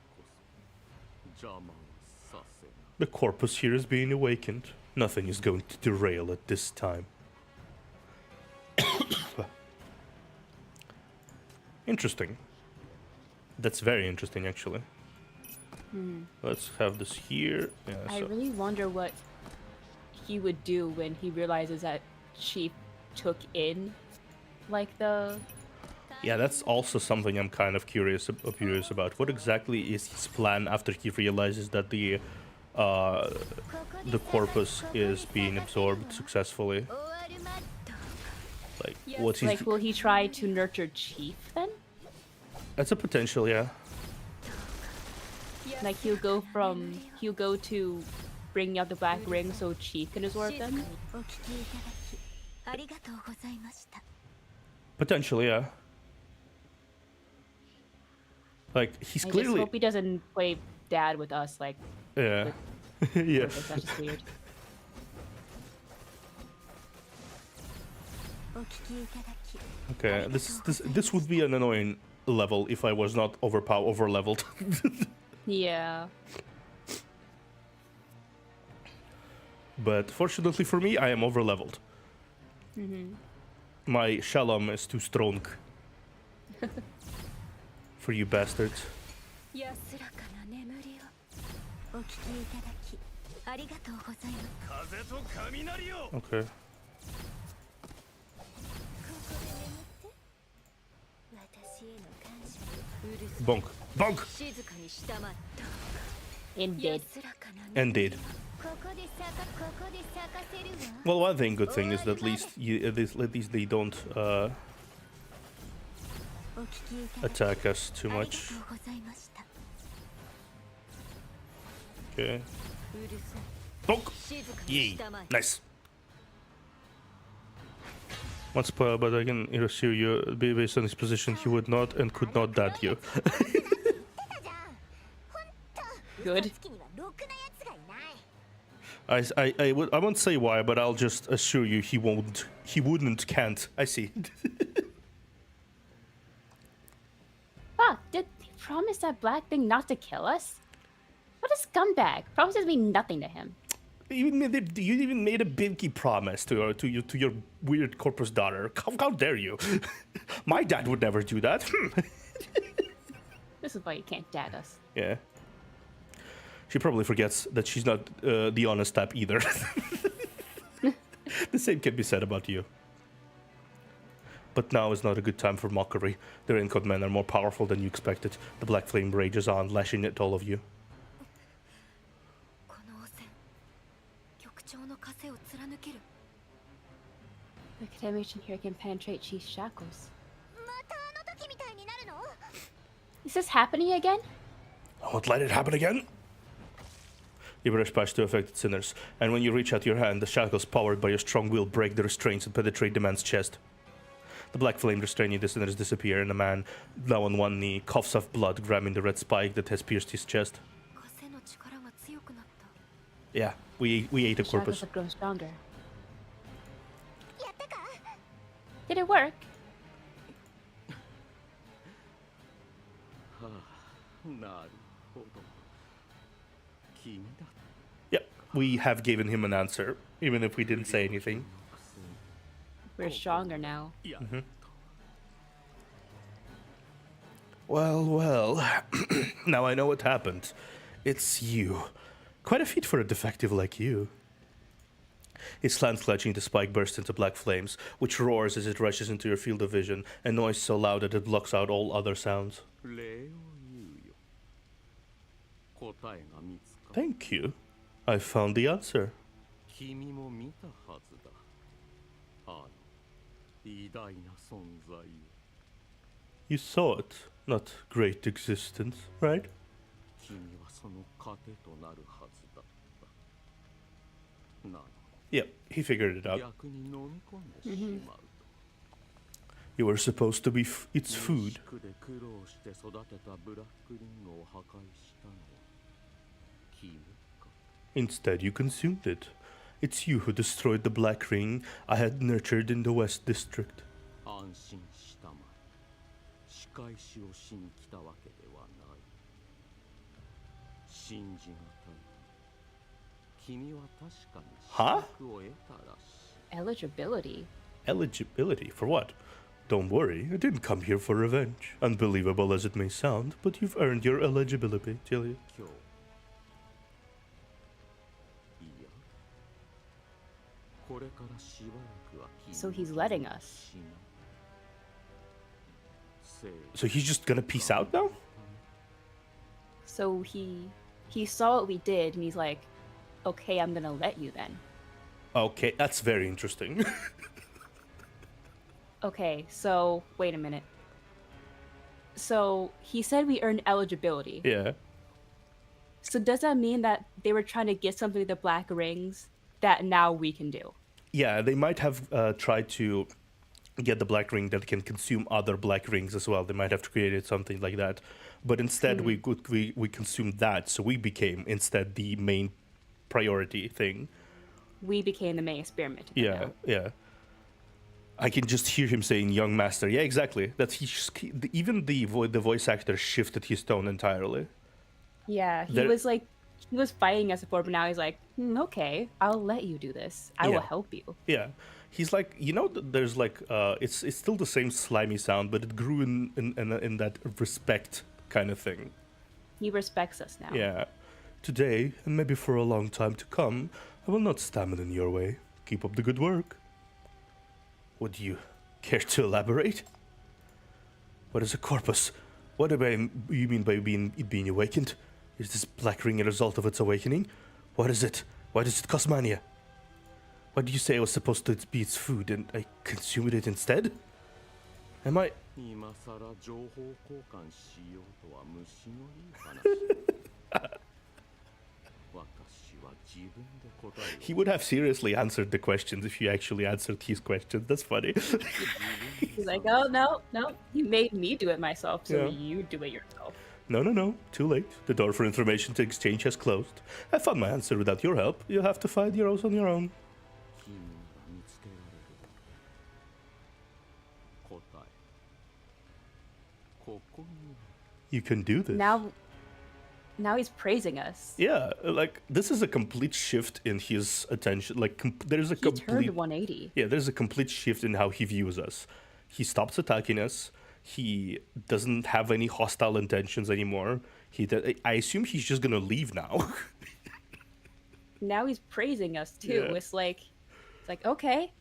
そ邪魔をさせない。 The corpus here is being awakened. Nothing is going to derail at this time. Interesting. That's very interesting, actually. Let's have this here. Yeah, I so- really wonder what he would do when he realizes that Chief took in, like, the... Yeah, that's also something I'm kind of curious about. What exactly is his plan after he realizes that the corpus is being absorbed successfully? Like, what's his... Like, will he try to nurture Chief, then? That's a potential, yeah. Like, he'll go to bringing out the Black Ring so Chief can absorb them? お聞きいただきありがとうございました。 Potentially, yeah. Like, he's I just clearly... hope he doesn't play dad with us, like, Yeah. Yeah. that's just weird. お聞きいただき Okay, this would be an annoying level if I was not over-leveled. Yeah. But fortunately for me, I am over-leveled. My shalom is too strong. For you bastards. 安らかな眠りをお聞きいただきありがとうございます。 風と雷を Okay. ここで眠って私への感謝うるさ Bonk. Bonk! 静かにしたまった Indeed. 安らかな眠り Indeed. ここで咲かせるわ Well, one good thing is that at least they don't お聞きいただき attack us too ありがと much. うございました Okay. うるさい Bonk! 静かに Yay! したまえ Nice. One spoiler, but I can assure you, based on his position, he would not and could not dad you. Good. 月にはろくなやつがいない I won't say why, but I'll just assure you he wouldn't, can't. I see. Ah, did promised that black thing not to kill us? What a scumbag! Promises mean nothing to him. You even made a pinky promise to your weird corpus daughter. How dare you? My dad would never do that. This is why you can't dad us. Yeah. She probably forgets that she's not the honest type either. The same can be said about you. But now is not a good time for mockery. The raincoat men are more powerful than you expected. The black flame rages on, lashing at all of you. The contamination here can penetrate Chief's shackles. Is this happening again? I won't let it happen again. You brush past two affected sinners, and when you reach out your hand, the shackles powered by your strong will break the restraints and penetrate the man's chest. The black flame restraining the sinners disappear, and the man, now on one knee, coughs up blood, grabbing the red spike that has pierced his chest. Yeah, we ate a The shackles corpus. have grown stronger. Did it work? Yeah, we have given him an answer, even if we didn't say anything. We're stronger now. Mm-hmm. Well, now I know what happened. It's you. Quite a feat for a defective like you. His hands clutching the spike bursts into black flames, which roars as it rushes into your field of vision, a noise so loud that it blocks out all other sounds. Thank you. I found the answer. You saw it, not great existence, right? Yep, he figured it out. Mm-hmm. You were supposed to be its food. Instead, you consumed it. It's you who destroyed the black ring I had nurtured in the West District. Huh? Eligibility? Eligibility? For what? Don't worry, I didn't come here for revenge. Unbelievable as it may sound, but you've earned your eligibility, Julia. So he's letting us. So he's just gonna peace out now? So he saw what we did and he's like, okay, I'm gonna let you then. Okay, that's very interesting. Okay, so wait a minute. So he said we earned eligibility. Yeah. So does that mean that they were trying to get something with the black rings that now we can do? Yeah, they might have tried to get the black ring that can consume other black rings as well. They might have created something like that. But instead we consumed that, so we became instead the main priority thing. We became the main experiment. Yeah, yeah. I can just hear him saying "young master." Yeah, exactly. That's even the voice actor shifted his tone entirely. Yeah, he was fighting us before, but now he's like, okay, I'll let you do this. I will help you. Yeah, he's like, there's like, it's still the same slimy sound, but it grew in that respect kind of thing. He respects us now. Yeah. Today, and maybe for a long time to come, I will not stand in your way. Keep up the good work. Would you care to elaborate? What is a corpus? What do you mean by being awakened? Is this black ring a result of its awakening? What is it? Why does it cause mania? Why did you say I was supposed to be its food and I consumed it instead? Am I... He would have seriously answered the questions if you actually answered his questions. That's funny. He's like, oh, no, you made me do it myself, so Yeah. you do it yourself. No. Too late. The door for information to exchange has closed. I found my answer without your help. You'll have to find yours on your own. You can do this. Now he's praising us. Yeah, like this is a complete shift in his attention. Like there's a He complete turned 180. Yeah, there's a complete shift in how he views us. He stops attacking us. He doesn't have any hostile intentions anymore. I assume he's just gonna leave now. Now he's praising us too. Yeah. It's like, okay,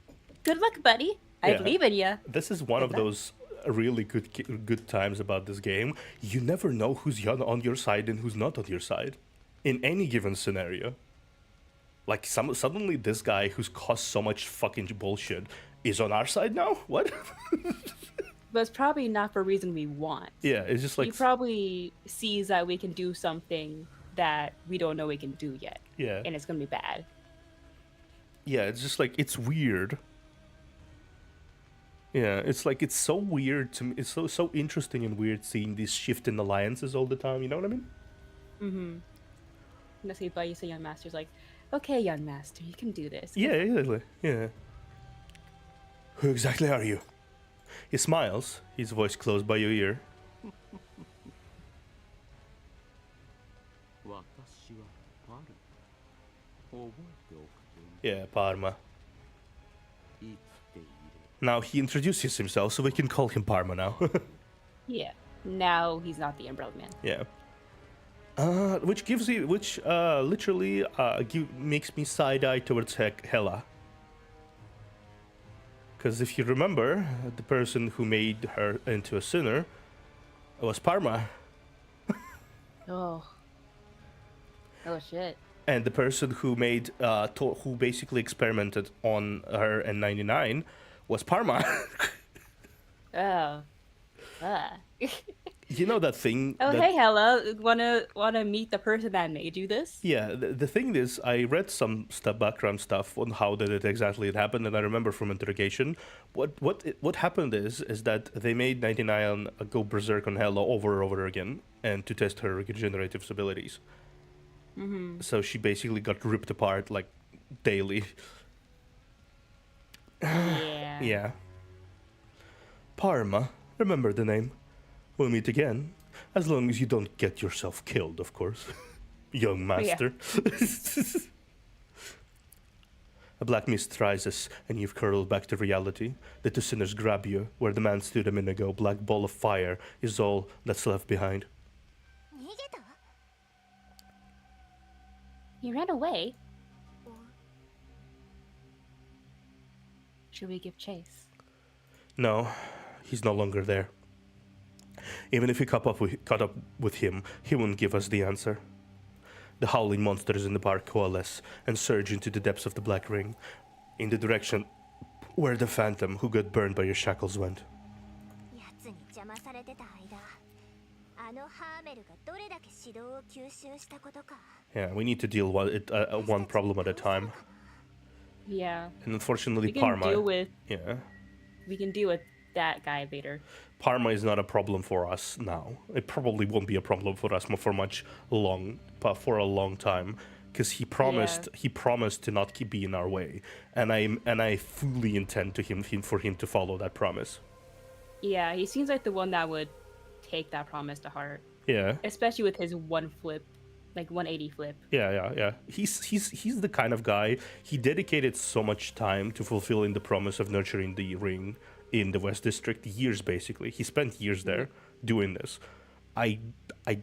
good luck, buddy. I Yeah. believe in you. This is one of those really good times about this game. You never know who's on your side and who's not on your side, in any given scenario. Like suddenly this guy who's caused so much fucking bullshit is on our side now. What? But it's probably not for a reason we want. Yeah, it's just like He probably sees that we can do something that we don't know we can do yet. Yeah. And it's gonna be bad. Yeah, it's just like it's weird. Yeah, it's like it's so weird to me. It's so interesting and weird seeing these shift in alliances all the time. You know what I mean? Mm-hmm. That's why you say young master's like, okay, young master, you can do this. Yeah, exactly. Yeah. Who exactly are you? He smiles, his voice close by your ear. 私はパル。覚えておくといい。 Yeah, Parma. 生きている。 Now he introduces himself, so we can call him Parma now. Yeah. Now he's not the umbrella man. Yeah. Which literally makes me side-eye towards Hela. Because if you remember, the person who made her into a sinner was Parma. Oh shit. And the person who made, who basically experimented on her in 99 was Parma. Oh. You know that thing? Oh, hey, Hella. Wanna meet the person that made you this? Yeah, the thing is, I read some background stuff on how did it exactly happened, and I remember from interrogation, what happened is that they made 99 go berserk on Hela over and over again, and to test her regenerative abilities. Mm-hmm. So she basically got ripped apart like daily. Yeah. Yeah. Parma, remember the name. We'll meet again, as long as you don't get yourself killed, of course. Young master. A black mist rises, and you've curled back to reality. The two sinners grab you. Where the man stood a minute ago, black ball of fire is all that's left behind. He ran away. Should we give chase? No, he's no longer there. Even if we caught up with him, he wouldn't give us the answer. The howling monsters in the park coalesce and surge into the depths of the Black Ring, in the direction where the phantom who got burned by your shackles went. Yeah, we need to deal with one problem at a time. Yeah. And unfortunately, We can Parma. deal with. Yeah. We can deal with that guy later. Parma is not a problem for us now. It probably won't be a problem for us for a long time, because he promised to not be in our way, and I fully intend for him to follow that promise. Yeah, he seems like the one that would take that promise to heart. Yeah. Especially with his 180 flip. Yeah. He's the kind of guy. He dedicated so much time to fulfilling the promise of nurturing the ring in the West District, years basically. He spent years there doing this. I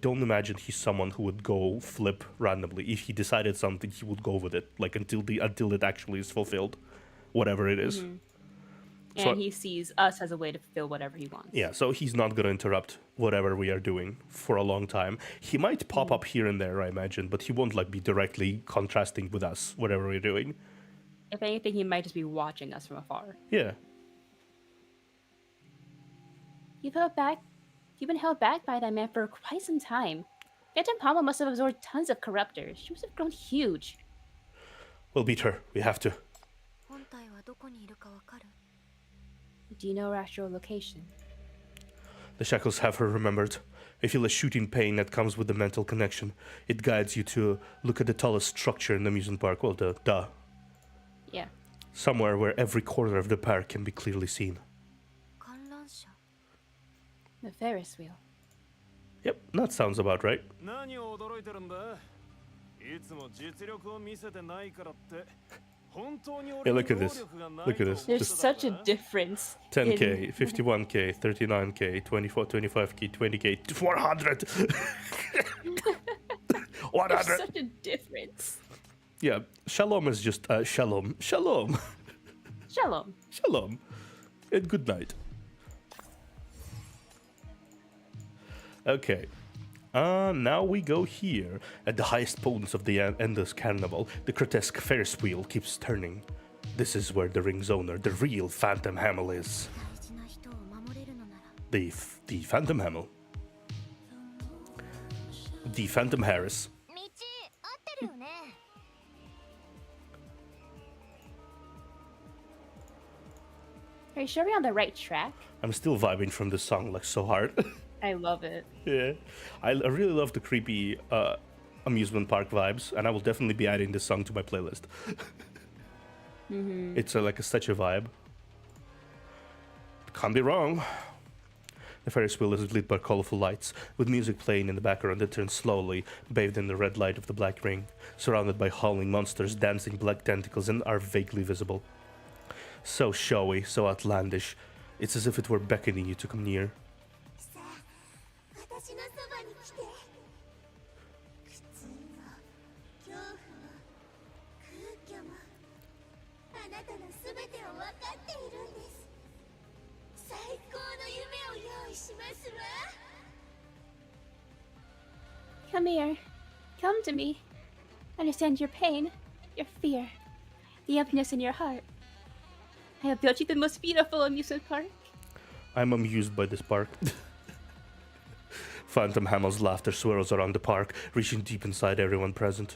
don't imagine he's someone who would go flip randomly. If he decided something, he would go with it, like until it actually is fulfilled, whatever it is. Mm-hmm. So, and he sees us as a way to fulfill whatever he wants. Yeah, so he's not going to interrupt whatever we are doing for a long time. He might pop up here and there, I imagine, but he won't be directly contrasting with us, whatever we're doing. If anything, he might just be watching us from afar. Yeah. You've been held back by that man for quite some time. Phantom Palma must have absorbed tons of corruptors. She must have grown huge. We'll beat her. We have to. Do you know her actual location? The shackles have her remembered. I feel a shooting pain that comes with the mental connection. It guides you to look at the tallest structure in the amusement park. Well, Yeah. Somewhere where every corner of the park can be clearly seen. The Ferris wheel. Yep, that sounds about right. 何を驚いてるんだ？いつも実力を見せてないからって。Yeah, look at this. Look at this. There's Just such a difference. 10k, 51k, 39k, 24, 25k, 20k, 400. 100. There's such a difference. Yeah, shalom is just shalom. Shalom. Shalom. Shalom. And good night. Okay. Now we go here. At the highest points of the endless carnival, the grotesque Ferris wheel keeps turning. This is where the ring's owner, the real Phantom Hamel, is. The Phantom Hamel. The Phantom Harris. Are you sure we're on the right track? I'm still vibing from this song like so hard. I love it. Yeah, I really love the creepy amusement park vibes, and I will definitely be adding this song to my playlist. It's like such a vibe. Can't be wrong. The Ferris wheel is lit by colorful lights, with music playing in the background that turns slowly, bathed in the red light of the black ring, surrounded by howling monsters, dancing black tentacles, and are vaguely visible. So showy, so outlandish. It's as if it were beckoning you to come near. Come here. Come to me. Understand your pain, your fear, the emptiness in your heart. I have built you the most beautiful amusement park. I'm amused by this park. Phantom Hamel's laughter swirls around the park, reaching deep inside everyone present.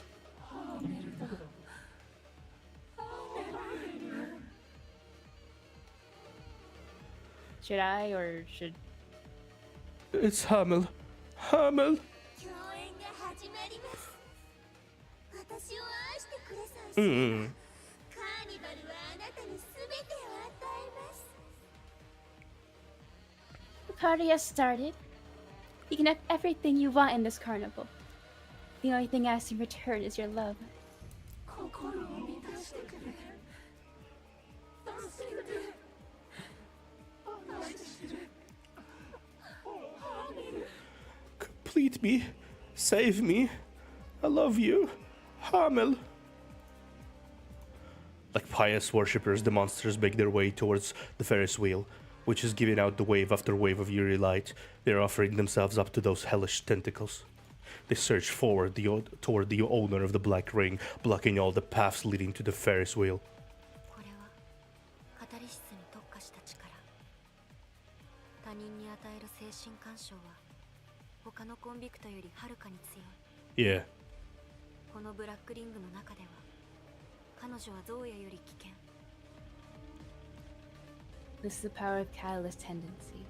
Should I or should... It's Hamel. Hamel! The party has started. You can have everything you want in this carnival. The only thing asked in return is your love. Complete me. Save me. I love you. Hamel. Like pious worshippers, the monsters make their way towards the Ferris wheel, which is giving out the wave after wave of eerie light. They are offering themselves up to those hellish tentacles. They surge forward toward the owner of the black ring, blocking all the paths leading to the Ferris wheel. Yeah. This is the power of catalyst tendency.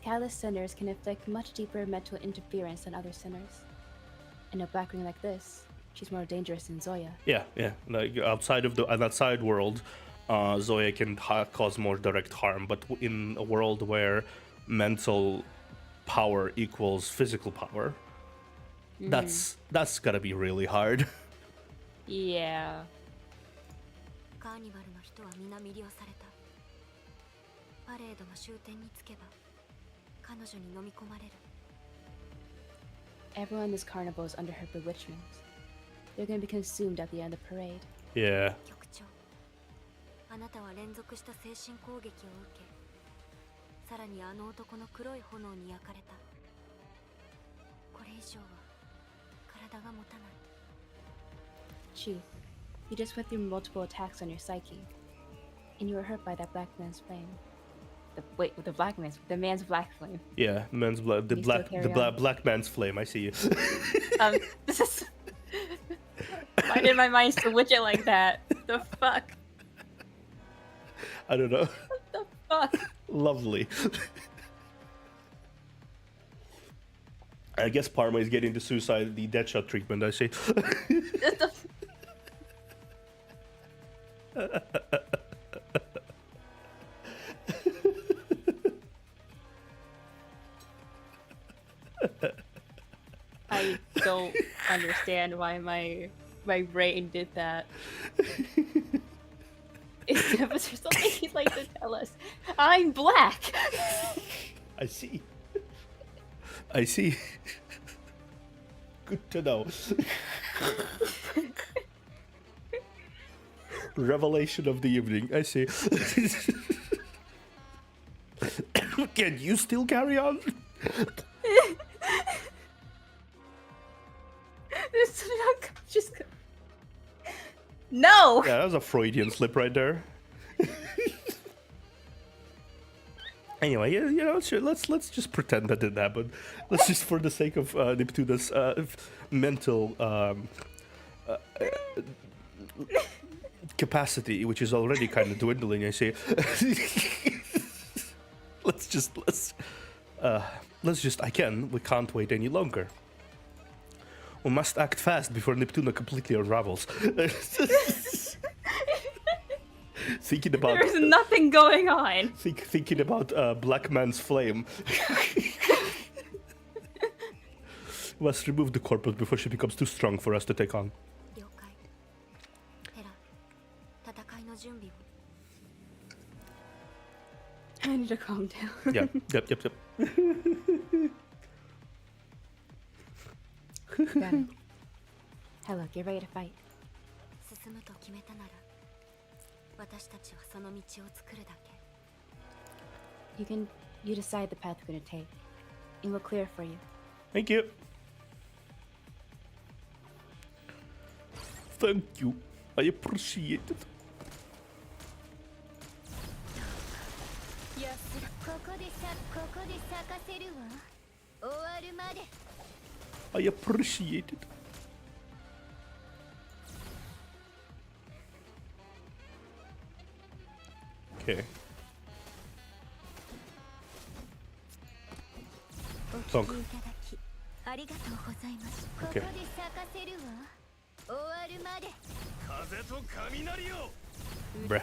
Catalyst sinners can inflict much deeper mental interference than other sinners. In a black ring like this, she's more dangerous than Zoya. Yeah. Like outside of the outside world, Zoya can cause more direct harm, but in a world where mental power equals physical power, that's gotta be really hard. Yeah. Everyone in this carnival is under her bewitchment. They're gonna be consumed at the end of the parade. Yeah. Chief, you just went through multiple attacks on your psyche, and you were hurt by that black man's flame. The man's black flame. Yeah, man's blood. The black man's flame. I see you. This is. Why did my mind switch it like that? The fuck? I don't know. What the fuck? Lovely. I guess Parma is getting the Deadshot treatment, I see. understand why my brain did that. Is there something he'd like to tell us? I'm black! I see. I see. Good to know. Revelation of the evening. I see. Can you still carry on? Just no. Yeah, that was a Freudian slip right there. Anyway, yeah, you know, sure, let's just pretend that didn't happen. Let's just, for the sake of Neptuna's mental capacity, which is already kind of dwindling, I see. let's just. We can't wait any longer. We must act fast before Neptuna completely unravels. Thinking about. There's nothing going on. Thinking about Black Man's flame. We must remove the corpus before she becomes too strong for us to take on. I need to calm down. Yeah. Yep. Got it. Hello, get ready to fight. You decide the path we're gonna take, and we'll clear it for you. Thank you. Thank you. I appreciate it. I appreciate it. Okay. Thunk. Okay. Bruh.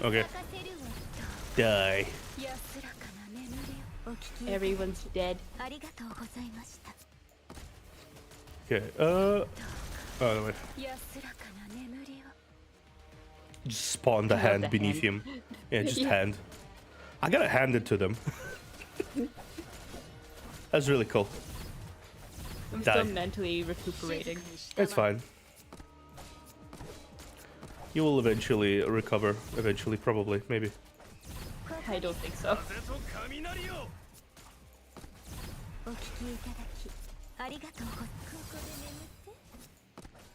Okay. Die. Everyone's dead. Okay, oh, wait. Just spawn the hand beneath him. Yeah, just hand. I gotta hand it to them. That's really cool. I'm Die. still mentally recuperating. It's fine. You will eventually recover. Eventually, probably, maybe. I don't think so.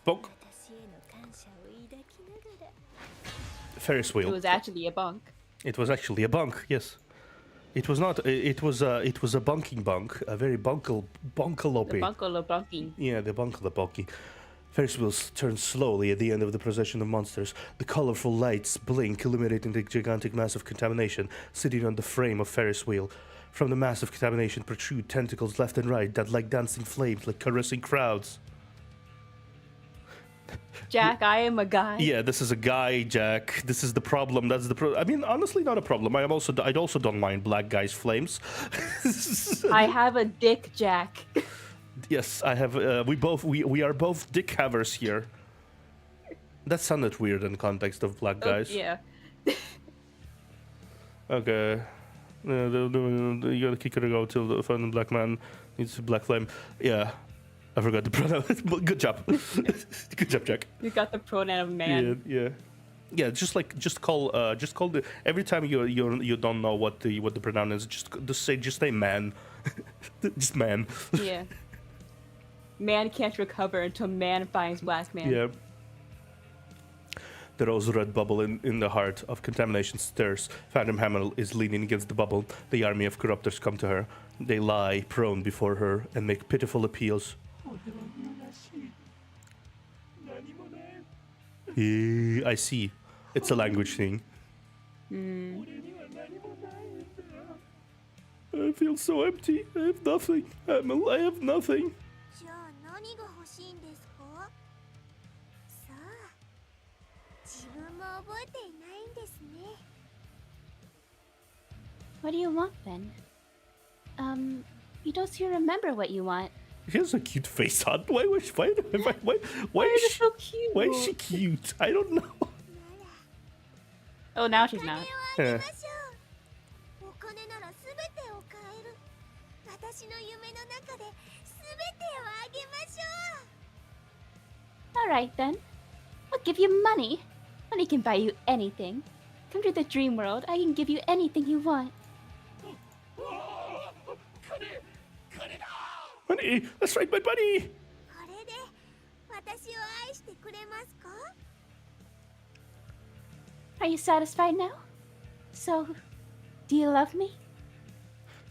Bonk. Ferris wheel. It was actually a bunk. It was actually a bunk. Yes. It was not. It was a bunking bunk. A very bunkalopy. The bunking. Yeah, the bunkalopy. Ferris wheels turn slowly at the end of the procession of monsters. The colorful lights blink, illuminating the gigantic mass of contamination sitting on the frame of Ferris wheel. From the mass of contamination protrude tentacles left and right that, like dancing flames, like caressing crowds. Jack, I am a guy. Yeah, this is a guy, Jack. This is the problem. That's the I mean, honestly, not a problem. I also don't mind black guys' flames. I have a dick, Jack. Yes, I have. We are both dick havers here. That sounded weird in context of black guys. Yeah. Okay. You gotta kick it to go till the fun black man needs a black flame. Yeah. I forgot the pronoun. Good job. Good job, Jack. You got the pronoun of man. Yeah. Just call the every time you don't know what the pronoun is, just say man. Just man. Yeah. Man can't recover until man finds black man. Yeah. The rose-red bubble in the heart of contamination stirs. Phantom Hammer is leaning against the bubble. The army of corruptors come to her. They lie prone before her and make pitiful appeals. I see. It's a language thing. I feel so empty. I have nothing. I have nothing. What do you want then? You don't seem to remember what you want. She has a cute face on. Why is she so cute? Why is she cute? I don't know. Oh, now she's not. Yeah. お金なら全てを買える。私の夢の中で全てをあげましょう。 Alright then. I'll give you money. Money can buy you anything. Come to the dream world. I can give you anything you want. Money! That's right, my buddy! これで私を愛してくれますか？ Are you satisfied now? So, do you love me?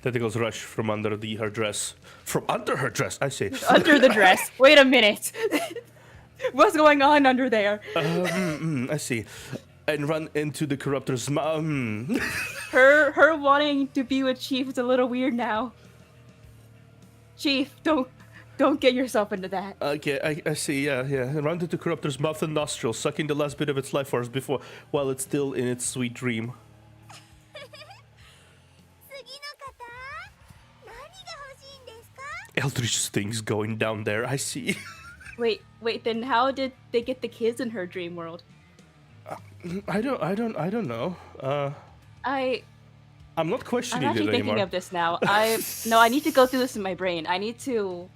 Tentacles rush from under her dress. From under her dress, I say. Under the dress. Wait a minute. What's going on under there? I see. And run into the corruptor's mouth. Her wanting to be with Chief is a little weird now. Chief, don't get yourself into that. Okay, I see, yeah. Run into the corruptor's mouth and nostrils, sucking the last bit of its life force while it's still in its sweet dream. 次の方、何が欲しいんですか？ Eldritch things going down there, I see. Wait, then how did they get the kids in her dream world? I don't know. I'm not questioning I'm actually it thinking anymore. of this now. I need to go through this in my brain. I need to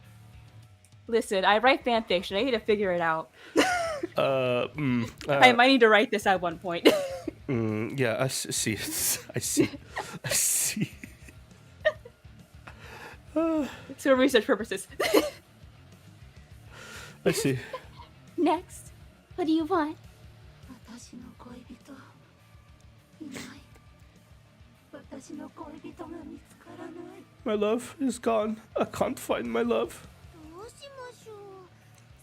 listen. I write fan fiction. I need to figure it out. I might need to write this at one point. Yeah, I see. I see. So for research purposes. I see. Next, what do you want? 私の恋人いない。私の恋人が見つからない。 My love is gone. I can't find my love. どうしましょう。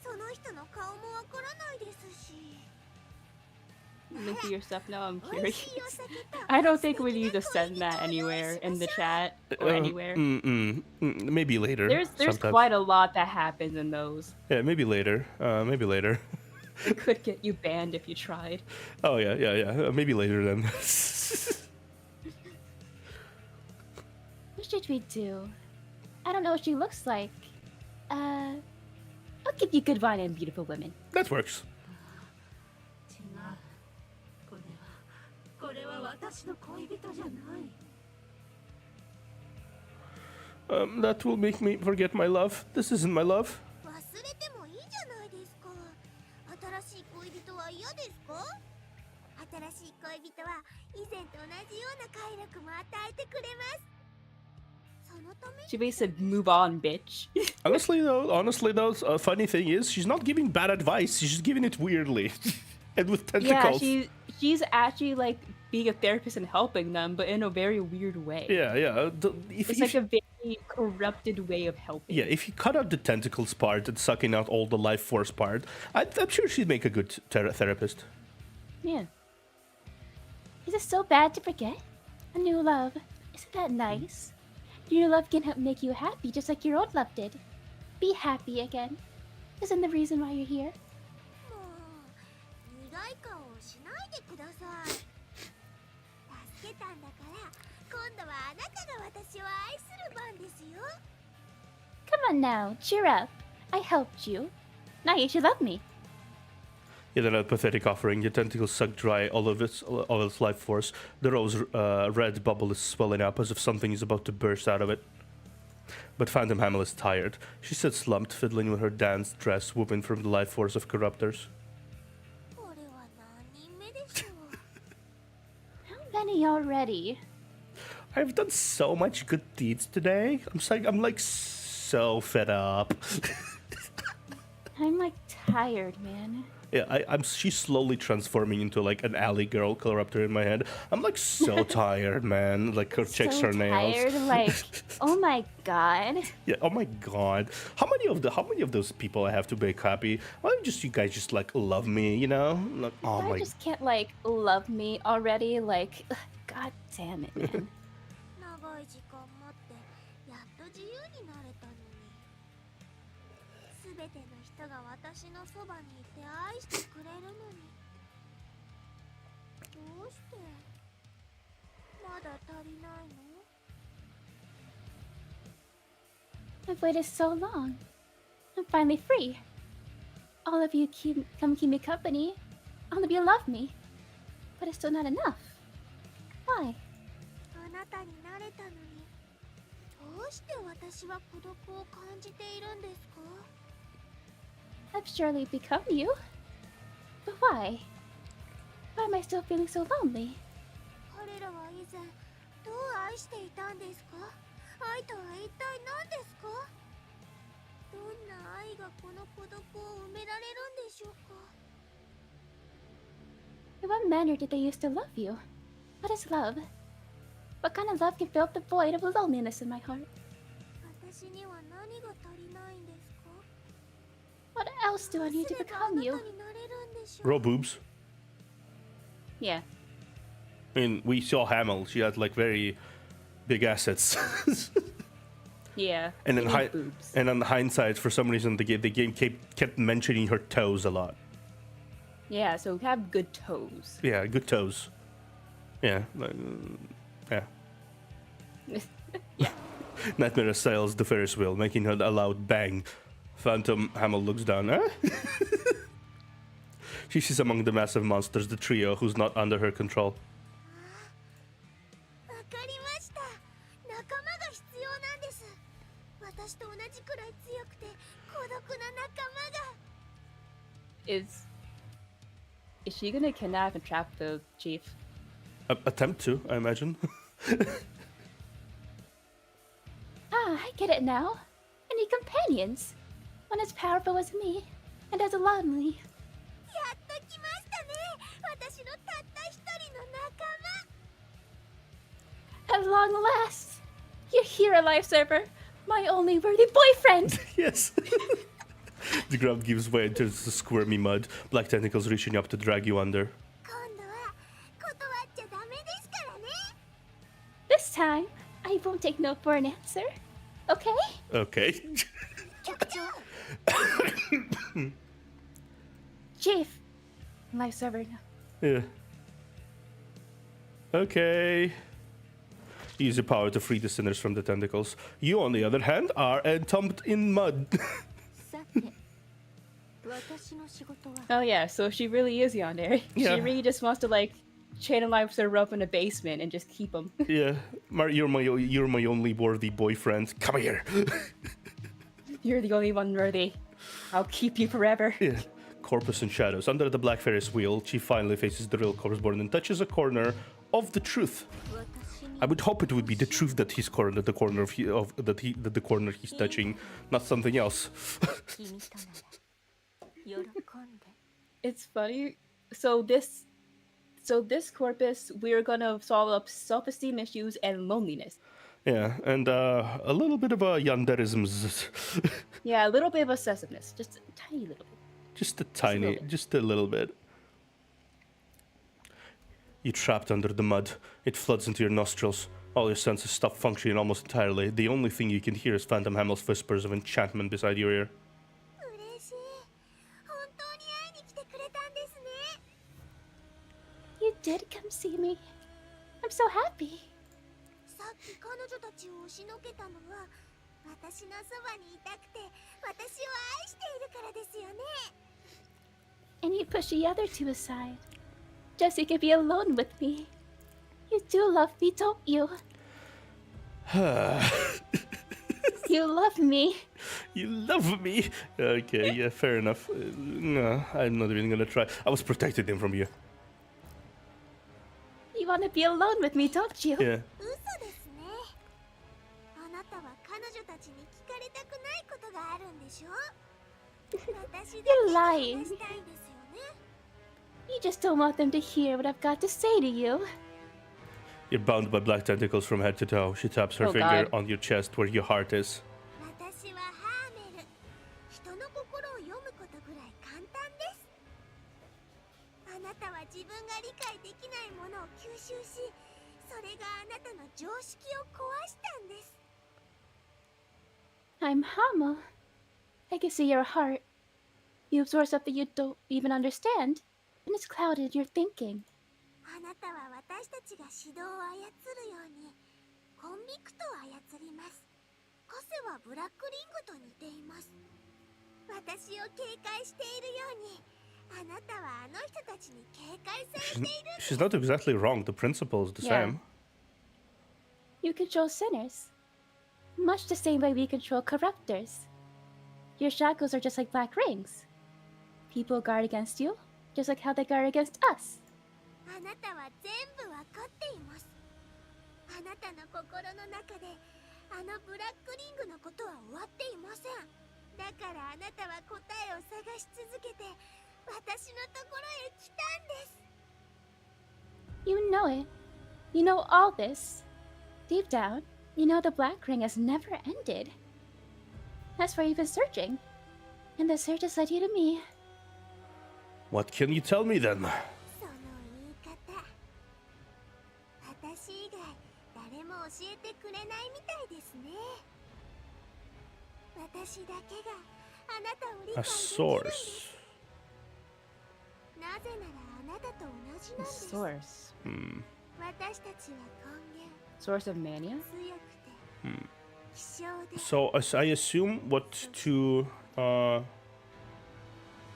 その人の顔もわからないですし。 Look at your stuff now. I'm curious. I don't think we need to send that anywhere in the chat or anywhere. Maybe later. There's sometime. quite a lot that happens in those. Yeah, maybe later. Maybe later. It could get you banned if you tried. Oh yeah. Maybe later then. What should we do? I don't know what she looks like. I'll give you good wine and beautiful women. That works. 違う。これは私の恋人じゃない。That will make me forget my love. This isn't my love. 忘れてもいいじゃないですか。新しい恋人は嫌ですか？新しい恋人は以前と同じような快楽も与えてくれます。そのため She basically said, "Move on, bitch." Honestly though, funny thing is, she's not giving bad advice. She's just giving it weirdly, and with tentacles. Yeah, she's actually like being a therapist and helping them, but in a very weird way. Yeah. It's like a very corrupted way of helping. Yeah, if you cut out the tentacles part and sucking out all the life force part, I'm sure she'd make a good therapist. Yeah. Is it so bad to forget? A new love. Isn't that nice? Your love can help make you happy just like your old love did. Be happy again. Isn't the reason why you're here? もう苦い顔をしないでください。助けたんだから今度はあなたが私を愛する番ですよ。 Come on now, cheer up. I helped you. Now you should love me. Yeah, then a pathetic offering. Your tentacles suck dry all of its life force. The rose red bubble is swelling up as if something is about to burst out of it. But Phantom Hamel is tired. She sits slumped, fiddling with her dance dress, whooping from the life force of corruptors. これは何人目でしょう。 How many already? I've done so much good deeds today. I'm like so fed up. I'm like tired, man. Yeah, she's slowly transforming into like an alley girl corruptor in my head. I'm like so tired, man. Like her checks So her nails. tired, like, oh my god. Yeah, oh my god. How many of those people I have to make happy? Why don't you guys just like love me, you know? Like, oh I my just can't like love me already. Like, god damn it, man. 長い時間待ってやっと自由になれたのに。すべての人が私のそばにいて愛してくれるのに。どうして？まだ足りないの？ I've waited so long. I'm finally free. All of you come keep me company. All of you love me. But it's still not enough. Why? あなたになれたのに、どうして私は孤独を感じているんですか？ I've surely become you. But why? Why am I still feeling so lonely? 彼らは以前どう愛していたんですか？愛とは一体何ですか？どんな愛がこの孤独を埋められるんでしょうか？ In what manner did they used to love you? What is love? What kind of love can fill up the void of loneliness in my heart? 私には何が足りないんですか？ What else do I need to どうすればあ become なた you? になれるんでしょう？ Grow boobs. Yeah. I mean, we saw Hamel. She had like very big assets. Yeah. And you in need boobs. and on hindsight, for some reason, the game kept mentioning her toes a lot. Yeah, so have good toes. Yeah, good toes. Yeah, yeah. Yeah. Nightmare sails the Ferris wheel, making a loud bang. Phantom Hamel looks down. Huh? She sees among the massive monsters the trio who's not under her control. わかりました。仲間が必要なんです。私と同じくらい強くて孤独な仲間が。Is she gonna kidnap and trap the chief? Attempt to, I imagine. Ah, I get it now. I need companions. One as powerful as me, and as lonely. やっと来ましたね。私のたった一人の仲間。 At long last, you're here, alive server, my only worthy boyfriend. Yes. The ground gives way and turns to squirmy mud. Black tentacles reaching up to drag you under. 今度は断っちゃダメですからね。 This time, I won't take no for an answer. Okay? Okay. 局長。 Chief, alive server. Yeah. Okay. Use your power to free the sinners from the tentacles. You, on the other hand, are entombed in mud. さて私の仕事は Oh yeah, so she really is yandere. Yeah. She really just wants to like chain a live server up in a basement and just keep him. Yeah. You're my only worthy boyfriend. Come here. You're the only one worthy. I'll keep you forever. Yeah. Corpus and shadows. Under the black Ferris wheel, she finally faces the real corpseborn and touches a corner of the truth. 私に I would hope it would be the truth that he's cornered, the corner of the corner he's touching, not something else. 君となら喜んで It's funny. So this corpus, we're gonna solve up self-esteem issues and loneliness. Yeah, and a little bit of a yanderisms. Yeah, a little bit of obsessiveness, just a tiny little bit. Just a tiny, bit. just a little bit. You're trapped under the mud. It floods into your nostrils. All your senses stop functioning almost entirely. The only thing you can hear is Phantom Hamel's whispers of enchantment beside your ear. 嬉しい。本当に会いに来てくれたんですね。 You did come see me. I'm so happy. さっき彼女たちを押しのけたのは私のそばにいたくて私を愛しているからですよね。 And you push the other two aside. Just so you can be alone with me. You do love me, don't you? You love me. You love me? Okay, yeah, fair enough. No, I'm not even gonna try. I was protecting him from you. You want to be alone with me, don't you? Yeah. 嘘ですね。あなたは彼女たちに聞かれたくないことがあるんでしょ？私だけ You're 話 lying. したいんですよね。 You just don't want them to hear what I've got to say to you. You're bound by black tentacles from head to toe. She taps her Oh, finger God. on your chest where your heart is. 私はハーメル。人の心を読むことぐらい簡単です。あなたは自分が理解できないものを吸収し、それがあなたの常識を壊したんです。 I'm Hama. I can see your heart. You absorb something you don't even understand, and it's clouded your thinking. ああなたは私たちが指導を操るようにコンビクトを操ります。個性はブラックリングと似ています。私を警戒しているようにあなたはあの人たちに警戒されている。 She's not exactly wrong. The principle is the Yeah. same. You control sinners, much the same way we control corruptors. Your shackles are just like black rings. People guard against you, just like how they guard against us. あなたは全部わかっています。あなたの心の中であのブラックリングのことは終わっていません。だからあなたは答えを探し続けて私のところへ来たんです。 You know it. You know all this. Deep down, you know the black ring has never ended. That's why you've been searching. And the search has led you to me. What can you tell me then? その言い方、私以外誰も教えてくれないみたいですね。私だけがあなたを理 A 解できるんで source. す。なぜならあなたと同じなんです。 Source. 私たちは根源、 Source of mania? 強くて、希少で、 So I assume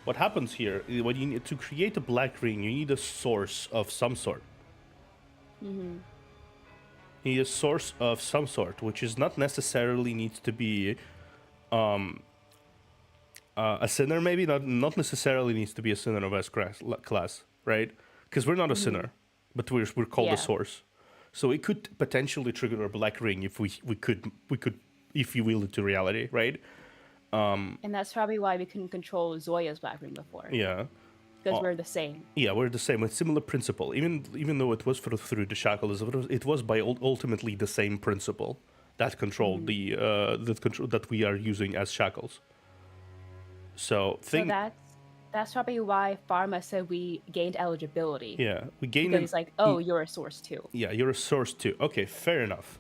what happens here, when you need to create a black ring, you need a source of some sort. Mm-hmm. You need a source of some sort, which is not necessarily needs to be a sinner, maybe not necessarily needs to be a sinner of S class, right? Because we're not a sinner, but we're called a source. So it could potentially trigger a black ring if we could if you will it to reality, right? And that's probably why we couldn't control Zoya's black ring before. Yeah. Because we're the same. Yeah, we're the same. With similar principle. Even though it was through the shackles, it was by ultimately the same principle that controlled that we are using as shackles. So that's probably why Pharma said we gained eligibility. Yeah, we gained. Because he's like, oh, you're a source too. Yeah, you're a source too. Okay, fair enough.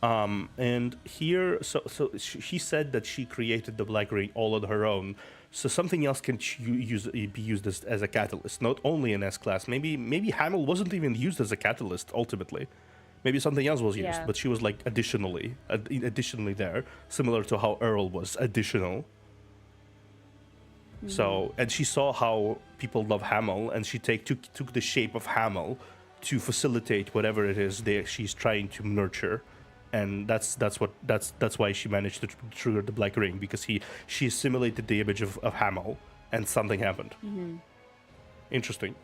And here, so she said that she created the black ring all on her own. So something else can be used as a catalyst, not only in S class. Maybe Hamel wasn't even used as a catalyst ultimately. Maybe something else was used, but she was like additionally there, similar to how Earl was additional. So, and she saw how people love Hamel, and she took the shape of Hamel to facilitate whatever it is she's trying to nurture. And that's why she managed to trigger the black ring, because she assimilated the image of Hamel, and something happened. Interesting.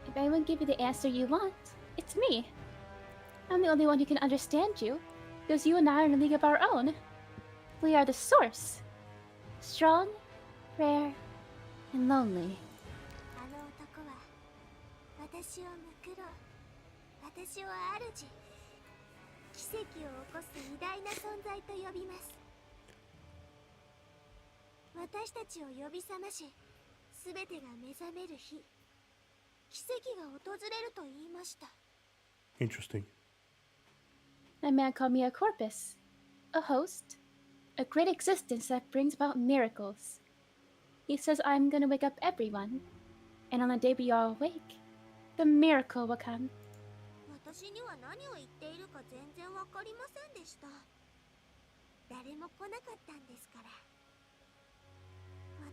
If anyone give you the answer you want, it's me. I'm the only one who can understand you, because you and I are in a league of our own. We are the source. Strong, rare, and lonely. あの男は私をむくろう、私を主、奇跡を起こす偉大な存在と呼びます。私たちを呼び覚まし、すべてが目覚める日、奇跡が訪れると言いました。 Interesting. A man called me a corpus, a host, a great existence that brings about miracles. He says I'm gonna wake up everyone, and on the day we all awake, the miracle will come. 私には何を言っているか全然わかりませんでした。誰も来なかったんですから。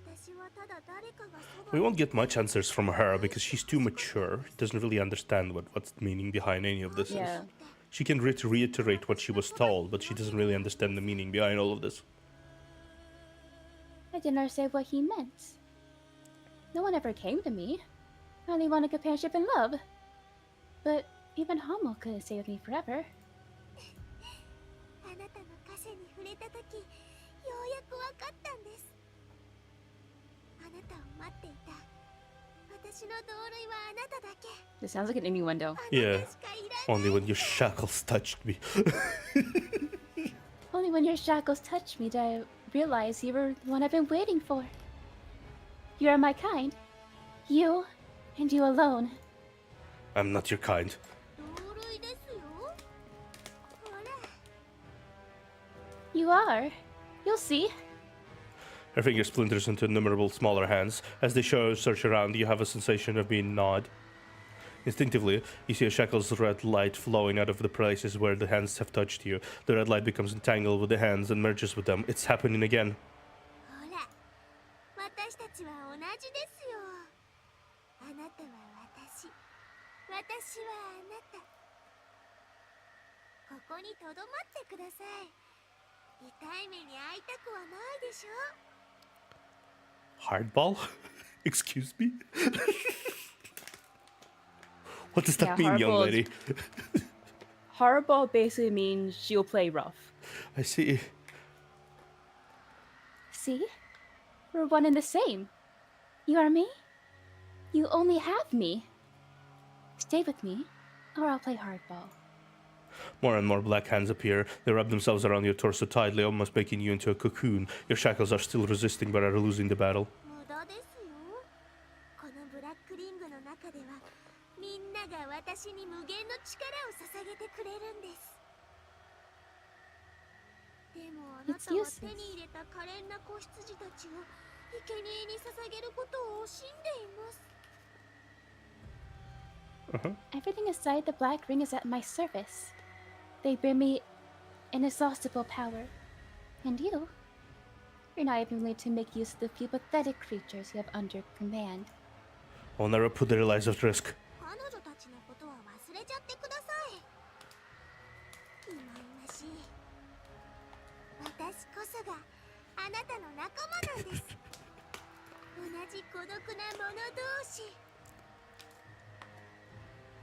私はただ誰かがそば We won't get much answers from her because she's too mature. Doesn't really understand what's the meaning behind any of this is. She can reiterate what she was told, but she doesn't really understand the meaning behind all of this. I didn't understand what he meant. No one ever came to me. I only wanted companionship and love. But even Homo couldn't stay with me forever. あなたの枷に触れたとき、ようやくわかったんです。あなたを待っていた。私の同類はあなただけ。 This sounds like an innuendo. Yeah. Only when your shackles touched me. Only when your shackles touched me did I realize you were the one I've been waiting for. You are my kind. You, and you alone. I'm not your kind. 同類ですよ。ほら。 You are. You'll see. Her finger splinters into innumerable smaller hands. As they search around, you have a sensation of being gnawed. Instinctively, you see a shackle's red light flowing out of the places where the hands have touched you. The red light becomes entangled with the hands and merges with them. It's happening again. ほら、私たちは同じですよ。あなたは私、私はあなた。ここにとどまってください。痛い目に遭いたくはないでしょ。Hardball? Excuse me? What does that mean, young lady? Hardball basically means she'll play rough. I see. See? We're one and the same. You are me. You only have me. Stay with me, or I'll play hardball. More and more black hands appear. They wrap themselves around your torso tightly, almost making you into a cocoon. Your shackles are still resisting, but are losing the battle. 無駄ですよ。このブラックリングの中では、みんなが私に無限の力を捧げてくれるんです。でもあなたは手に入れた可憐な子羊たちを生贄に捧げることを惜しんでいます。Everything inside the black ring is at my service. They bring me inexhaustible power. And you're not even willing to make use of the few pathetic creatures you have under command. I'll never put their lives at risk. 彼女たちのことは忘れちゃってください。いまいましい。私こそがあなたの仲間なんです。同じ孤独な者同士。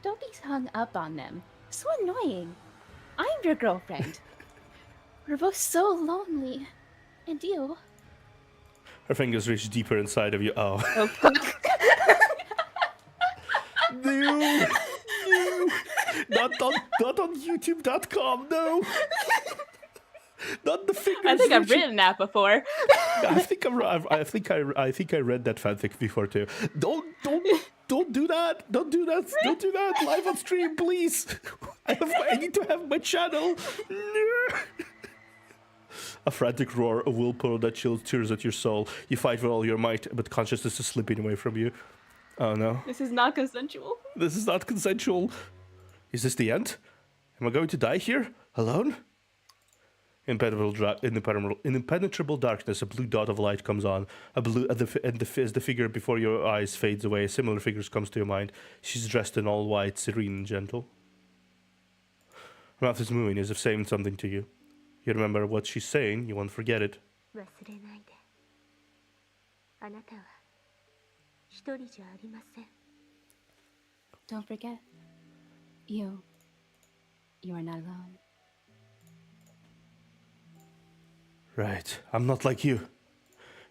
Don't be hung up on them. So annoying. I'm your girlfriend. We're both so lonely. And you? Her fingers reach deeper inside of you. Oh. No. Not on YouTube.com, no. Not the fingers. I think I've written that before. I think I read that fanfic before too. Don't do that. Don't do that. Don't do that. Live on stream, please. I need to have my channel. A frantic roar, a whirlpool that chills tears at your soul. You fight with all your might, but consciousness is slipping away from you. Oh no. This is not consensual. This is not consensual. Is this the end? Am I going to die here? Alone? Impenetrable darkness, a blue dot of light comes on. As the figure before your eyes fades away, a similar figure comes to your mind. She's dressed in all white, serene and gentle. Her mouth is moving as if saying something to you. You remember what she's saying, you won't forget it. 忘れないで。あなたは一人じゃありません。Don't forget. You are not alone. Right, I'm not like you.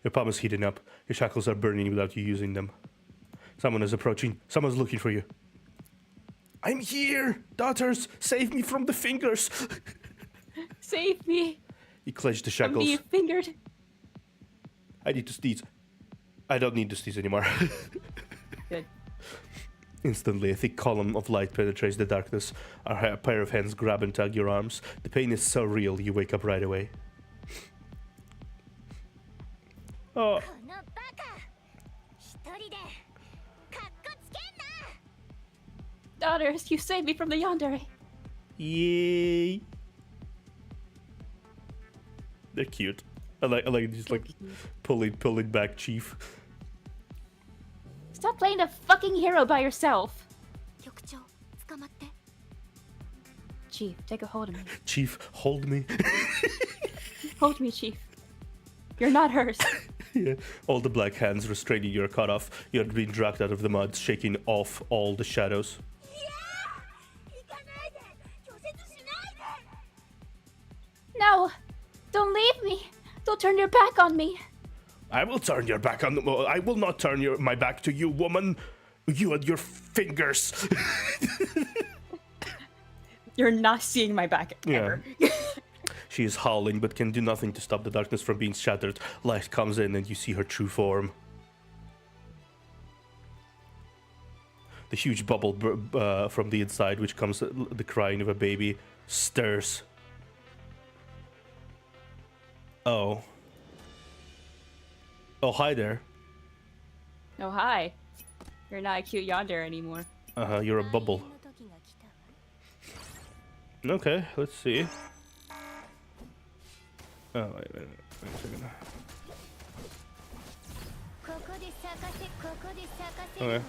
Your palm is heating up. Your shackles are burning without you using them. Someone is approaching. Someone's looking for you. I'm here! Daughters, save me from the fingers! Save me! You clench the From shackles. being fingered. I need to sneeze. I don't need to sneeze anymore. Good. Instantly, a thick column of light penetrates the darkness. A pair of hands grab and tug your arms. The pain is so real, you wake up right away. Oh. Daughters, you saved me from the yandere. Yay! They're cute. I like just like pulling back Chief. Stop playing the fucking hero by yourself. 局長、捕まって。 Chief, take a hold of me. Chief, hold me. Hold me, Chief. You're not hers. Yeah. All the black hands restraining you are cut off. You are being dragged out of the mud, shaking off all the shadows. No! Don't leave me! Don't turn your back on me! I will turn your back on. I will not turn my back to you, woman. You and your fingers. You're not seeing my back ever. Yeah. She is howling, but can do nothing to stop the darkness from being shattered. Light comes in, and you see her true form. The huge bubble from the inside, which comes the crying of a baby, stirs. Oh. Oh, hi there. Oh, hi. You're not a cute yonder anymore. You're a bubble. Okay, let's see. Oh, wait a second. Okay.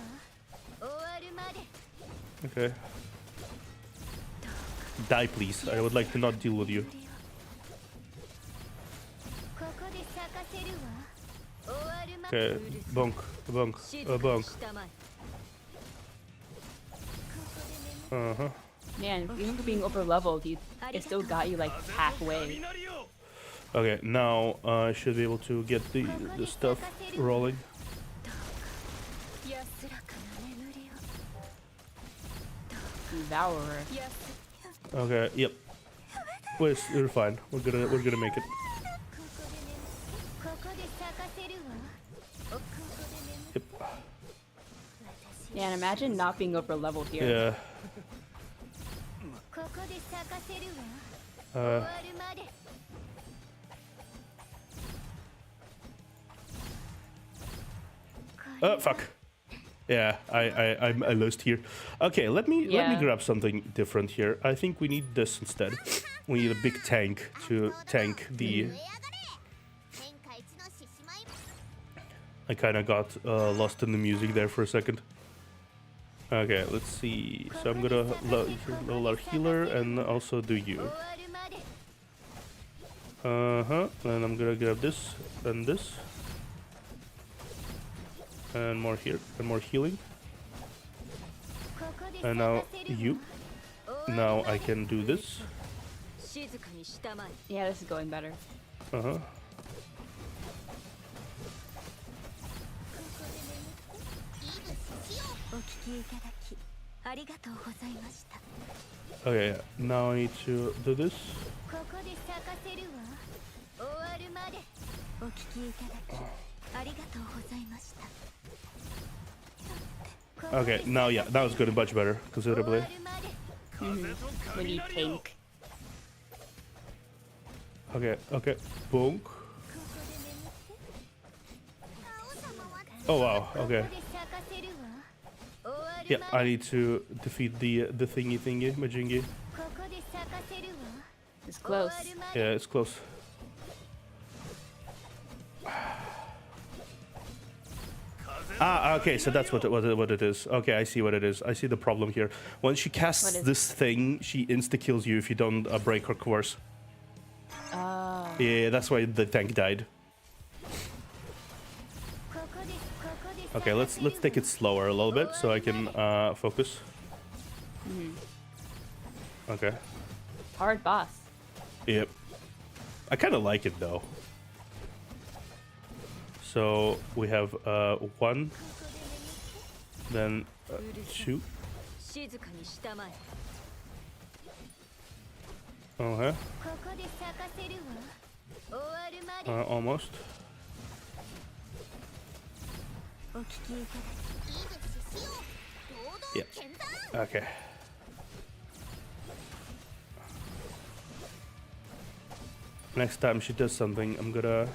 Okay. Die, please. I would like to not deal with you. Okay, bonk, bonk, bonk. Man, even being over leveled, it still got you like halfway. Okay, now I should be able to get the stuff rolling. Devourer. Okay, yep. Wait, you're fine. We're gonna make it. Yep. Yeah, and imagine not being over leveled here. Yeah. Oh fuck. Yeah, I lost here. Okay, let me grab something different here. I think we need this instead. We need a big tank to tank the. I kind of got lost in the music there for a second. Okay, let's see. So I'm gonna lower our healer and also do you. Then I'm gonna grab this and this. And more here, and more healing. And now you. Now I can do this. Yeah, this is going better. Okay, yeah. Now I need to do this. Okay, now yeah, that was good, much better, considerably. When you tank. Okay, okay, bonk. Oh wow, okay. Yeah, I need to defeat the thingy, Majingi. It's close. Yeah, it's close. Ah, okay, so that's what it is. Okay, I see what it is. I see the problem here. When she casts this thing, she insta-kills you if you don't break her course. Oh. Yeah, that's why the tank died. Okay, let's take it slower a little bit so I can focus. Okay. Hard boss. Yep. I kind of like it though. So we have 1, then 2. Okay. Almost. Yeah. Okay. Next time she does something, I'm gonna.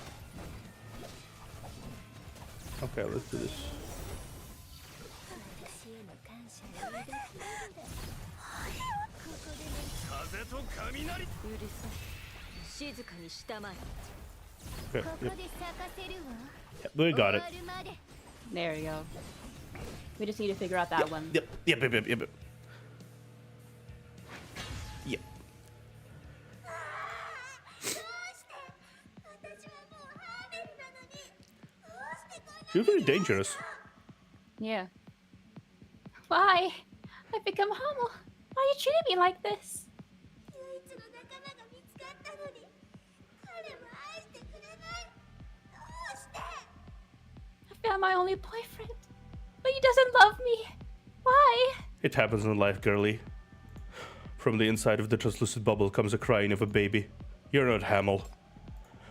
Okay, let's do this. Okay, yep. Yep, we got it. There we go. We just need to figure out that one. Yep. Yep. You're very dangerous. Yeah. Why? I've become humble. Why are you treating me like this? I found my only boyfriend, but he doesn't love me. Why? It happens in life, girlie. From the inside of the translucent bubble comes a crying of a baby. You're not Hamel.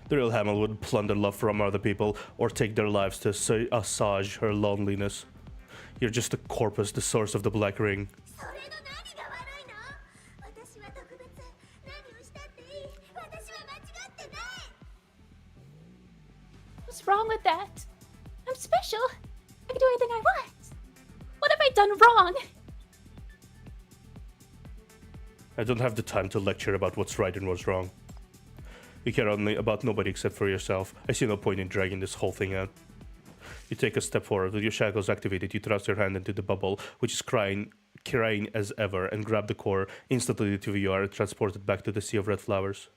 The real Hamel would plunder love from other people or take their lives to assuage her loneliness. You're just the corpus, the source of the black ring. wrong with that? I'm special. I can do anything I want. What have I done wrong? I don't have the time to lecture about what's right and what's wrong. You care only about nobody except for yourself. I see no point in dragging this whole thing out. You take a step forward. With your shackles activated, you thrust your hand into the bubble, which is crying as ever, and grab the core. Instantly, the two of you are transported back to the Sea of Red Flowers.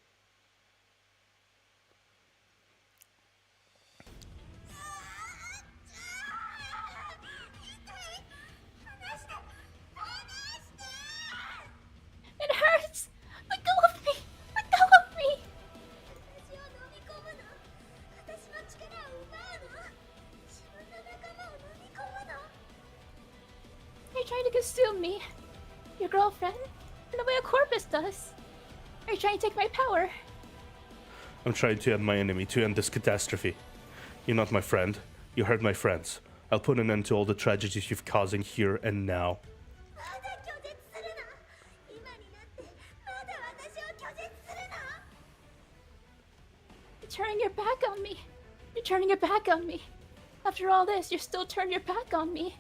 It hurts! Let go of me! Let go of me! Are you trying to consume me? Your girlfriend? In the way a corpus does? Are you trying to take my power? I'm trying to end my enemy, to end this catastrophe. You're not my friend. You hurt my friends. I'll put an end to all the tragedies you've causing here and now. You're turning your back on me. You're turning your back on me. After all this, you're still turning your back on me.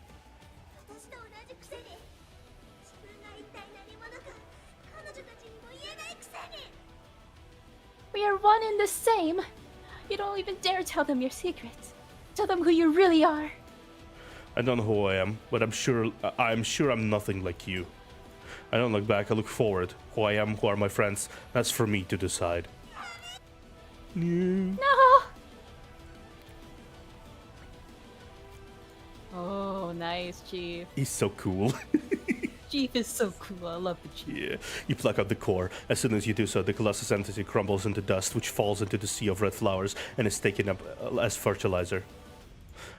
We are one and the same. You don't even dare tell them your secrets. Tell them who you really are. I don't know who I am, but I'm sure I'm nothing like you. I don't look back, I look forward. Who I am, who are my friends, that's for me to decide. No! Oh, nice, Chief. He's so cool. Chief is so cool. I love the Chief. Yeah, you pluck out the core. As soon as you do so, the Colossus entity crumbles into dust, which falls into the Sea of Red Flowers and is taken up as fertilizer.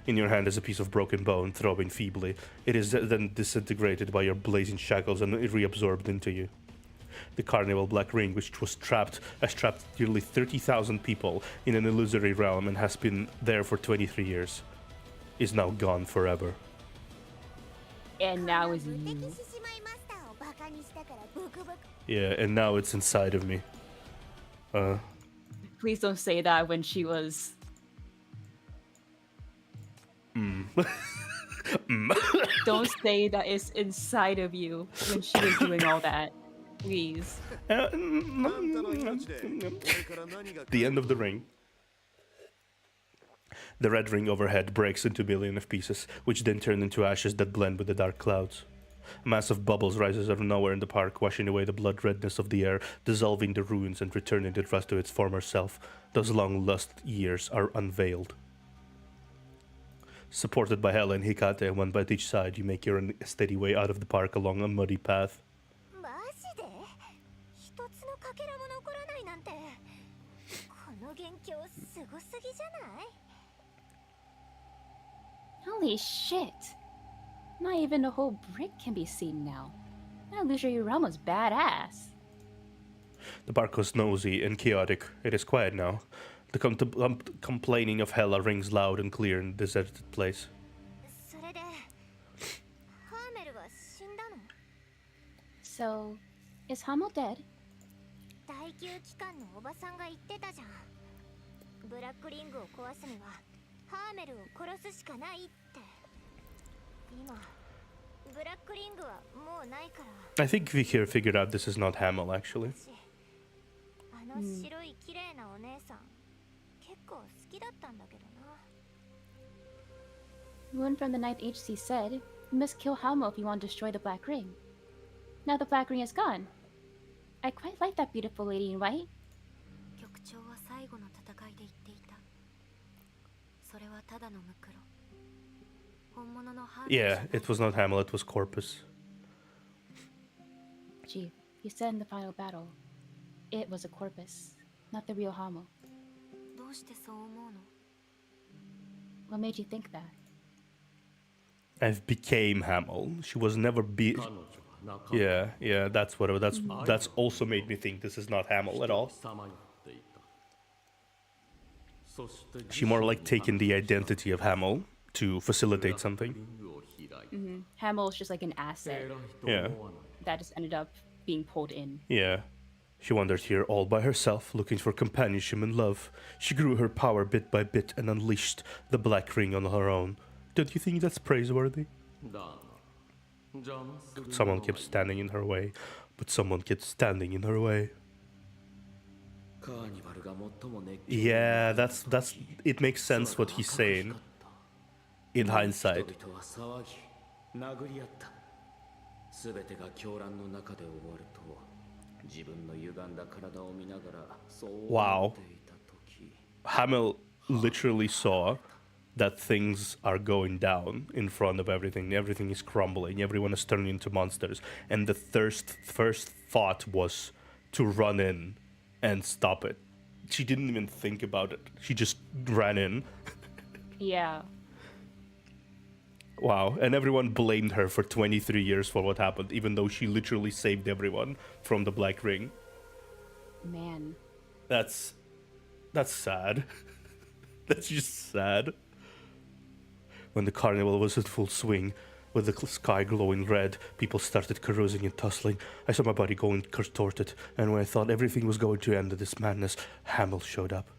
In your hand is a piece of broken bone, throbbing feebly. It is then disintegrated by your blazing shackles and reabsorbed into you. The Carnival Black Ring, which has trapped nearly 30,000 people in an illusory realm and has been there for 23 years, is now gone forever. And now is you. Yeah, and now it's inside of me. Please don't say that when she was... Don't say that it's inside of you when she was doing all that. Please. The end of the ring. The red ring overhead breaks into a billion of pieces, which then turn into ashes that blend with the dark clouds. A mass of bubbles rises out of nowhere in the park, washing away the blood redness of the air, dissolving the ruins and returning the rust to its former self. Those long lost years are unveiled. Supported by Hela and Hikate, one by each side, you make your steady way out of the park along a muddy path. Holy shit. Not even a whole brick can be seen now. That illusory realm was badass. The park was noisy and chaotic. It is quiet now. The complaining of Hela rings loud and clear in the deserted place. So, is Hamel dead? I think we here figured out this is not Hamel, actually. One from the 9th HC said, you must kill Hamel if you want to destroy the Black Ring. Now the Black Ring is gone. I quite like that beautiful lady in white. Yeah, it was not Hamel, it was Corpus. Chief, you said in the final battle, it was a corpus, not the real Hamel. What made you think that? I've became Hamel. She was never Yeah, that's what that's also made me think this is not Hamel at all. She more like taken the identity of Hamel to facilitate something. Hamel is just like an asset. Yeah. That just ended up being pulled in. Yeah. She wandered here all by herself, looking for companionship and love. She grew her power bit by bit and unleashed the Black Ring on her own. Don't you think that's praiseworthy? Someone kept standing in her way, but someone kept standing in her way. Yeah, that's it makes sense what he's saying. In hindsight. Wow. Hamel literally saw that things are going down in front of everything. Everything is crumbling. Everyone is turning into monsters. And the first thought was to run in and stop it. She didn't even think about it. She just ran in. Yeah. Wow. And everyone blamed her for 23 years for what happened, even though she literally saved everyone from the Black Ring. Man. That's sad. That's just sad. When the carnival was in full swing, with the sky glowing red, people started carousing and tussling. I saw my body going contorted, and when I thought everything was going to end in this madness, Hamel showed up.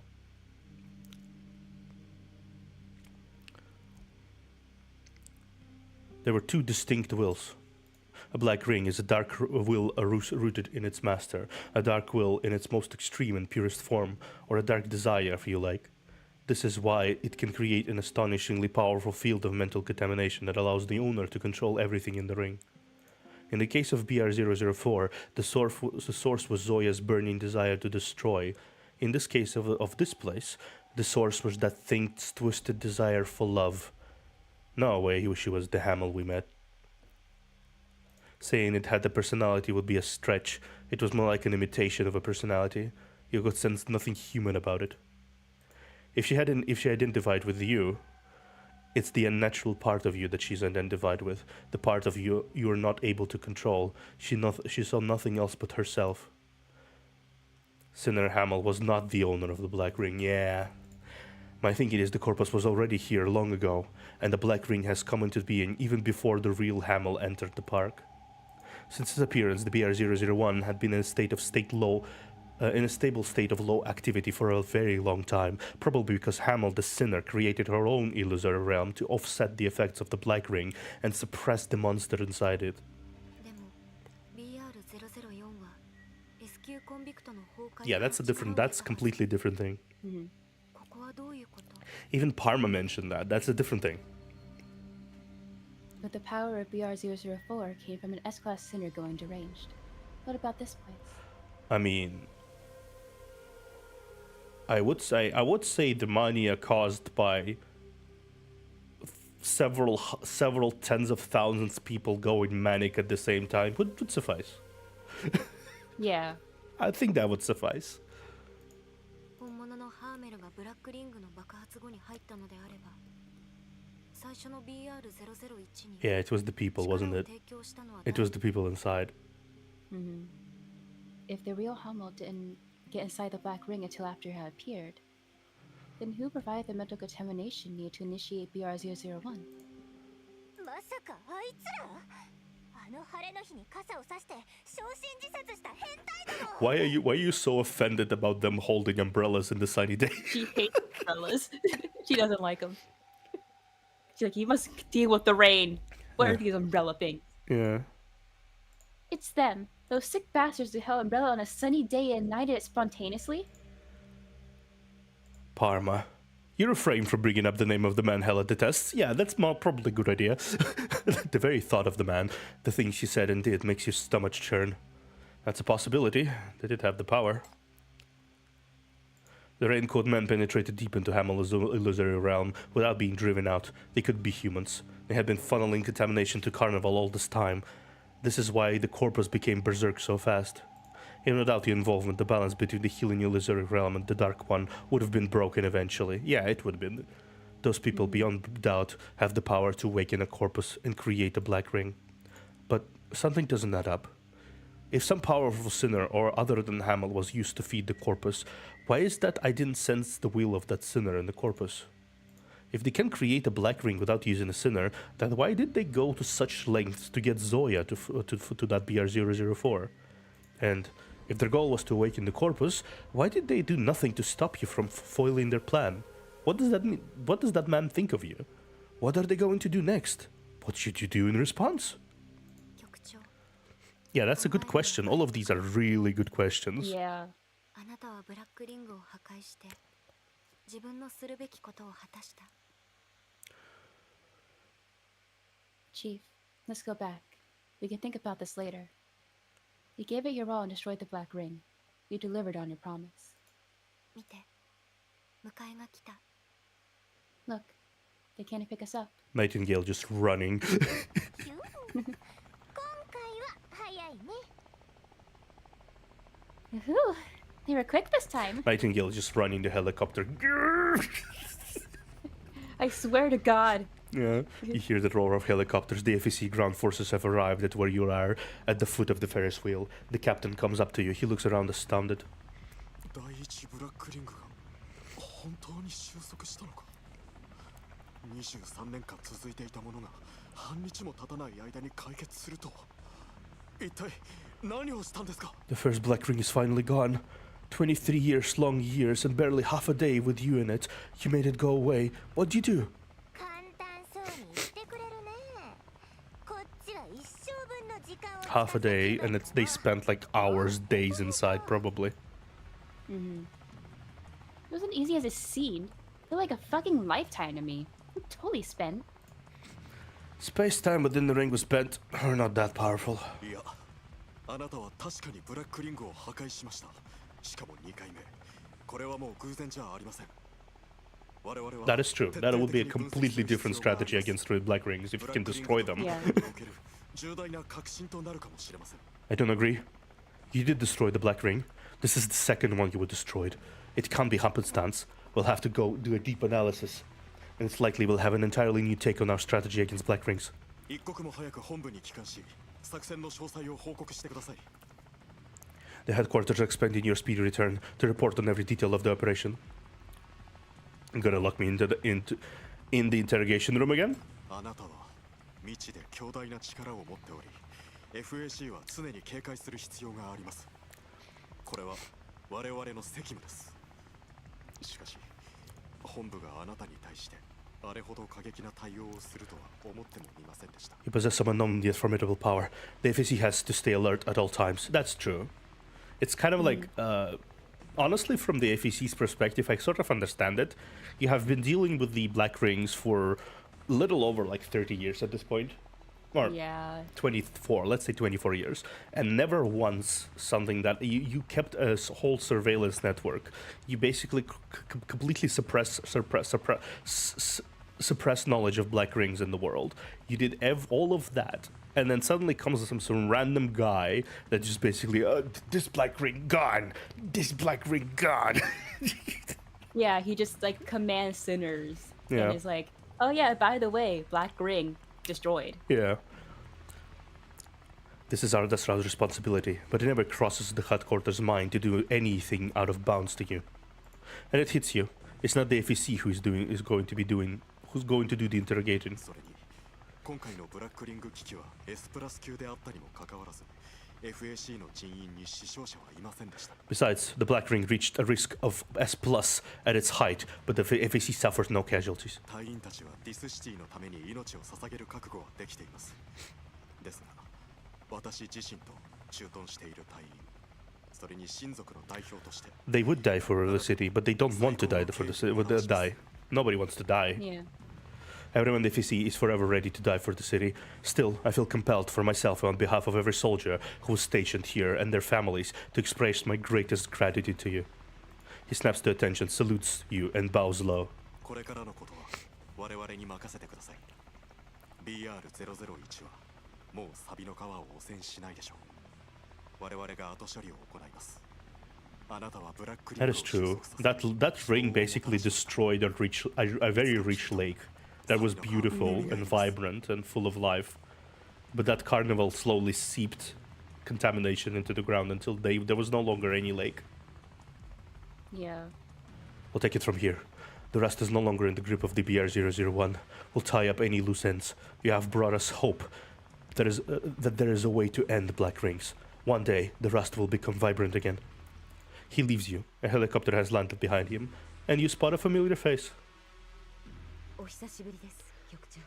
There were two distinct wills. A black ring is a dark will rooted in its master, a dark will in its most extreme and purest form, or a dark desire, if you like. This is why it can create an astonishingly powerful field of mental contamination that allows the owner to control everything in the ring. In the case of BR-004, the source was Zoya's burning desire to destroy. In this case of this place, the source was that thing's twisted desire for love. No way she was the Hamel we met. Saying it had a personality would be a stretch. It was more like an imitation of a personality. You could sense nothing human about it. If she identified with you, it's the unnatural part of you that she's identified with, the part of you are not able to control. She saw nothing else but herself. Sinner Hamel was not the owner of the Black Ring, yeah. My thinking is the corpus was already here long ago, and the Black Ring has come into being even before the real Hamel entered the park. Since his appearance, the BR-001 had been in a stable state of low activity for a very long time, probably because Hamel the Sinner created her own illusory realm to offset the effects of the Black Ring and suppress the monster inside it. Yeah, that's completely different thing. Mm-hmm. Even Parma mentioned that. That's a different thing. But the power of BR-004 came from an S-Class sinner going deranged. What about this place? I mean, I would say the mania caused by several tens of thousands of people going manic at the same time would suffice. Yeah. I think that would suffice. Yeah, it was the people, wasn't it? It was the people inside. Mm-hmm. If the real Hamel didn't get inside the Black Ring until after it had appeared, then who provided the mental contamination needed to initiate BR-001? Why are you so offended about them holding umbrellas in the sunny day? She hates umbrellas. She doesn't like them. She's like, you must deal with the rain. What are these umbrella things? Yeah. It's them. Those sick bastards who held umbrella on a sunny day and ignited it spontaneously. Parma, you refrain from bringing up the name of the man Hela detests. Yeah, that's probably a good idea. The very thought of the man, the things she said and did, makes your stomach churn. That's a possibility. They did have the power. The raincoat men penetrated deep into Hamel's illusory realm without being driven out. They could be humans. They had been funneling contamination to Carnival all this time. This is why the corpus became berserk so fast. Even without the involvement, the balance between the healing illusory realm and the dark one would have been broken eventually. Yeah, it would have been. Those people, beyond doubt, have the power to awaken a corpus and create a black ring. But something doesn't add up. If some powerful sinner or other than Hamel was used to feed the corpus, why is that I didn't sense the will of that sinner in the corpus? If they can create a black ring without using a sinner, then why did they go to such lengths to get Zoya to that BR-004? And If their goal was to awaken the corpus, why did they do nothing to stop you from foiling their plan? What does that mean? What does that man think of you? What are they going to do next? What should you do in response? 局長 Yeah, that's a good question. All of these are really good questions. Yeah. あなたはブラックリングを破壊して自分のするべきことを果たした Chief, let's go back. We can think about this later. You gave it your all and destroyed the Black Ring. You delivered on your promise. 見て迎えが来た Look, they can't pick us up. Nightingale just running. ヒュー今回は早いね Woohoo! They were quick this time. Nightingale just running the helicopter. I swear to God. Yeah, you hear the roar of helicopters. The FEC ground forces have arrived at where you are, at the foot of the Ferris wheel. The captain comes up to you. He looks around astounded. 第一ブラックリングが本当に収束したのか。23年間続いていたものが半日も経たない間に解決するとは。一体何をしたんですか。 The first black ring is finally gone. 23 long years and barely half a day with you in it. You made it go away. What'd you do? 簡単そうに言ってくれるねこっちは一生分の時間を Half a day, and they spent like hours, days inside, probably. It wasn't easy as it seemed. It felt like a fucking lifetime to me. I'm totally spent. Space-time within the ring was bent. We're not that powerful. いや、あなたは確かにブラックリングを破壊しました。しかも2回目。これはもう偶然じゃありません。 That is true. That would be a completely different strategy against the black rings if you can destroy them. Yeah. I don't agree. You did destroy the black ring. This is the second one you were destroyed. It can't be happenstance. We'll have to go do a deep analysis. And it's likely we'll have an entirely new take on our strategy against black rings. 一刻も早く本部に帰還し、作戦の詳細を報告してください。 The headquarters are expecting your speedy return to report on every detail of the operation. I'm gonna lock me in the interrogation room again. あなたは未知で強大な力を持っており、FAC は常に警戒する必要があります。これは我々の責務です。しかし、本部があなたに対してあれほど過激な対応をするとは思ってもみませんでした。 You possess some unknown yet formidable power. The FAC has to stay alert at all times. That's true. It's kind of like, honestly, from the FEC's perspective, I sort of understand it. You have been dealing with the Black Rings for little over like 30 years at this point. Or Yeah. 24, let's say 24 years. And never once something that you kept a whole surveillance network. You basically completely suppress knowledge of Black Rings in the world. You did all of that. And then suddenly comes some random guy that just basically, this black ring gone, this black ring gone. Yeah, he just like commands sinners. Yeah. And he's like, oh yeah, by the way, Black Ring destroyed. Yeah. That's our responsibility, but it never crosses the headquarters' mind to do anything out of bounds to you. And it hits you. It's not the FEC who's going to do the interrogating. 今回のブラックリング機器は S プラス級であったにもかかわらず FAC の人員に死傷者はいませんでした。 Besides, the Black Ring reached a risk of S+ at its height, but the FAC suffered no casualties. 隊員たちはディスシティのために命を捧げる覚悟はできています。ですが、私自身と駐屯している隊員、それに親族の代表として They would die for the city, but they don't want to die for the city. Die. Nobody wants to die. Yeah. Everyone in the FEC is forever ready to die for the city. Still, I feel compelled for myself and on behalf of every soldier who was stationed here and their families to express my greatest gratitude to you. He snaps to attention, salutes you, and bows low. これからのことは我々に任せてください。BR001 はもうサビの川を汚染しないでしょう。我々が後処理を行います。あなたはブラックリング That is true. That ring basically destroyed a very rich lake that was beautiful and vibrant and full of life. But that carnival slowly seeped contamination into the ground until there was no longer any lake. Yeah. We'll take it from here. The rest is no longer in the grip of the BR001. We'll tie up any loose ends. You have brought us hope that there is a way to end Black Rings. One day, the rust will become vibrant again. He leaves you. A helicopter has landed behind him, and you spot a familiar face. お久しぶりです、局長。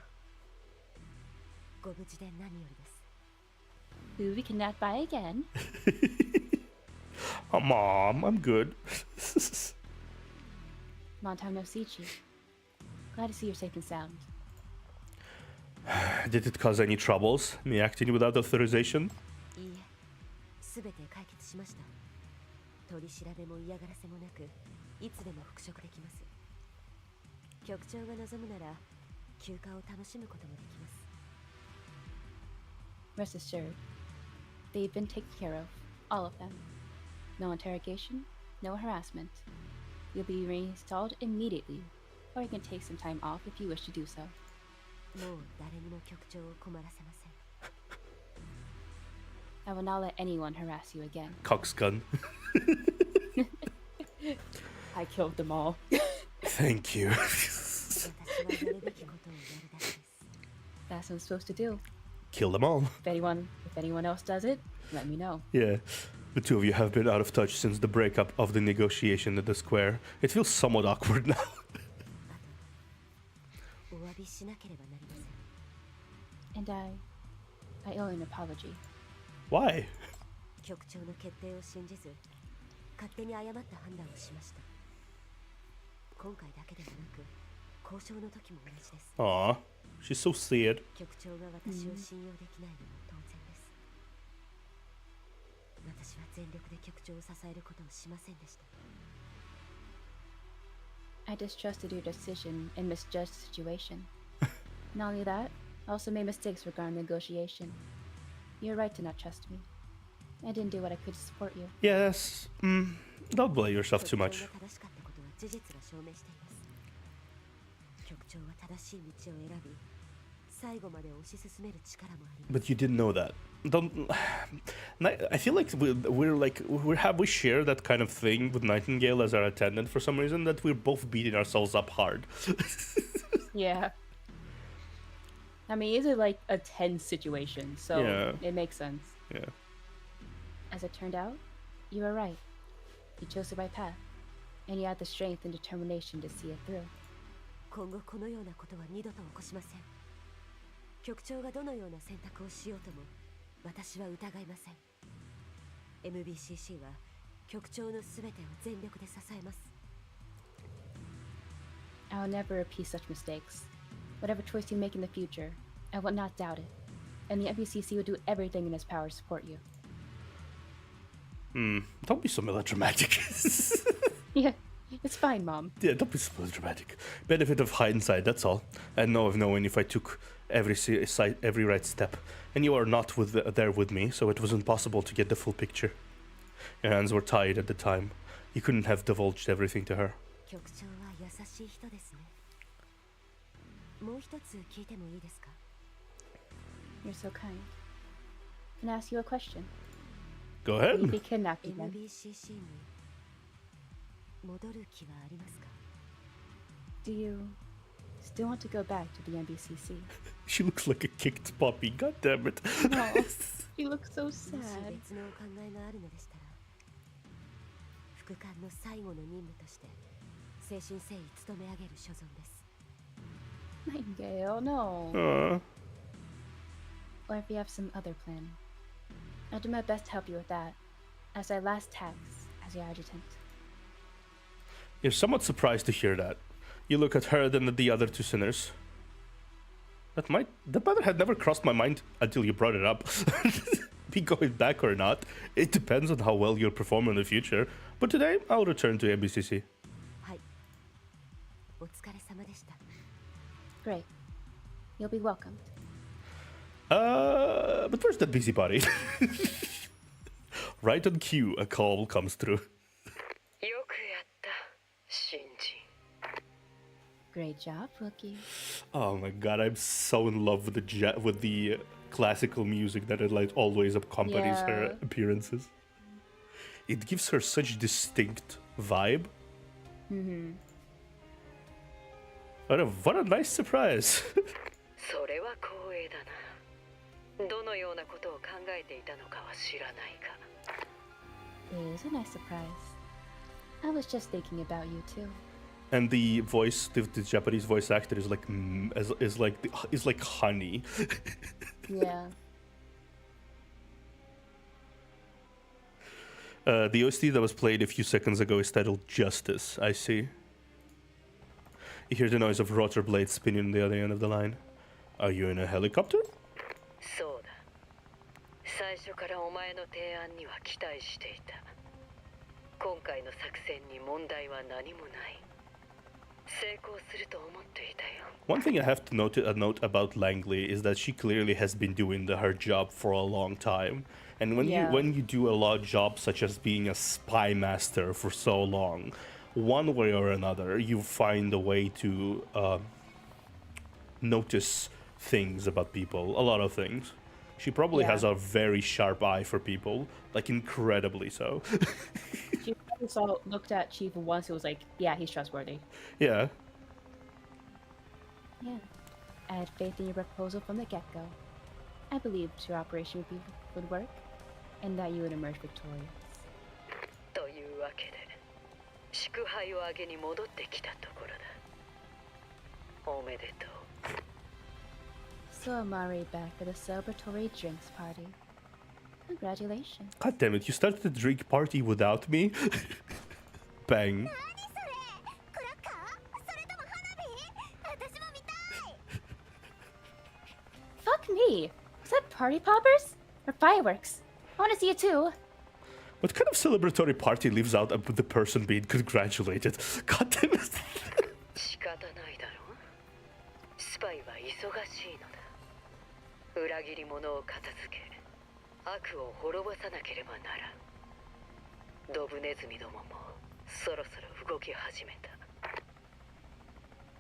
ご無事で何よりです。 Who we cannot buy again. Oh, Mom, I'm good. Long time no see, Chief. Glad to see you're safe and sound. Did it cause any troubles, me acting without authorization? いいえ、すべて解決しました。取り調べも嫌がらせもなく、いつでも復職できます。局長が望むなら、休暇を楽しむこともできます。 Rest assured, they've been taken care of, all of them. No interrogation, no harassment. You'll be reinstalled immediately, or you can take some time off if you wish to do so. もう誰にも局長を困らせません。 I will not let anyone harass you again. Coxgun. I killed them all. Thank you. 私はやるべきことをやるだけです。 That's what I'm supposed to do. Kill them all. If anyone else does it, let me know. Yeah. The two of you have been out of touch since the breakup of the negotiation at the square. It feels somewhat awkward now. お詫びしなければなりません。 And I owe an apology. Why? 局長の決定を信じず、勝手に誤った判断をしました。今回だけではなく、交渉の時も同じです。 Aw, she's so sad. 局長が私を信用できないのも当然です。私は全力で局長を支えることをしませんでした。 I distrusted your decision and misjudged the situation. Not only that, I also made mistakes regarding negotiation. You're right to not trust me. I didn't do what I could to support you. Yes. Don't blame yourself too much. 局長が正しかったことは事実が証明しています。局長は正しい道を選び、最後まで推し進める力もあります。 But you didn't know that. Don't. I feel like we share that kind of thing with Nightingale as our attendant for some reason, that we're both beating ourselves up hard. Yeah. I mean, it's like a tense situation, so Yeah. it makes sense. Yeah. As it turned out, you were right. You chose the right path, and you had the strength and determination to see it through. 今後このようなことは二度と起こしません。局長がどのような選択をしようとも、私は疑いません。MBCC は局長のすべてを全力で支えます。 I will never repeat such mistakes. Whatever choice you make in the future, I will not doubt it. And the MBCC will do everything in its power to support you. Don't be so melodramatic. Yeah, it's fine, Mom. Yeah, don't be so melodramatic. Benefit of hindsight, that's all. And know of knowing if I took every right step. And you are not there with me, so it was impossible to get the full picture. Your hands were tied at the time. You couldn't have divulged everything to her. 局長は優しい人ですね。もう一つ聞いてもいいですか？ You're so kind. Can I ask you a question? Go Will you ahead. be kidnapped again? MBCC に戻る気はありますか？ Do you still want to go back to the MBCC? She looks like a kicked puppy. God damn it. No, you look so もし sad. 別のお考えがあるのでしたら、副官の最後の任務として誠心誠意務め上げる所存です。 Nightingale, no. Or if you have some other plan. I'll do my best to help you with that, as I last task as your adjutant. You're somewhat surprised to hear that. You look at her, then at the other two sinners. That matter had never crossed my mind until you brought it up. Be going back or not, it depends on how well you'll perform in the future. But today, I'll return to MBCC. はい。お疲れ様でした。 Great. You'll be welcomed. But where's that busybody? Right on cue, a call comes through. よくやった、新人。 Great job, Rookie. Oh my god, I'm so in love with the classical music that it like always accompanies her Yeah. appearances. It gives her such distinct vibe. What a nice surprise. それは光栄だな。どのようなことを考えていたのかは知らないか。 It is a nice surprise. I was just thinking about you too. And the voice, the Japanese voice actor is like is like honey. Yeah. The OST that was played a few seconds ago is titled Justice. I see. You hear the noise of rotor blades spinning on the other end of the line. Are you in a helicopter? そうだ。最初からお前の提案には期待していた。今回の作戦に問題は何もない。成功すると思っていたよ。One thing I have to note about Langley is that she clearly has been doing her job for a long time. And when you do a lot of jobs such as being a spy master for so long, one way or another, you find a way to notice things about people, a lot of things. She probably has a very sharp eye for people, like incredibly so. She probably looked at Chief once. It was like, yeah, he's trustworthy. Yeah. Yeah. I had faith in your proposal from the get-go. I believed your operation would work, and that you would emerge victorious. というわけで、祝杯をあげに戻ってきたところだ。おめでとう。So I'm already back at the celebratory drinks party. Congratulations. God damn it, you started the drink party without me? Bang. Fuck me! Was that party poppers? Or fireworks? I want to see it too. What kind of celebratory party leaves out the person being congratulated? God damn it. 仕方ないだろう。スパイは忙しいのだ。裏切り者を片付け、悪を滅ぼさなければならん。ドブネズミどももそろそろ動き始めた。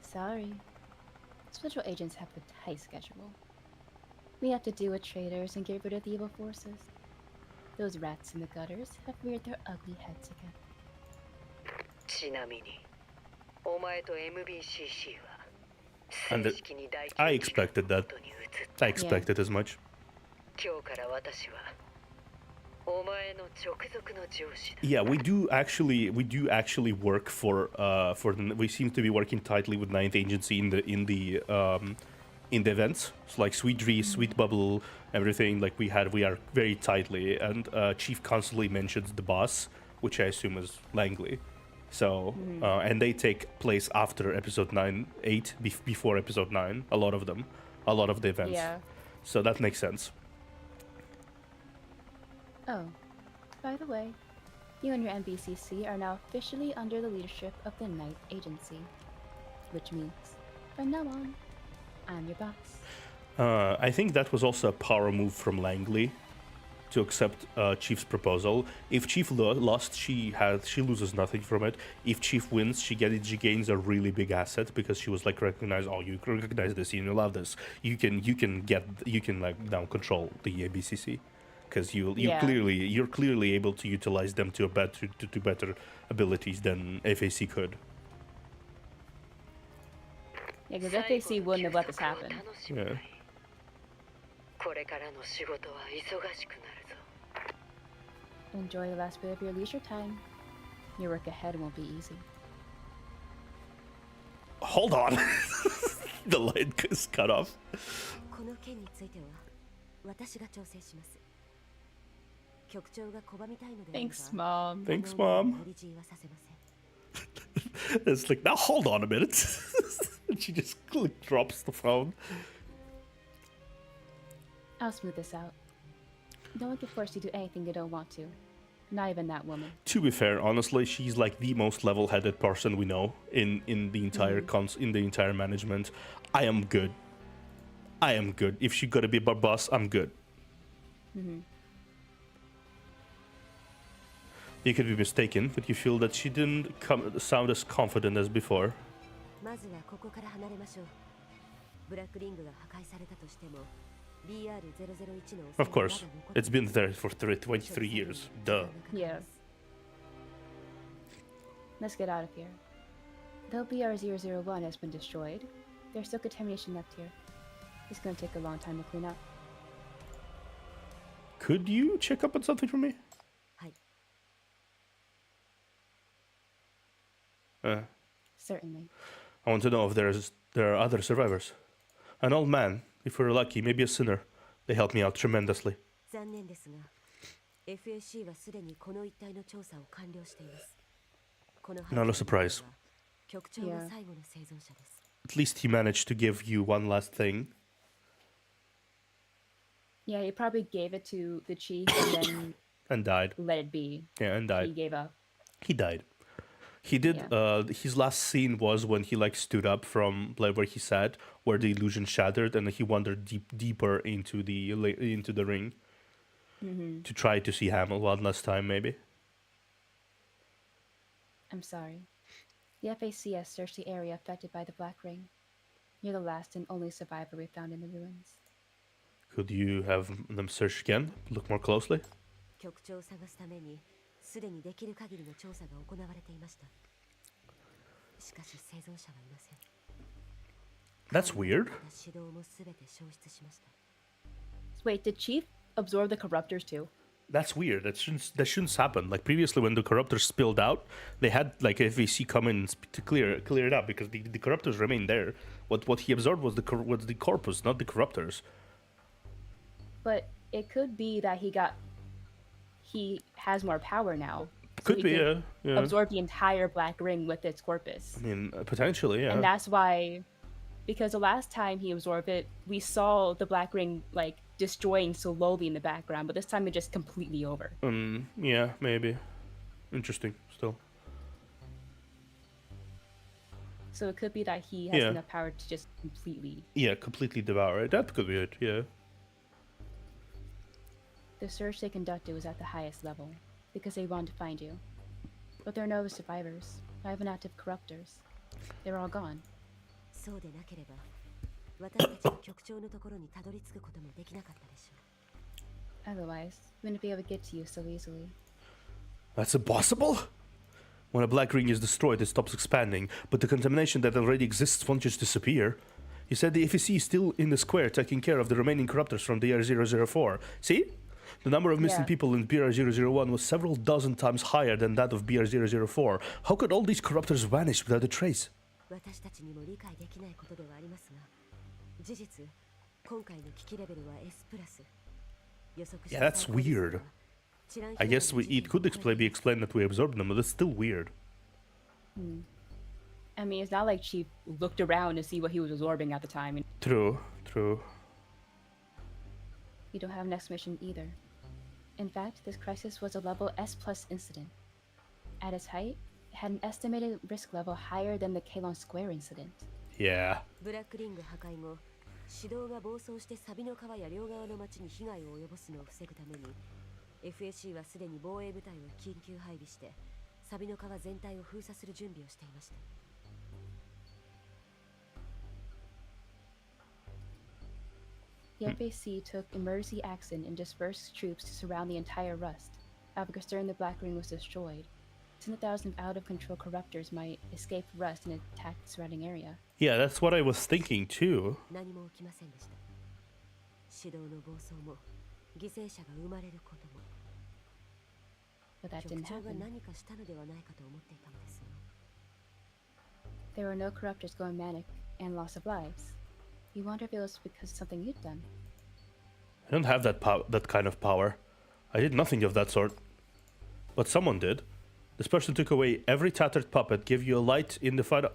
Sorry. Special agents have a tight schedule. We have to deal with traitors and get rid of the evil forces. Those rats in the gutters have reared their ugly heads again. ちなみに、お前と MBCC は And I expected that. I expected as much. 今日から私はお前の直属の上司だ。 Yeah, we do actually work for we seem to be working tightly with Ninth Agency in the events. So like Sweet Dree, Sweet Bubble, everything like we are very tightly, and Chief constantly mentions the boss, which I assume is Langley. So and they take place after episode 8, before episode 9. A lot of them, a lot of the events. Yeah. So that makes sense. Oh, by the way, you and your MBCC are now officially under the leadership of the Ninth Agency, which means, from now on, I'm your boss. I think that was also a power move from Langley to accept Chief's proposal. If Chief lost, she loses nothing from it. If Chief wins, she gains a really big asset because she was like recognized. Oh, you recognize this, you love this. You can like now control the ABCC because you're clearly able to utilize them to better abilities than FAC could. Yeah, because FAC wouldn't have let this happen. Yeah. これからの仕事は忙しくなるぞ。 Enjoy the last bit of your leisure time. Your work ahead won't be easy. Hold on. The line is cut off. この件については私が調整します。局長が拒みたいのであれば Thanks, Mom. Thanks, Mom. 無理強いはさせません。 It's like, now hold on a minute. And she just drops the phone. I'll smooth this out. No one can force you to do anything you don't want to. Not even that woman. To be fair, honestly, she's like the most level-headed person we know in the entire in the entire management. I am good. If she gotta be a boss, I'm good. You could be mistaken, but you feel that she didn't sound as confident as before. まずはここから離れましょう。ブラックリングが破壊されたとしても BR001 の Of course, it's been there for 23 years. Duh. Yeah. Let's get out of here. Though BR001 has been destroyed, there's still contamination left here. It's gonna take a long time to clean up. Could you check up on something for me? はい。 Certainly. I want to know if there are other survivors. An old man, if we're lucky, maybe a sinner. They helped me out tremendously. 残念ですが、FAC はすでにこの一帯の調査を完了しています。この Not a surprise. 局長が最後の生存者です。 At least he managed to give you one last thing. Yeah, he probably gave it to the chief and then And died. let it be. Yeah, and died. He gave up. He died. He did. His last scene was when he like stood up from like where he sat, where the illusion shattered, and he wandered deeper into the ring to try to see Hamill one last time, maybe. I'm sorry. The FAC has searched the area affected by the Black Ring. You're the last and only survivor we found in the ruins. Could you have them search again? Look more closely. 局長を探すためにすでにできる限りの調査が行われていました。しかし生存者はいません。 That's weird. 指導もすべて消失しました。 Wait, did Chief absorb the corruptors too? That's weird. That shouldn't happen. Like previously, when the corruptors spilled out, they had like FAC come in to clear it up because the corruptors remained there. What he absorbed was the corpus, not the corruptors. But it could be that he has more power now. Could be, yeah. Absorb the entire Black Ring with its corpus. I mean, potentially, yeah. And that's why, because the last time he absorbed it, we saw the Black Ring like destroying slowly in the background, but this time it just completely over. Yeah, maybe. Interesting, still. So it could be that he has enough power to just completely... Yeah, completely devour it. That could be it, yeah. The search they conducted was at the highest level, because they wanted to find you. But there are no survivors. I have inactive corruptors. They're all gone. そうでなければ、私たちは局長のところにたどり着くこともできなかったでしょう。 Otherwise, we wouldn't be able to get to you so easily. That's impossible? When a black ring is destroyed, it stops expanding, but the contamination that already exists won't just disappear. You said the FEC is still in the square taking care of the remaining corruptors from the year 004. See? The number of missing people in BR001 was several dozen times higher than that of BR004. How could all these corruptors vanish without a trace? 私たちにも理解できないことではありますが、事実、今回の危機レベルは S+。Yeah, that's weird. I guess it could be explained that we absorbed them, but it's still weird. I mean, it's not like Chief looked around to see what he was absorbing at the time. True, true. You don't have an explanation either. In fact, this crisis was a level S+ incident. At its height, it had an estimated risk level higher than the Kalon Square incident. Yeah. ブラックリング破壊後、指導が暴走してサビの川や両側の町に被害を及ぼすのを防ぐために、FAC はすでに防衛部隊を緊急配備して、サビの川全体を封鎖する準備をしていました。The FAC took emergency action and dispersed troops to surround the entire Rust. Out of concern the Black Ring was destroyed. 10,000 out-of-control corruptors might escape Rust and attack the surrounding area. Yeah, that's what I was thinking too. 何も起きませんでした。指導の暴走も、犠牲者が生まれることも。 But that 局 didn't 長が happen. 何かしたのではないかと思っていたのですが。There were no corruptors going manic and loss of lives. You wonder if it was because of something you'd done. I don't have that kind of power. I did nothing of that sort. But someone did. This person took away every tattered puppet, gave you a light in the fight.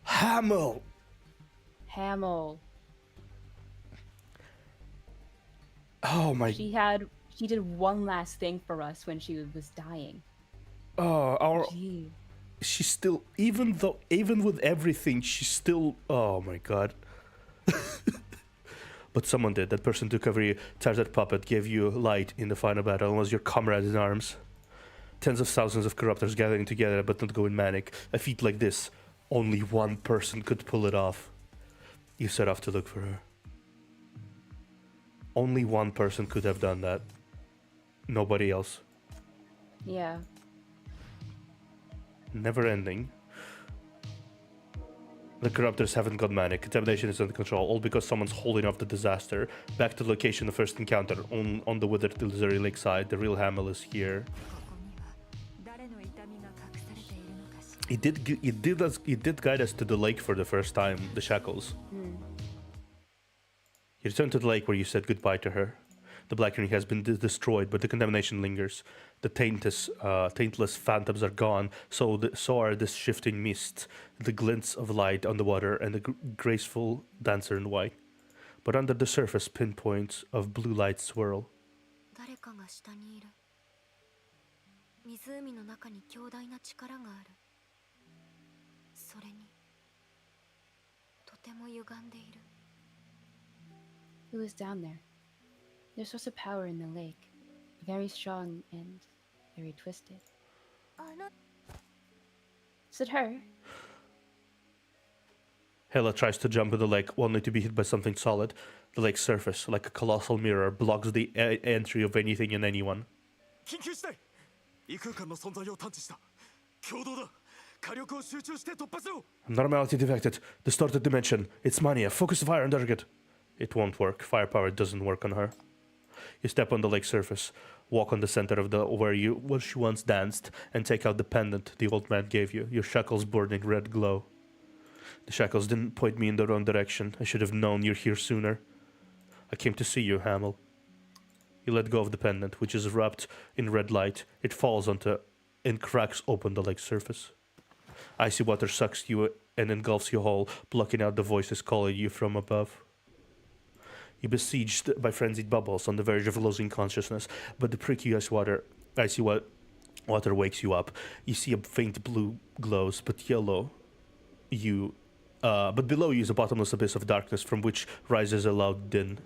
Hamill! Hamill. Oh my... She did one last thing for us when she was dying. Oh, Gee. she's still... Even with everything, she's still... Oh my god. But someone did. That person took every tattered puppet, gave you light in the final battle, and was your comrade in arms. Tens of thousands of corruptors gathering together, but not going manic. A feat like this, only one person could pull it off. You set off to look for her. Only one person could have done that. Nobody else. Yeah. Never ending. The corruptors haven't gone manic. Contamination is under control, all because someone's holding off the disaster. Back to the location of first encounter, on the withered Illusory Lake side. The real Hamill is here. He did guide us to the lake for the first time, the shackles. He returned to the lake where you said goodbye to her. The Black Ring has been destroyed, but the contamination lingers. The taintless phantoms are gone, so are this shifting mist, the glints of light on the water, and the graceful dancer in white. But under the surface, pinpoints of blue light swirl. 誰かが下にいる。湖の中に強大な力がある。それに、とても歪んでいる。Who is down there? There's a source of power in the lake, very strong and very twisted. Is it her? Hela tries to jump in the lake, only to be hit by something solid. The lake's surface, like a colossal mirror, blocks the entry of anything and anyone. Normality detected. Distorted dimension. It's mania. Focus fire on target. It won't work. Firepower doesn't work on her. You step on the lake surface, walk on the center of where she once danced, and take out the pendant the old man gave you. Your shackles burning red glow. The shackles didn't point me in the wrong direction. I should have known you're here sooner. I came to see you, Hamill. You let go of the pendant, which is wrapped in red light. It falls onto and cracks open the lake surface. Icy water sucks you and engulfs you whole, blocking out the voices calling you from above. You're besieged by frenzied bubbles on the verge of losing consciousness, but the pricky icy water wakes you up. You see a faint blue glows, but yellow. But below you is a bottomless abyss of darkness from which rises a loud din.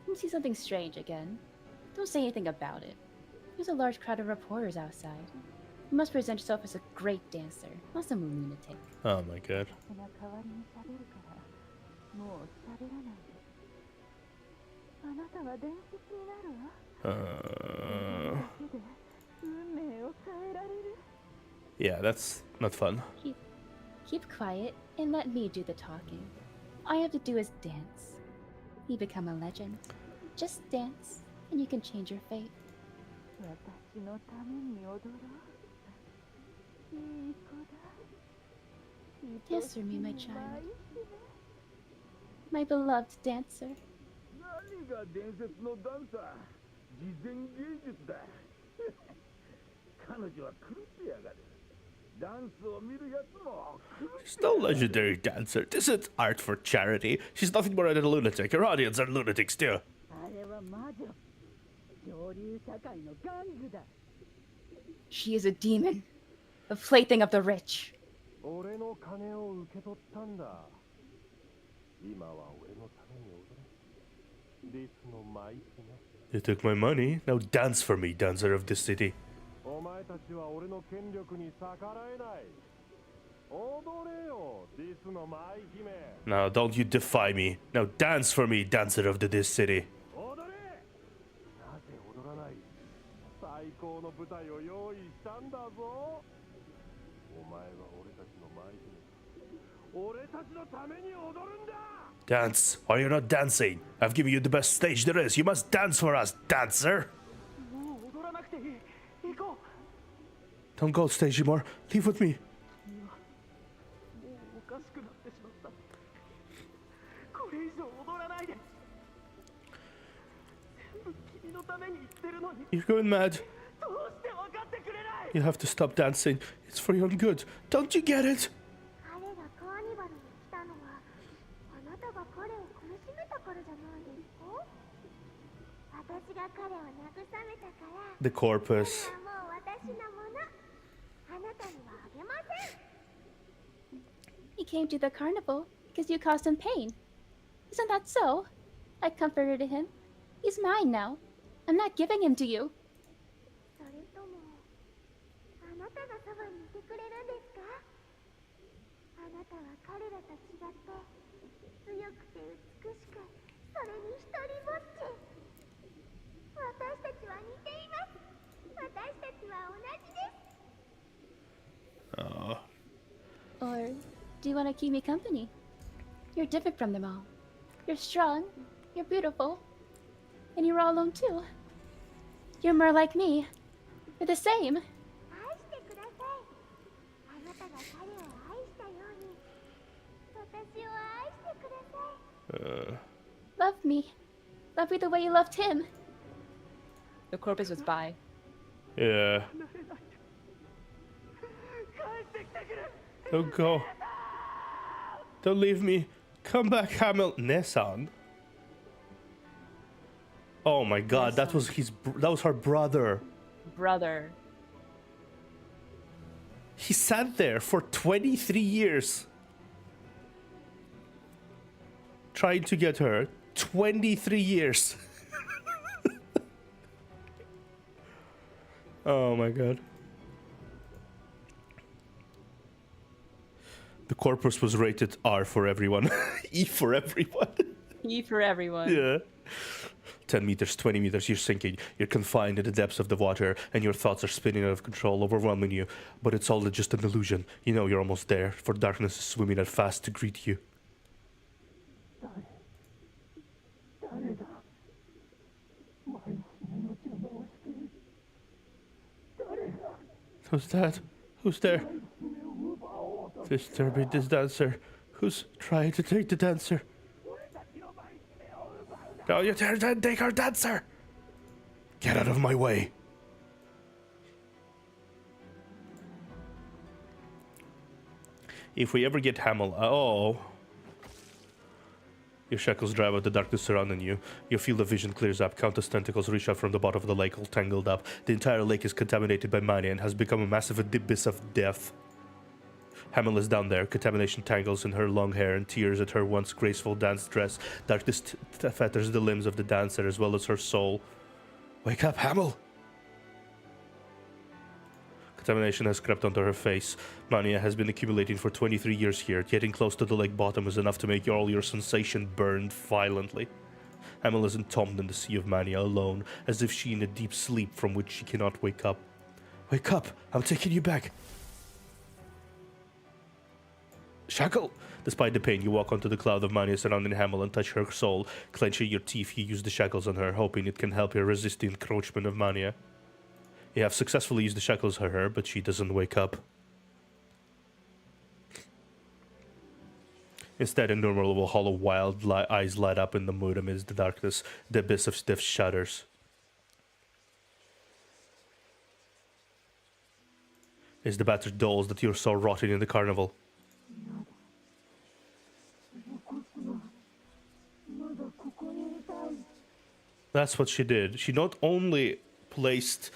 You see something strange again. Don't say anything about it. There's a large crowd of reporters outside. You must present yourself as a great dancer, not some lunatic. Oh my god. Yeah, that's not fun. Keep quiet and let me do the talking. All you have to do is dance. You become a legend. Just dance, and you can change your fate. Dance for me, my child. My beloved dancer. She's no legendary dancer. This is art for charity. She's nothing more than a lunatic. Her audience are lunatics too. She is a demon. A plaything of the rich. You took my money. Now dance for me, dancer of this city. Now don't you defy me. Now dance for me, dancer of this city. Dance, or you're not dancing. I've given you the best stage there is. You must dance for us, dancer. Don't go stage anymore. Leave with me. You're going mad. You have to stop dancing. It's for your own good. Don't you get it? The corpus. He came to the carnival because you caused him pain. Isn't that so? I comforted him. He's mine now. I'm not giving him to you. 彼らと違って強くて美しく、それに一人ぼっち。私たちは似ています。私たちは同じです。Or do you want to keep me company? You're different from them all. You're strong, you're beautiful, and you're all alone too. You're more like me. You're the same. 愛してください。あなたが彼を愛したように、私を愛してください。Love me. Love me the way you loved him. The corpus was by. Yeah. Don't go. Don't leave me. Come back, Hamil. Nessan. Oh my God, that was her brother. Brother. He sat there for 23 years. Trying to get her. 23 years. Oh my God. The corpus was rated R for everyone. E for everyone. E for everyone. Yeah. 10 meters, 20 meters, you're sinking. You're confined in the depths of the water, and your thoughts are spinning out of control, overwhelming you. But it's all just an illusion. You know you're almost there, for darkness is swimming out fast to greet you. Who's that? Who's there? Disturbing this dancer. Who's trying to take the dancer? No, you dare to take our dancer! Get out of my way. If we ever get Hamil, your shackles drive out the darkness surrounding you. You feel the vision clears up. Countless tentacles reach out from the bottom of the lake, all tangled up. The entire lake is contaminated by mania and has become a massive abyss of death. Hamil is down there. Contamination tangles in her long hair and tears at her once graceful dance dress. Darkness fetters the limbs of the dancer as well as her soul. Wake up, Hamil! Contamination has crept onto her face. Mania has been accumulating for 23 years here. Getting close to the lake bottom is enough to make all your sensation burn violently. Hamil is entombed in the sea of mania alone, as if she in a deep sleep from which she cannot wake up. Wake up! I'm taking you back! Shackle! Despite the pain, you walk onto the cloud of mania surrounding Hamil and touch her soul. Clenching your teeth, you use the shackles on her, hoping it can help you resist the encroachment of mania. You have successfully used the shackles on her, but she doesn't wake up. Instead, innumerable hollow wild eyes light up in the mood amidst the darkness. The abyss of death shudders. It's the battered dolls that you saw rotting in the carnival. That's what she did. She not only placed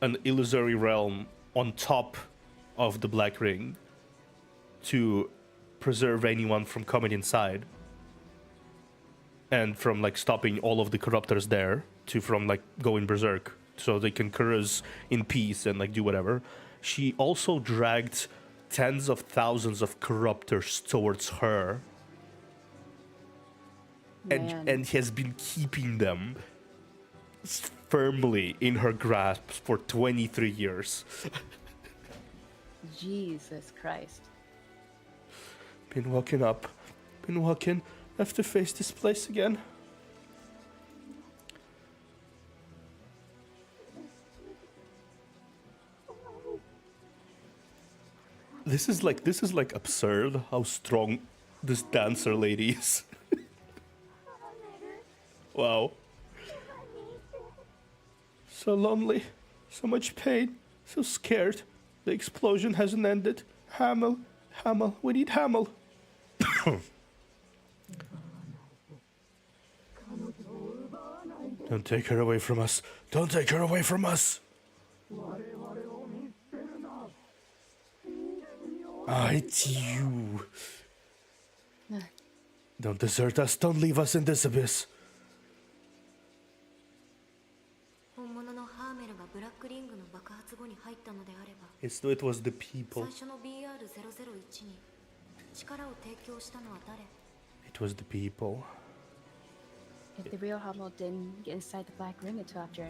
an illusory realm on top of the Black Ring to preserve anyone from coming inside and from like stopping all of the corruptors there to from like going berserk so they can cruise in peace and like do whatever. She also dragged tens of thousands of corruptors towards her and has been keeping them firmly in her grasp for 23 years. Jesus Christ. Been woken up. Been woken. Have to face this place again. This is like absurd how strong this dancer lady is. Wow. So lonely, so much pain, so scared. The explosion hasn't ended. Hamil, we need Hamil. Don't take her away from us. Don't take her away from us. It's you. Don't desert us. Don't leave us in this abyss. It was the people. 力を提供したのは誰？ It was the people. If the real Hamel didn't get inside the black ring until after it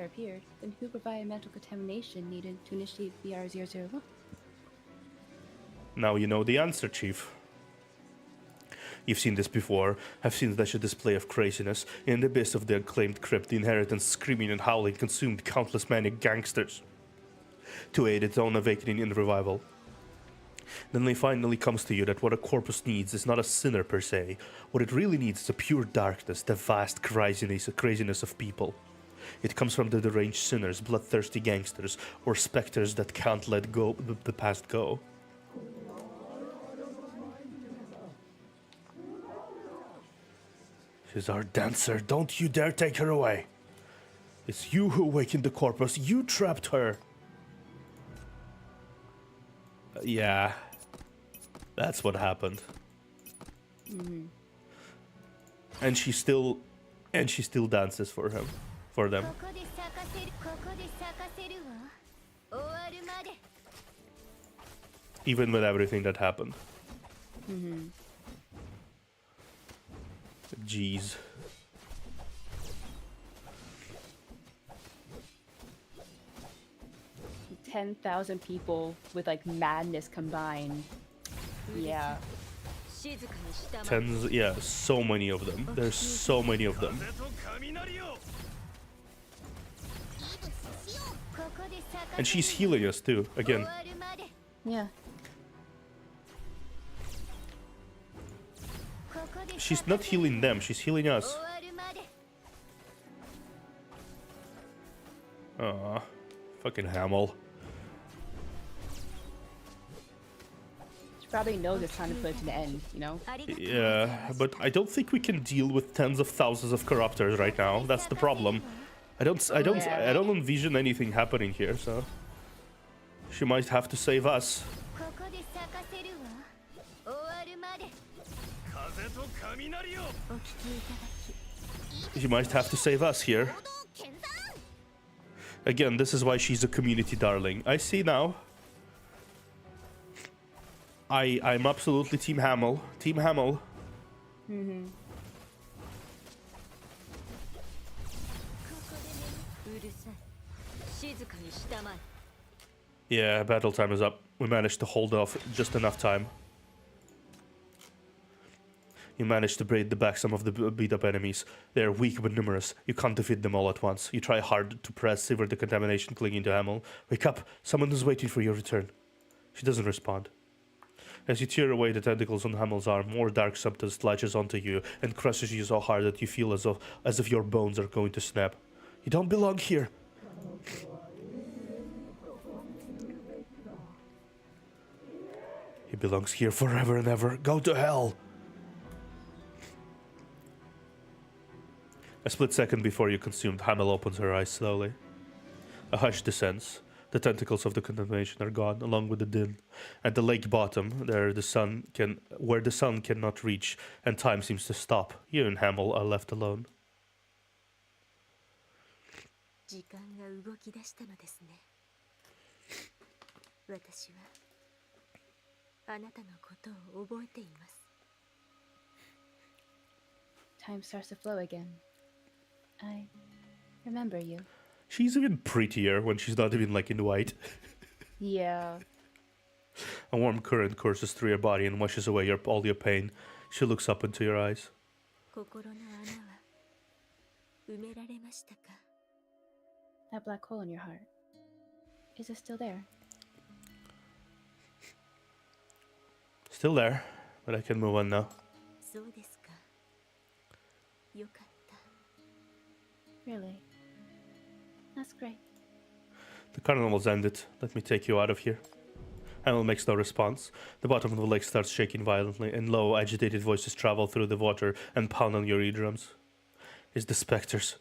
appeared, then who provided mental contamination needed to initiate VR001? Now you know the answer, Chief. You've seen this before. I've seen such a display of craziness. In the abyss of the acclaimed crypt, the inheritance screaming and howling consumed countless manic gangsters to aid its own awakening and revival. Then it finally comes to you that what a corpus needs is not a sinner per se. What it really needs is a pure darkness, the vast craziness of people. It comes from the deranged sinners, bloodthirsty gangsters, or specters that can't let go the past go. She's our dancer. Don't you dare take her away. It's you who awakened the corpus. You trapped her. Yeah. That's what happened. And she still dances for them. Even with everything that happened. Jeez. – 10,000 people with like madness combined. Yeah. Tens, yeah, so many of them. There's so many of them. And she's healing us too, again. Yeah. She's not healing them, she's healing us. Aw, fucking Hamel. She probably knows it's time to put it to the end, you know? Yeah, but I don't think we can deal with tens of thousands of corruptors right now. That's the problem. I don't envision anything happening here, so she might have to save us. She might have to save us here. Again, this is why she's a community darling. I see now. I'm absolutely Team Hamel. Team Hamel. Yeah, battle time is up. We managed to hold off just enough time. You managed to break the back some of the beat-up enemies. They are weak but numerous. You can't defeat them all at once. You try hard to press, sever the contamination clinging to Hamel. Wake up! Someone is waiting for your return. She doesn't respond. As you tear away the tentacles on Hamel's arm, more dark substance latches onto you and crushes you so hard that you feel as if your bones are going to snap. You don't belong here. He belongs here forever and ever. Go to hell! A split second before you consumed, Hamel opens her eyes slowly. A hush descends. The tentacles of the contamination are gone, along with the din. At the lake bottom, where the sun cannot reach, and time seems to stop, you and Hamel are left alone. 時間が動き出したのですね。私はあなたのことを覚えています。 Time starts to flow again. I remember you. She's even prettier when she's not even like in white. Yeah. A warm current courses through your body and washes away all your pain. She looks up into your eyes. 心の穴は埋められましたか? That black hole in your heart. Is it still there? Still there, but I can move on now. そうですか。よかった。 Really? That's great. The carnival's ended. Let me take you out of here. Hamel makes no response. The bottom of the lake starts shaking violently, and low, agitated voices travel through the water and pound on your eardrums. It's the specters.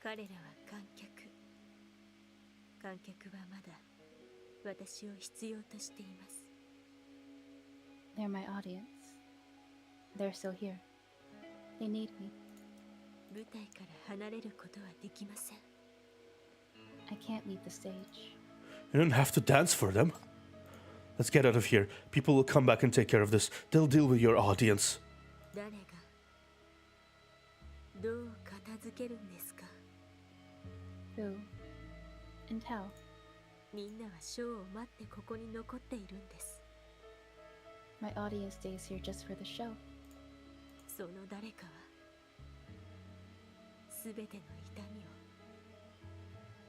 彼らは観客。観客はまだ私を必要としています。 They're my audience. They're still here. They need me. 舞台から離れることはできません。 I can't leave the stage. You don't have to dance for them. Let's get out of here. People will come back and take care of this. They'll deal with your audience. 誰がどう片付けるんですか？ Who? And how? みんなはショーを待ってここに残っているんです。 My audience stays here just for the show. その誰かはすべての痛みを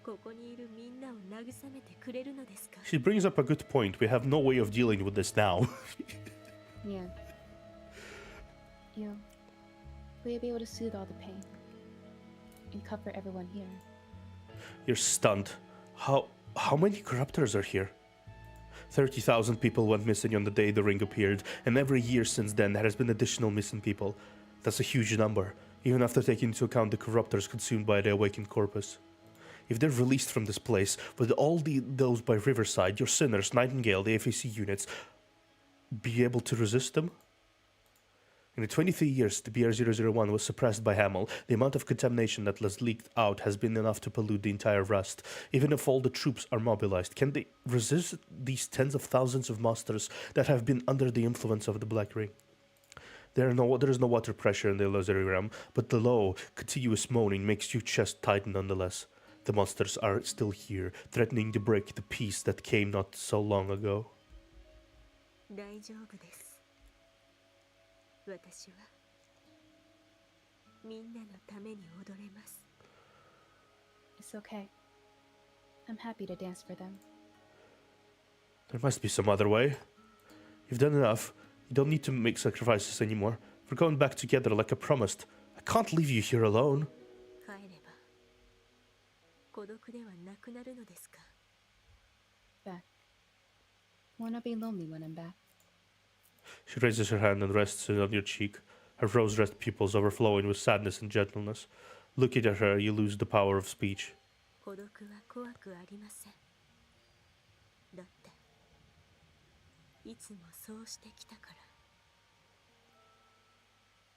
ここにいるみんなを慰めてくれるのですか？ She brings up a good point. We have no way of dealing with this now. Yeah. Will you be able to soothe all the pain and comfort everyone here? You're stunned. How many corruptors are here? 30,000 people went missing on the day the ring appeared, and every year since then there has been additional missing people. That's a huge number, even after taking into account the corruptors consumed by the awakened corpus. If they're released from this place, with all those by Riverside, your Sinners, Nightingale, the FAC units, be able to resist them? In the 23 years the BR-001 was suppressed by Hamel, the amount of contamination that has leaked out has been enough to pollute the entire Rust. Even if all the troops are mobilized, can they resist these tens of thousands of monsters that have been under the influence of the Black Ring? There is no water pressure in the illusory realm, but the low, continuous moaning makes your chest tighten nonetheless. The monsters are still here, threatening to break the peace that came not so long ago. 大丈夫です。私はみんなのために踊れます。 It's okay. I'm happy to dance for them. There must be some other way. You've done enough. You don't need to make sacrifices anymore. We're going back together like I promised. I can't leave you here alone. 帰れば孤独ではなくなるのですか？ Back. Won't I be lonely when I'm back? She raises her hand and rests it on your cheek, her rose-red pupils overflowing with sadness and gentleness. Looking at her, you lose the power of speech. 孤独は怖くありません。だっていつもそうしてきたか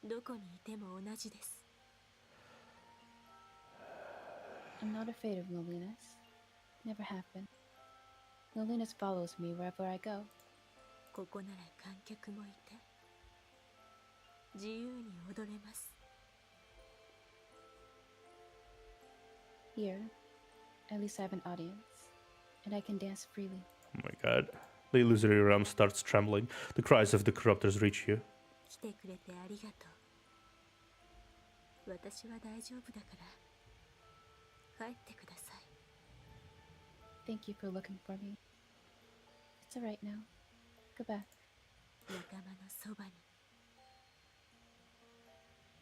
ら。どこにいても同じです。 I'm not afraid of loneliness. Never have been. Loneliness follows me wherever I go. ここなら観客もいて自由に踊れます。 Here, at least I have an audience, and I can dance freely. Oh my god. The illusory realm starts trembling. The cries of the corruptors reach you. 来てくれてありがとう。私は大丈夫だから帰ってください。 Thank you for looking for me. It's alright now. Go back. 仲間のそばに。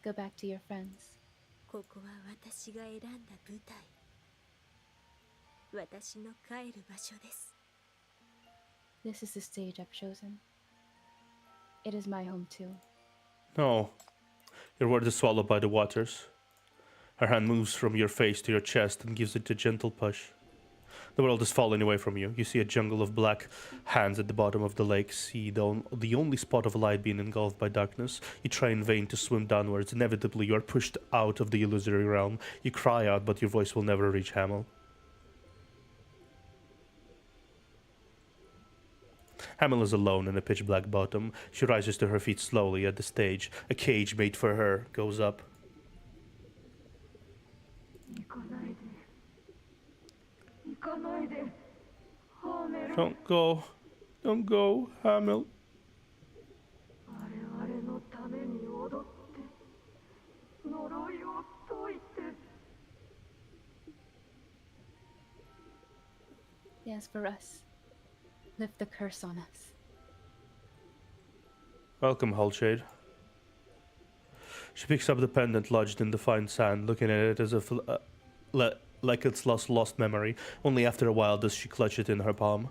Go back to your friends. ここは私が選んだ舞台。私の帰る場所です。 This is the stage I've chosen. It is my home too. No. Your word is swallowed by the waters. Her hand moves from your face to your chest and gives it a gentle push. The world is falling away from you. You see a jungle of black hands at the bottom of the lake. See the only spot of light being engulfed by darkness. You try in vain to swim downwards. Inevitably, you are pushed out of the illusory realm. You cry out, but your voice will never reach Hamel. Hamel is alone in a pitch-black bottom. She rises to her feet slowly at the stage. A cage made for her goes up. Don't go. Don't go, Hamel. Dance for us. Lift the curse on us. Welcome, Hullshade. She picks up the pendant lodged in the fine sand, looking at it as if like it's lost memory. Only after a while does she clutch it in her palm.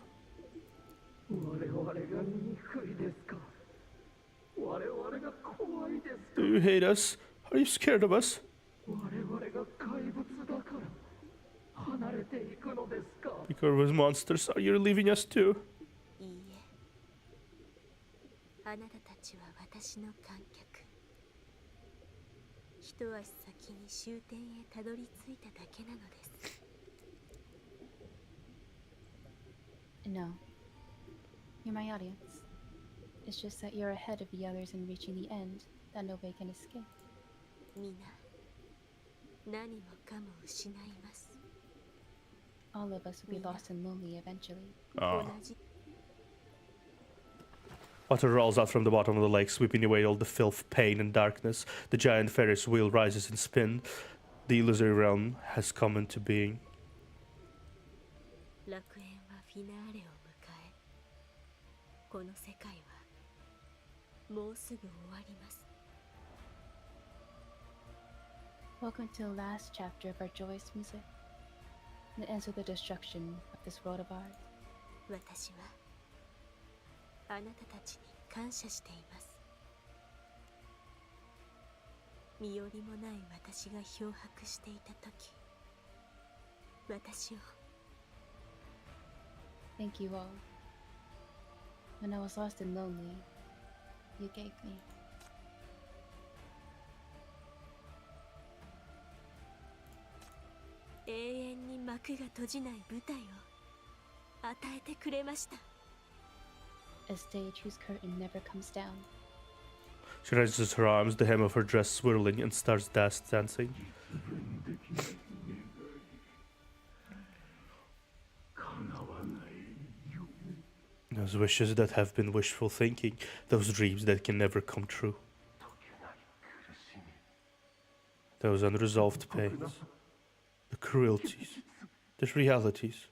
Do you hate us? Are you scared of us? Because we're monsters, are you leaving us too? いいえ。あなたたちは私の観客。一足先に終点へたどり着いただけなのです。No. You're my audience. It's just that you're ahead of the others in reaching the end that nobody can escape. 皆何もかも失います。 All of us will be lost and lonely eventually. Oh. 同じ Water rolls out from the bottom of the lake, sweeping away all the filth, pain, and darkness. The giant Ferris wheel rises and spins. The illusory realm has come into being. 楽園はフィナーレを迎え、この世界はもうすぐ終わります。 Welcome to the last chapter of our joyous music. It ends with the destruction of this world of ours. 私はあなたたちに感謝しています。身寄りもない私が漂白していた時、私を Thank you all. When I was lost and lonely, you gave me. 永遠に幕が閉じない舞台を与えてくれました。 A stage whose curtain never comes down. She raises her arms, the hem of her dress swirling, and starts dancing. Those wishes that have been wishful thinking, those dreams that can never come true. Those unresolved pains, the cruelties, the realities.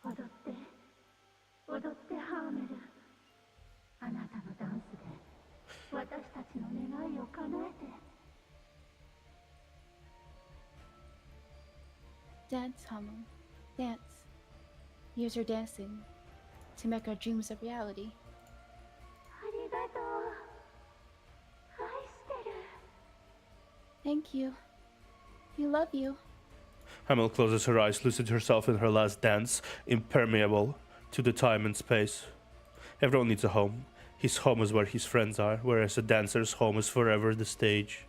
踊ってハーメル。あなたのダンスで私たちの願いを叶えて。 Dance, Hamo. Dance. Use your dancing to make our dreams a reality. ありがとう。愛してる。 Thank you. We love you. Hamel closes her eyes, loosens herself in her last dance, impermeable to the time and space. Everyone needs a home. His home is where his friends are, whereas a dancer's home is forever the stage.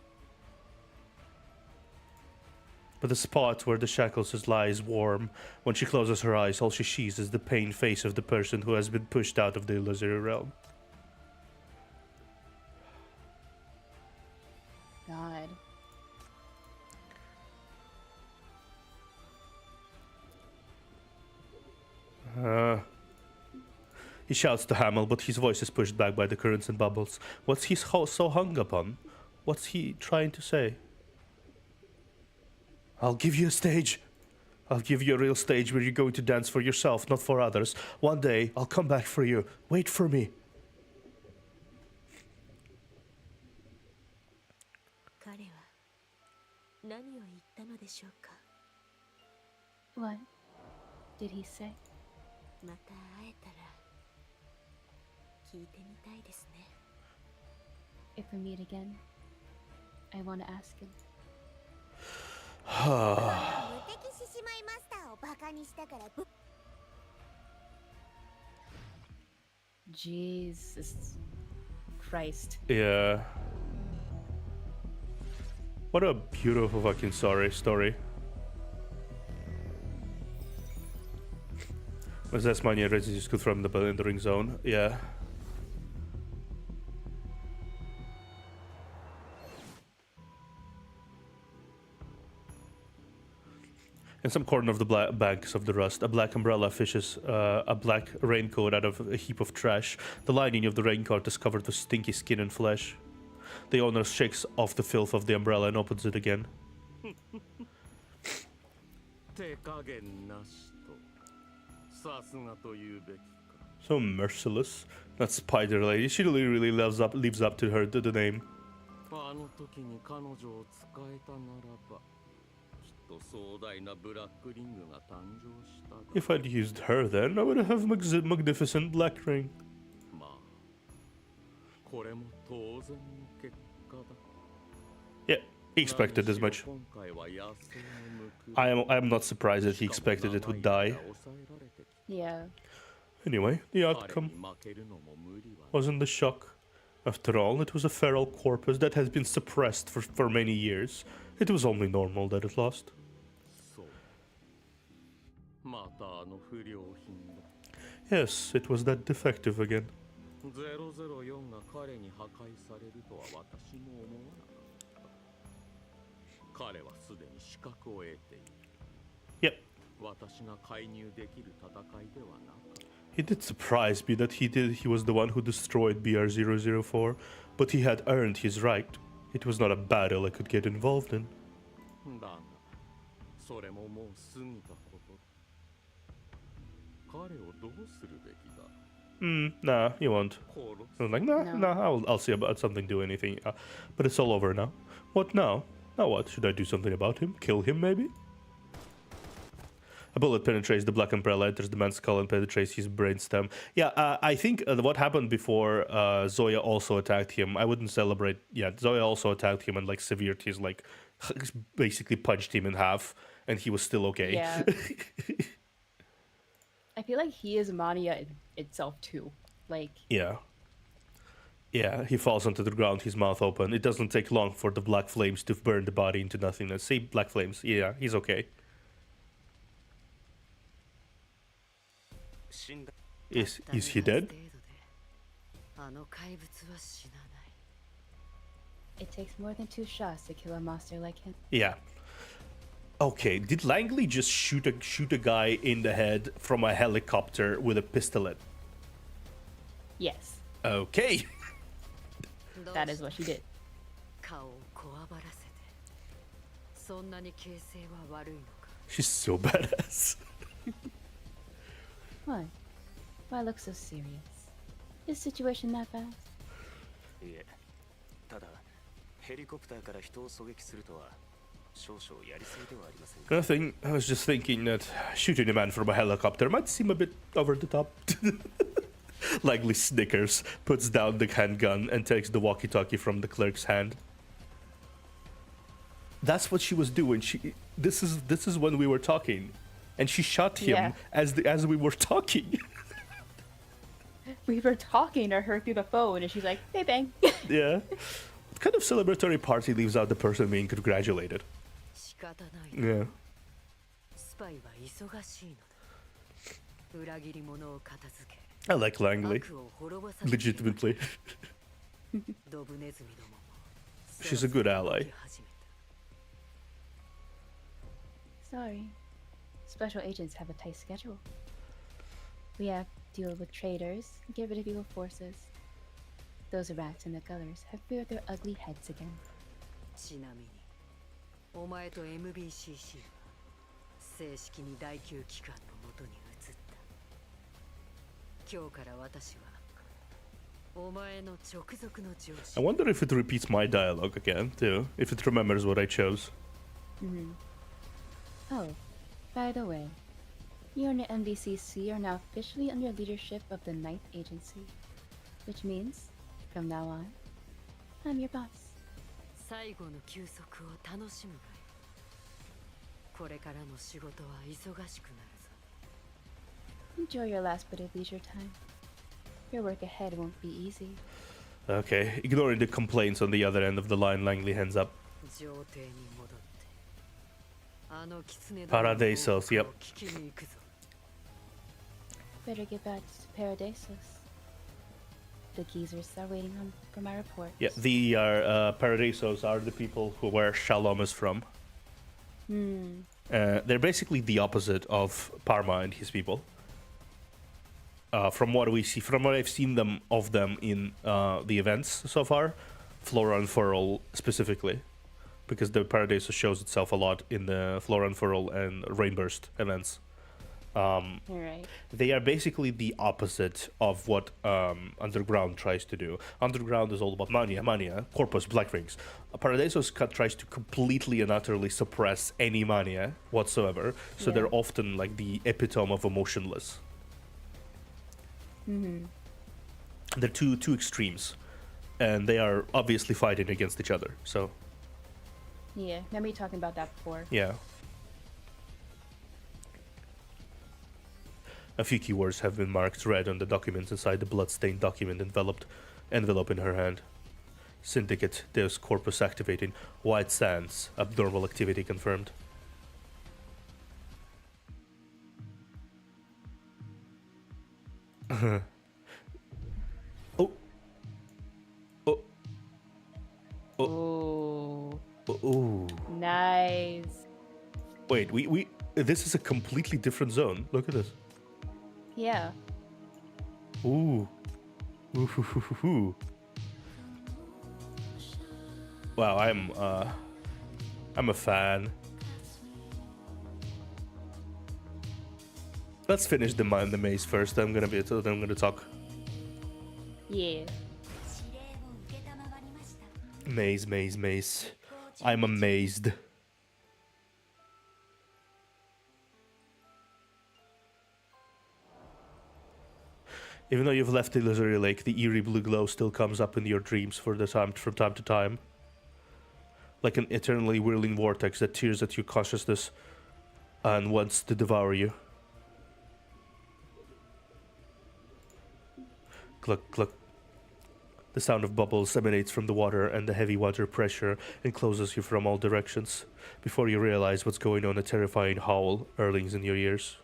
But the spot where the shackles lie is warm. When she closes her eyes, all she sees is the pained face of the person who has been pushed out of the illusory realm. God. He shouts to Hamel, but his voice is pushed back by the currents and bubbles. What's he so hung upon? What's he trying to say? I'll give you a stage. I'll give you a real stage where you're going to dance for yourself, not for others. One day, I'll come back for you. Wait for me. 彼は何を言ったのでしょうか。 What did he say? また会えたら聞いてみたいですね。 If we meet again, I want to ask him. 無敵獅子舞マスターをバカにしたからぶ Jesus Christ. Yeah. What a beautiful fucking story. Was das meine Resistance good from the entering zone? Yeah. In some corner of the banks of the rust, a black umbrella fishes a black raincoat out of a heap of trash. The lining of the raincoat is covered with stinky skin and flesh. The owner shakes off the filth of the umbrella and opens it again. So merciless. That spider lady. She really lives up to her to the name. If I'd used her then, I would have a magnificent black ring. Yeah, he expected as much. I am not surprised that he expected it would die. Yeah. Anyway, the outcome wasn't the shock. After all, it was a feral corpus that has been suppressed for many years. It was only normal that it lost. Yes, it was that defective again. 004が彼に破壊されるとは私も思わなかった。彼はすでに資格を得ている。Yep. 私が介入できる戦いではなかった。 It did surprise me that he was the one who destroyed BR-004, but he had earned his right. It was not a battle I could get involved in. だが、それももう過ぎたこと。彼をどうするべきだ。 Nah, you won't. I was like, nah, No. nah, I'll see about something, do anything. But it's all over now. What now? Now what? Should I do something about him? Kill him, maybe? A bullet penetrates the black umbrella, enters the man's skull, and penetrates his brainstem. Yeah, I think what happened before Zoya also attacked him. I wouldn't celebrate. Yeah, Zoya also attacked him and like severed his like, basically punched him in half, and he was still okay. Yeah. I feel like he is Mania itself too. Like. Yeah. Yeah, he falls onto the ground, his mouth open. It doesn't take long for the black flames to burn the body into nothingness. See, black flames. Yeah, he's okay. Is he dead? It takes more than 2 shots to kill a monster like him. Yeah. Okay, did Langley just shoot a guy in the head from a helicopter with a pistolet? Yes. Okay. That is what she did. She's so badass. Why? Why look so serious? Is the situation that bad? いえ、ただヘリコプターから人を狙撃するとは少々やりすぎではありませんか。 Nothing. I was just thinking that shooting a man from a helicopter might seem a bit over the top. Langley snickers, puts down the handgun, and takes the walkie-talkie from the clerk's hand. That's what she was doing. This is when we were talking, and she shot him as we were talking. We were talking to her through the phone, and she's like, "Hey, bang." Yeah. What kind of celebratory party leaves out the person being congratulated? Yeah. I like Langley. Legitimately. She's a good ally. Sorry. Special agents have a tight schedule. We have to deal with traitors, get rid of evil forces. Those rats in the gutters have reared their ugly heads again. ちなみに、お前と MBCC は正式に第9機関の元に移った。今日から私はお前の直属の上司。 I wonder if it repeats my dialogue again, too. If it remembers what I chose. Oh, by the way, you and the NBCC are now officially under leadership of the 9th Agency, which means, from now on, I'm your boss. 最後の休息を楽しむがいい。これからの仕事は忙しくなるぞ。 Enjoy your last bit of leisure time. Your work ahead won't be easy. Okay, ignoring the complaints on the other end of the line, Langley hands up. 上帝に戻ってあの狐どもの Paradisos, yep. 聞きに行くぞ。 Better get back to Paradisos. The geezers are waiting for my report. Yeah, the Paradisos are the people where Shalom is from. They're basically the opposite of Parma and his people. From what I've seen of them in the events so far, Flora and Furl specifically, because the Paradiso shows itself a lot in the Flora and Furl and Rainburst events. Right. They are basically the opposite of what Underground tries to do. Underground is all about mania, corpus, black rings. Paradisos tries to completely and utterly suppress any mania whatsoever, so they're often like the epitome of emotionless. They're two extremes, and they are obviously fighting against each other. So Yeah, remember you talking about that before. yeah. A few keywords have been marked red on the documents inside the blood-stained document envelope in her hand. Syndicate, Deus Corpus activating, White Sands, abnormal activity confirmed. Oh. Oh. Oh. Ooh. Oh. Nice. Wait, we this is a completely different zone. Look at this. Yeah. Ooh. Ooh. Hoo, hoo, hoo, hoo. Wow, I'm a fan. Let's finish the maze first. Then I'm gonna talk. Yeah. Maze. I'm amazed. Even though you've left the Illusory Lake, the eerie blue glow still comes up in your dreams from time to time. Like an eternally whirling vortex that tears at your consciousness and wants to devour you. Cluck, cluck. The sound of bubbles emanates from the water, and the heavy water pressure encloses you from all directions. Before you realize what's going on, a terrifying howl earlings in your ears.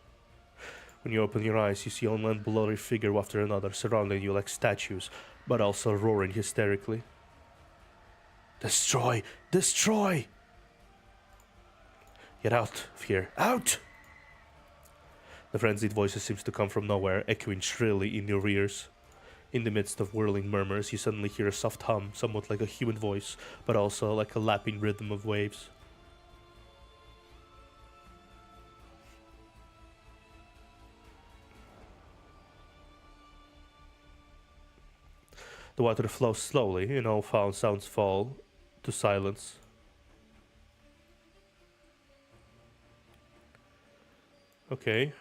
When you open your eyes, you see one bloody figure after another surrounding you like statues, but also roaring hysterically. Destroy! Destroy! Get out of here. Out! The frenzied voices seems to come from nowhere, echoing shrilly in your ears. In the midst of whirling murmurs, you suddenly hear a soft hum, somewhat like a human voice, but also like a lapping rhythm of waves. The water flows slowly, and all sounds fall to silence. Okay.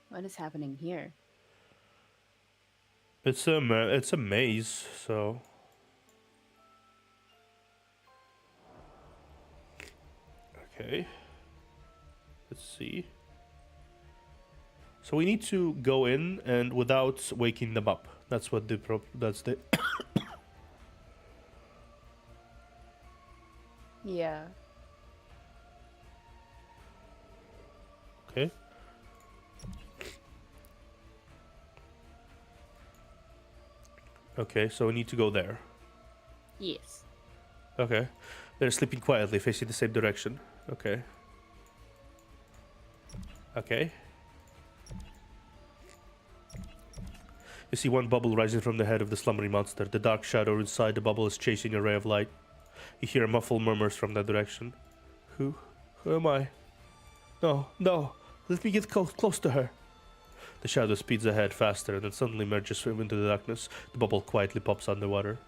What is happening here? It's a maze, so. Okay. Let's see. So we need to go in and without waking them up. That's what that's the Yeah. Okay. Okay, so we need to go there. Yes. Okay. They're sleeping quietly, facing the same direction. Okay. Okay. You see one bubble rising from the head of the slumbering monster. The dark shadow inside the bubble is chasing a ray of light. You hear muffled murmurs from that direction. Who am I? No, let me get close to her. The shadow speeds ahead faster and then suddenly merges into the darkness. The bubble quietly pops underwater.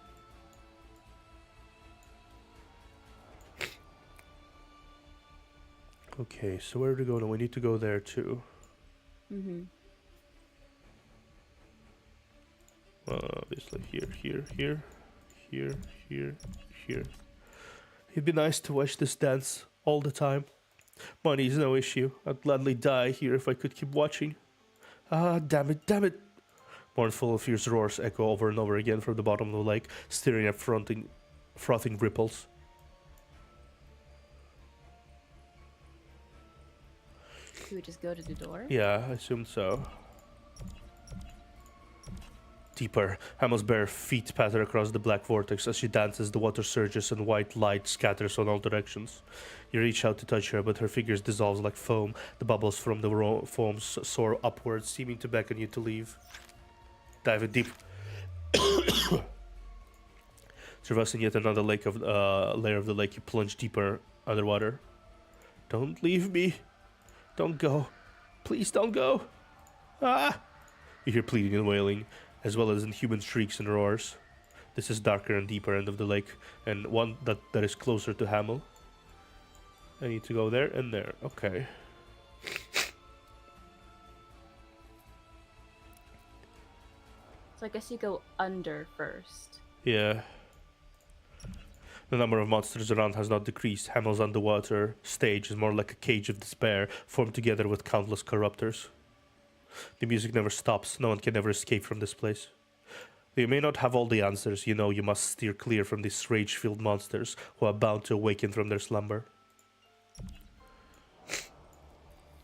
Okay, so where are we going? We need to go there too. Mm-hmm. Obviously here. It'd be nice to watch this dance all the time. Money's no issue. I'd gladly die here if I could keep watching. Ah, damn it. Mournful, fierce roars echo over and over again from the bottom of the lake, stirring up frothing ripples. Should we just go to the door? Yeah, I assumed so. Deeper, Hamel's bare feet patter across the black vortex. As she dances, the water surges and white light scatters on all directions. You reach out to touch her, but her figure dissolves like foam. The bubbles from the foams soar upwards, seeming to beckon you to leave. Diving deep. Traversing yet another layer of the lake, you plunge deeper underwater. Don't leave me. Don't go. Please don't go. Ah! You hear pleading and wailing, as well as inhuman shrieks and roars. This is darker and deeper end of the lake, and one that is closer to Hamel. I need to go there and there. Okay. So I guess you go under first. Yeah. The number of monsters around has not decreased. Hamel's underwater stage is more like a cage of despair, formed together with countless corruptors. The music never stops. No one can ever escape from this place. You may not have all the answers. You know you must steer clear from these rage-filled monsters who are bound to awaken from their slumber.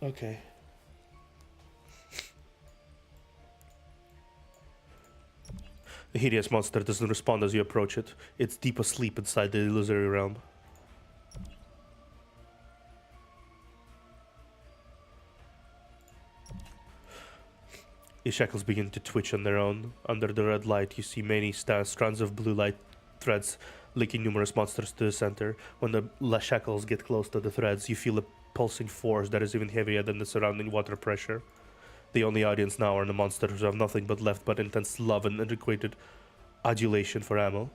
Okay. The hideous monster doesn't respond as you approach it. It's deep asleep inside the illusory realm. Your shackles begin to twitch on their own. Under the red light, you see many strands of blue light threads linking numerous monsters to the center. When the shackles get close to the threads, you feel a pulsing force that is even heavier than the surrounding water pressure. The only audience now are the monsters who have nothing left but intense love and unrequited adulation for Amel.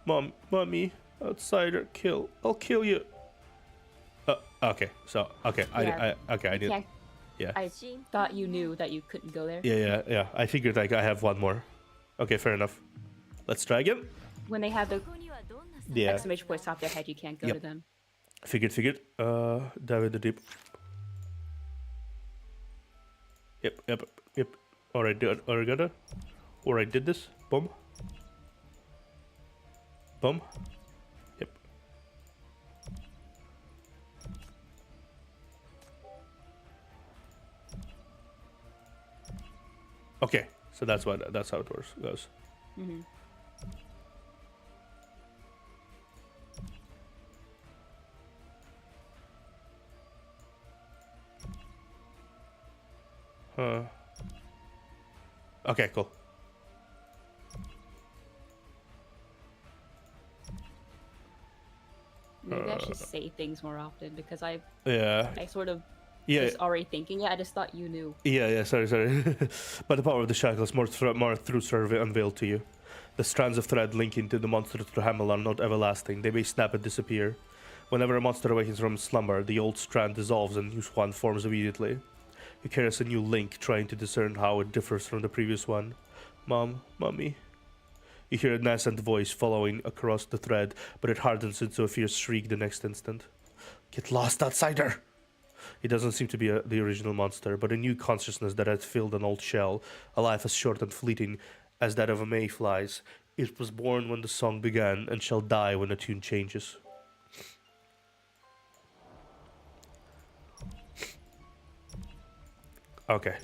Mommy, outsider, kill. I'll kill you. Okay, so, okay, Yeah. I did. Can't- Yeah. I thought you knew that you couldn't go there. Yeah. I figured like I have one more. Okay, fair enough. Let's try again. When they have the Yeah. exclamation points off their head, you can't go Yep. to them. Figured. Dive in the deep. Yep. Alright, did this. Boom. Yep. Okay, so that's how it goes. Mm-hmm. Okay, cool. Maybe I should say things more often because I sort of was already thinking it. I just thought you knew. Yeah, sorry. But the power of the shackles more through survey unveiled to you. The strands of thread linking to the monster through Hamel are not everlasting. They may snap and disappear. Whenever a monster awakens from slumber, the old strand dissolves and a new one forms immediately. You carry a new link, trying to discern how it differs from the previous one. Mommy. You hear a nascent voice following across the thread, but it hardens into a fierce shriek the next instant. Get lost, outsider! It doesn't seem to be the original monster, but a new consciousness that had filled an old shell, a life as short and fleeting as that of a mayflies. It was born when the song began and shall die when the tune changes. Okay.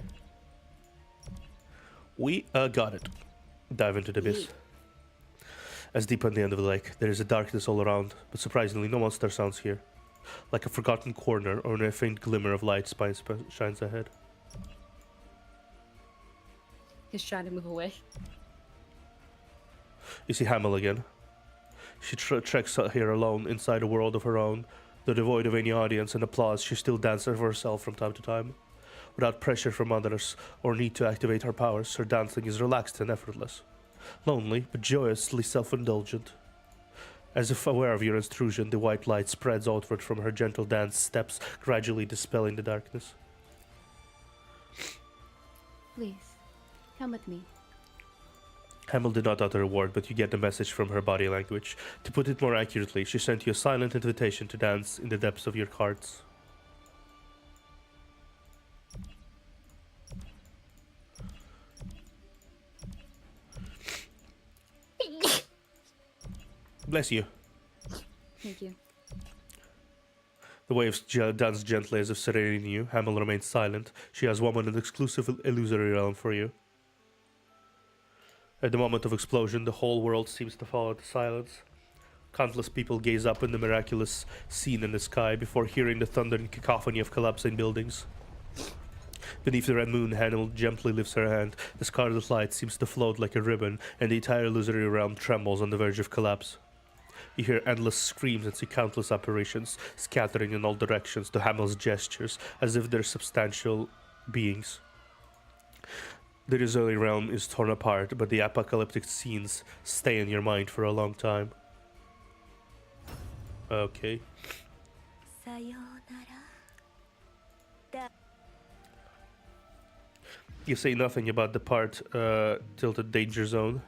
We got it. Dive into the abyss. As deep on the end of the lake, there is a darkness all around, but surprisingly no monster sounds here. Like a forgotten corner or a faint glimmer of light shines ahead. He's trying to move away. You see Hamel again. She treks out here alone inside a world of her own, though devoid of any audience and applause. She still dances for herself from time to time. Without pressure from others or need to activate her powers, her dancing is relaxed and effortless. Lonely, but joyously self-indulgent. As if aware of your intrusion, the white light spreads outward from her gentle dance steps, gradually dispelling the darkness. Please, come with me. Hamel did not utter a word, but you get the message from her body language. To put it more accurately, she sent you a silent invitation to dance in the depths of your hearts. Bless you. Thank you. The waves dance gently as if serenading you. Hamel remains silent. She has woman an exclusive illusory realm for you. At the moment of explosion, the whole world seems to fall into silence. Countless people gaze up in the miraculous scene in the sky before hearing the thunder and cacophony of collapsing buildings. Beneath the red moon, Hamel gently lifts her hand. The scarlet light seems to float like a ribbon, and the entire illusory realm trembles on the verge of collapse. You hear endless screams and see countless apparitions scattering in all directions to Hamel's gestures, as if they're substantial beings. The illusory realm is torn apart, but the apocalyptic scenes stay in your mind for a long time. Okay. You say nothing about the part tilted danger zone.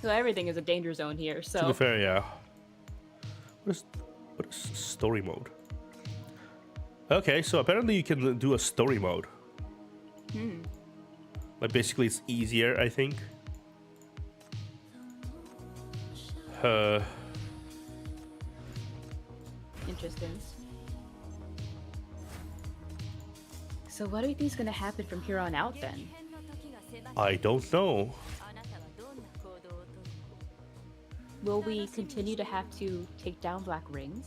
So everything is a danger zone here, so... To be fair, yeah. What is story mode? Okay, so apparently you can do a story mode. But basically it's easier, I think. Interesting. So what do you think is gonna happen from here on out then? I don't know. Will we continue to have to take down Black Rings?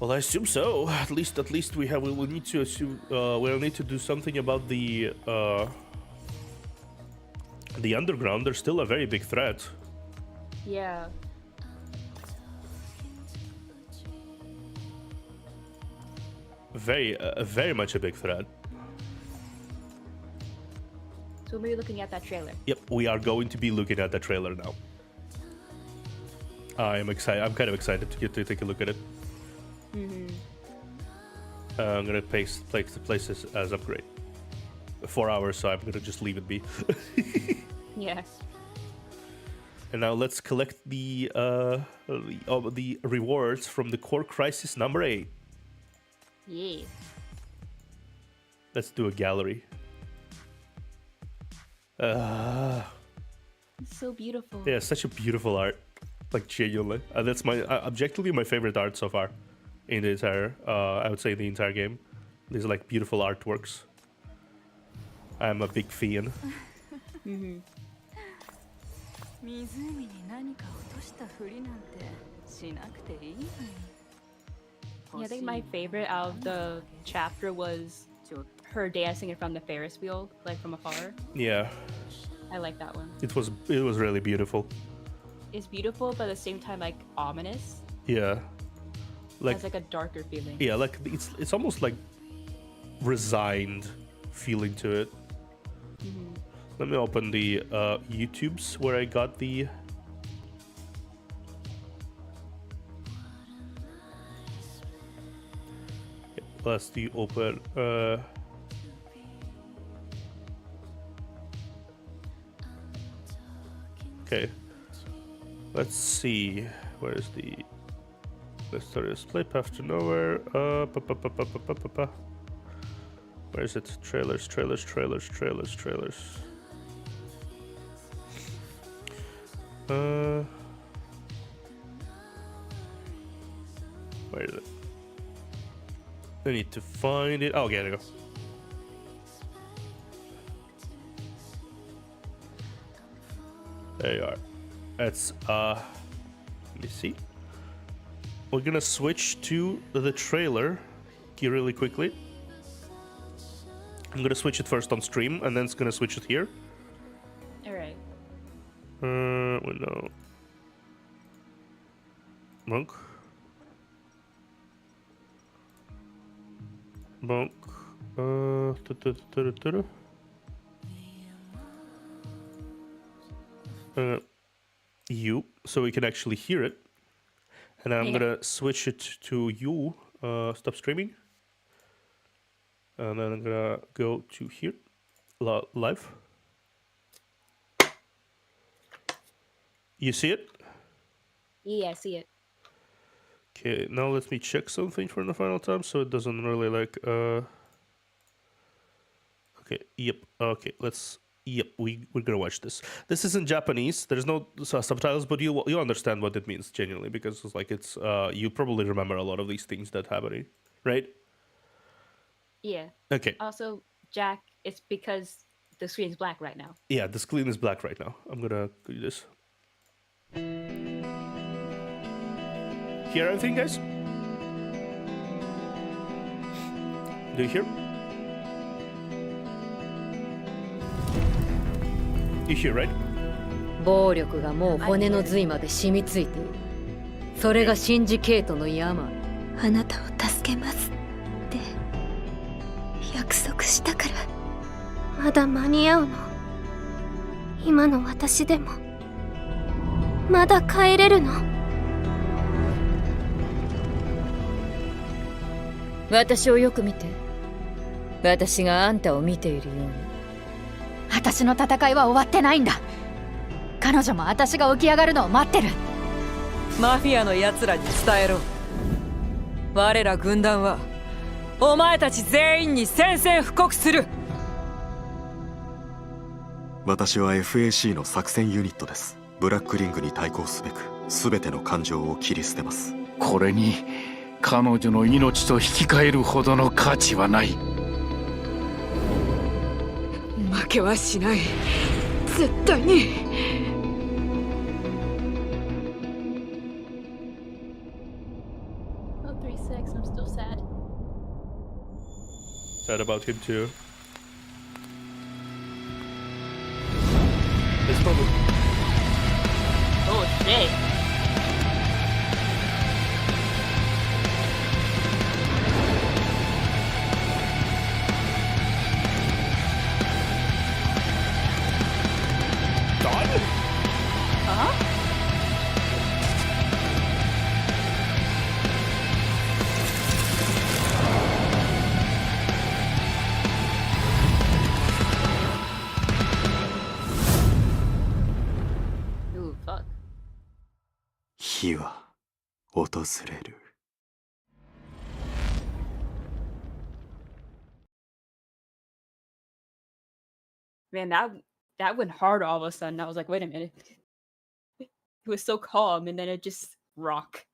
Well, I assume so. At least we will need to assume we'll need to do something about the underground. They're still a very big threat. Yeah. Very much a big threat. So we'll be looking at that trailer. Yep, we are going to be looking at the trailer now. I'm excited. I'm kind of excited to get to take a look at it. I'm gonna place this as upgrade. 4 hours, so I'm gonna just leave it be. Yes. And now let's collect the rewards from the core crisis number 8. Yeah. Let's do a gallery. It's so beautiful. Yeah, such a beautiful art. Like, genuinely. That's my objectively my favorite art so far in the entire, I would say, the entire game. These are like beautiful artworks. I'm a big fan. Yeah, I think my favorite out of the chapter was her dancing in front of the Ferris wheel, like from afar. Yeah. I like that one. It was really beautiful. It's beautiful, but at the same time, like, ominous. Yeah. Like, has like a darker feeling. Yeah, like it's almost like resigned feeling to it. Let me open the YouTubes where I got the. Let's do open. Okay. Let's see. Where is the? Let's start a display path to nowhere. Where is it? Trailers. Where is it? I need to find it. Oh, okay, there you go. There you are. That's let me see. We're gonna switch to the trailer here really quickly. I'm gonna switch it first on stream, and then it's gonna switch it here. All right. No. Monk. You, so we can actually hear it. And I'm gonna switch it to you. Stop streaming. And then I'm gonna go to here, live. You see it? Yeah, I see it. Okay, now let me check something for the final time, so it doesn't really like. Okay. Yep. Okay. Let's. Yep. We're gonna watch this. This is in Japanese. There's no subtitles, but you understand what it means genuinely, because it's like it's. You probably remember a lot of these things that happening, right? Yeah. Okay. Also, Jack, it's because the screen's black right now. Yeah, the screen is black right now. I'm gonna do this. Hear everything, guys? Do you hear? You hear, right? 暴力がもう骨の髄まで染みついている。それがシンジケートの病。あなたを助けますって約束したから。まだ間に合うの。今の私でもまだ帰れるの。私をよく見て。私があんたを見ているように。私の戦いは終わってないんだ。彼女も私が起き上がるのを待ってる。マフィアの奴らに伝えろ。我ら軍団はお前たち全員に宣戦布告する。私は FAC の作戦ユニットです。ブラックリングに対抗すべく全ての感情を切り捨てます。これに彼女の命と引き換えるほどの価値はない。負けはしない。絶対に。Oh, 3-6, I'm still sad. Sad about him too. It's probably. Oh shit. Done? Huh? Ooh, fuck. 日は訪れる。Man, that went hard all of a sudden. I was like, wait a minute. It was so calm, and then it just rock.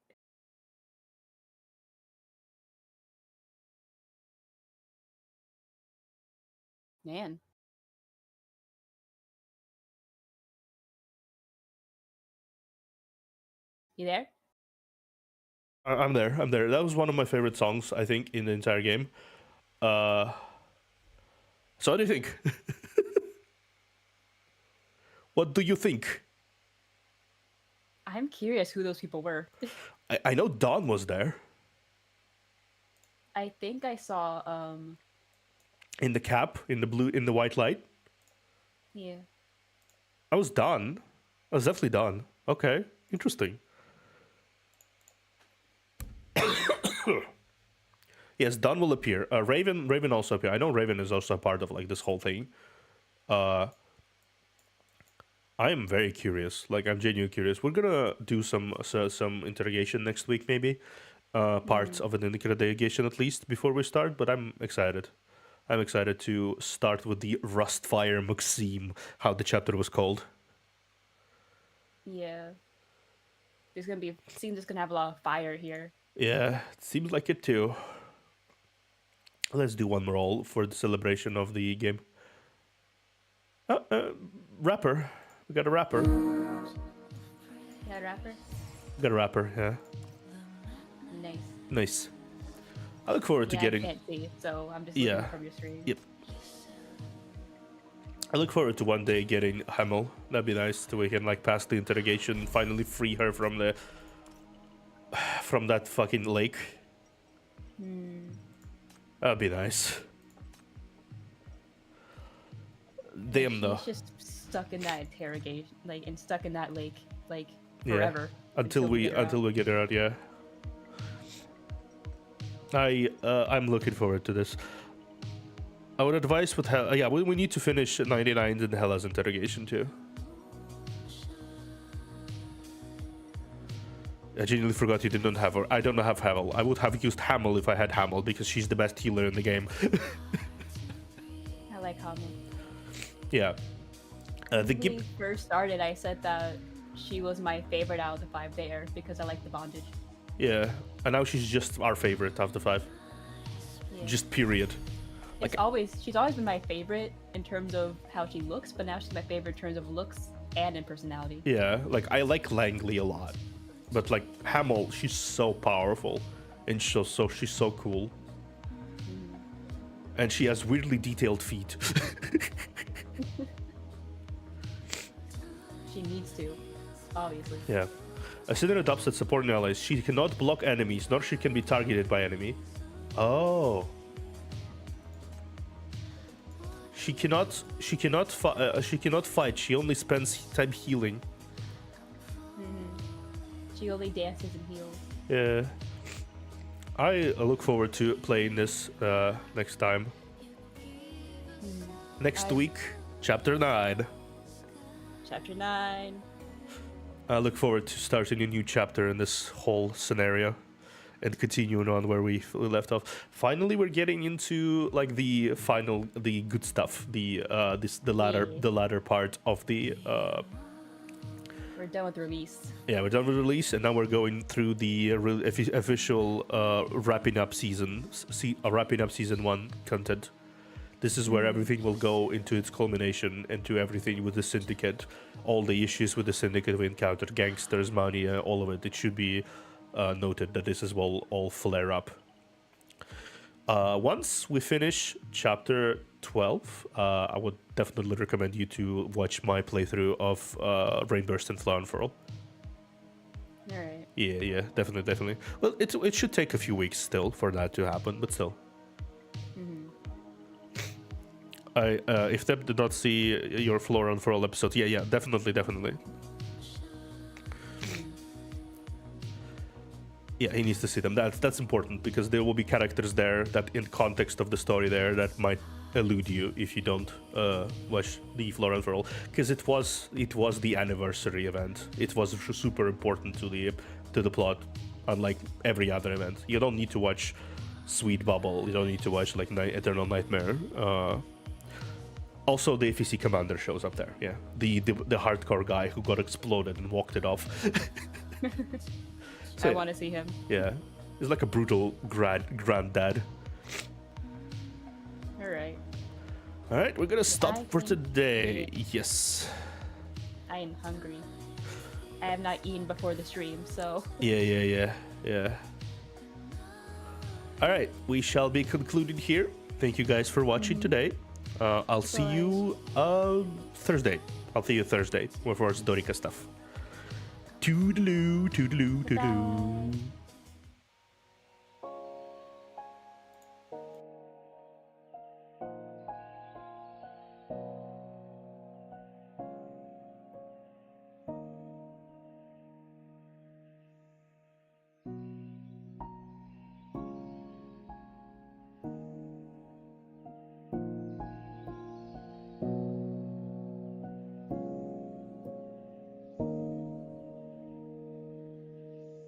Man. You there? I'm there. I'm there. That was one of my favorite songs, I think, in the entire game. So what do you think? What do you think? I'm curious who those people were. I know Dawn was there. I think I saw In the cap, in the white light. yeah. I was Dawn. I was definitely Dawn. Okay, interesting. Yes, Dawn will appear. Raven also appear. I know Raven is also a part of like this whole thing. I am very curious. Like I'm genuinely curious. We're gonna do some interrogation next week, maybe. Parts of an interrogation at least before we start. But I'm excited. I'm excited to start with the Rustfire Maxime, how the chapter was called. Yeah. Seems it's gonna have a lot of fire here. Yeah, it seems like it too. Let's do one more roll for the celebration of the game. Rapper. We got a rapper. Yeah, rapper? We got a rapper, yeah. Nice. Nice. I look forward to getting... I can't see, so I'm just looking from your screen. Yep. I look forward to one day getting Hamel. That'd be nice, so we can like pass the interrogation, finally free her from the... from that fucking lake. That'd be nice. Damn though. She's just stuck in that interrogation, and stuck in that lake, forever. Yeah. Until we get her out, yeah. I'm looking forward to this. I would advise with Hel. Yeah, we need to finish 99 in Hella's interrogation too. I genuinely forgot you didn't have her. I don't have Hamel. I would have used Hamel if I had Hamel because she's the best healer in the game. I like Hamel. Yeah. When we first started, I said that she was my favorite out of the 5 there because I like the bondage. Yeah, and now she's just our favorite out of the 5. Yeah. Just period. She's always been my favorite in terms of how she looks, but now she's my favorite in terms of looks and in personality. Yeah, like I like Langley a lot, but like Hamel, she's so powerful, and she's so cool, and she has weirdly detailed feet. She needs to, obviously. Yeah. A Sinner adopts that supporting allies. She cannot block enemies, nor she can be targeted by enemy. Oh. She cannot fight. She only spends time healing. She only dances and heals. Yeah. I look forward to playing this next time. Next week, Chapter 9. Chapter 9. I look forward to starting a new chapter in this whole scenario and continuing on where we left off. Finally, we're getting into like the good stuff, the latter part of the. We're done with release. Yeah, we're done with release, and now we're going through the official wrapping up season 1 content. This is where everything will go into its culmination, into everything with the Syndicate, all the issues with the Syndicate we encountered, gangsters, mania, all of it. It should be noted that this is all flare up. Once we finish chapter 12, I would definitely recommend you to watch my playthrough of Rainburst and Flower and Furl. Alright. Yeah, definitely. Well, it should take a few weeks still for that to happen, but still. If Deb did not see your Flower and Furl episode, yeah, definitely. Yeah, he needs to see them. That's important because there will be characters there that, in context of the story there, that might elude you if you don't watch the Flower and Furl, because it was the anniversary event. It was super important to the plot, unlike every other event. You don't need to watch Sweet Bubble. You don't need to watch like Eternal Nightmare. Also, the FEC commander shows up there. Yeah, the hardcore guy who got exploded and walked it off. So, I want to see him. Yeah, he's like a brutal granddad. All right, we're gonna stop for today. Yes. I am hungry. I have not eaten before the stream, so. Yeah. All right, we shall be concluding here. Thank you guys for watching today. I'll see you Thursday. I'll see you Thursday with our Dorica stuff. Toodaloo. Bye.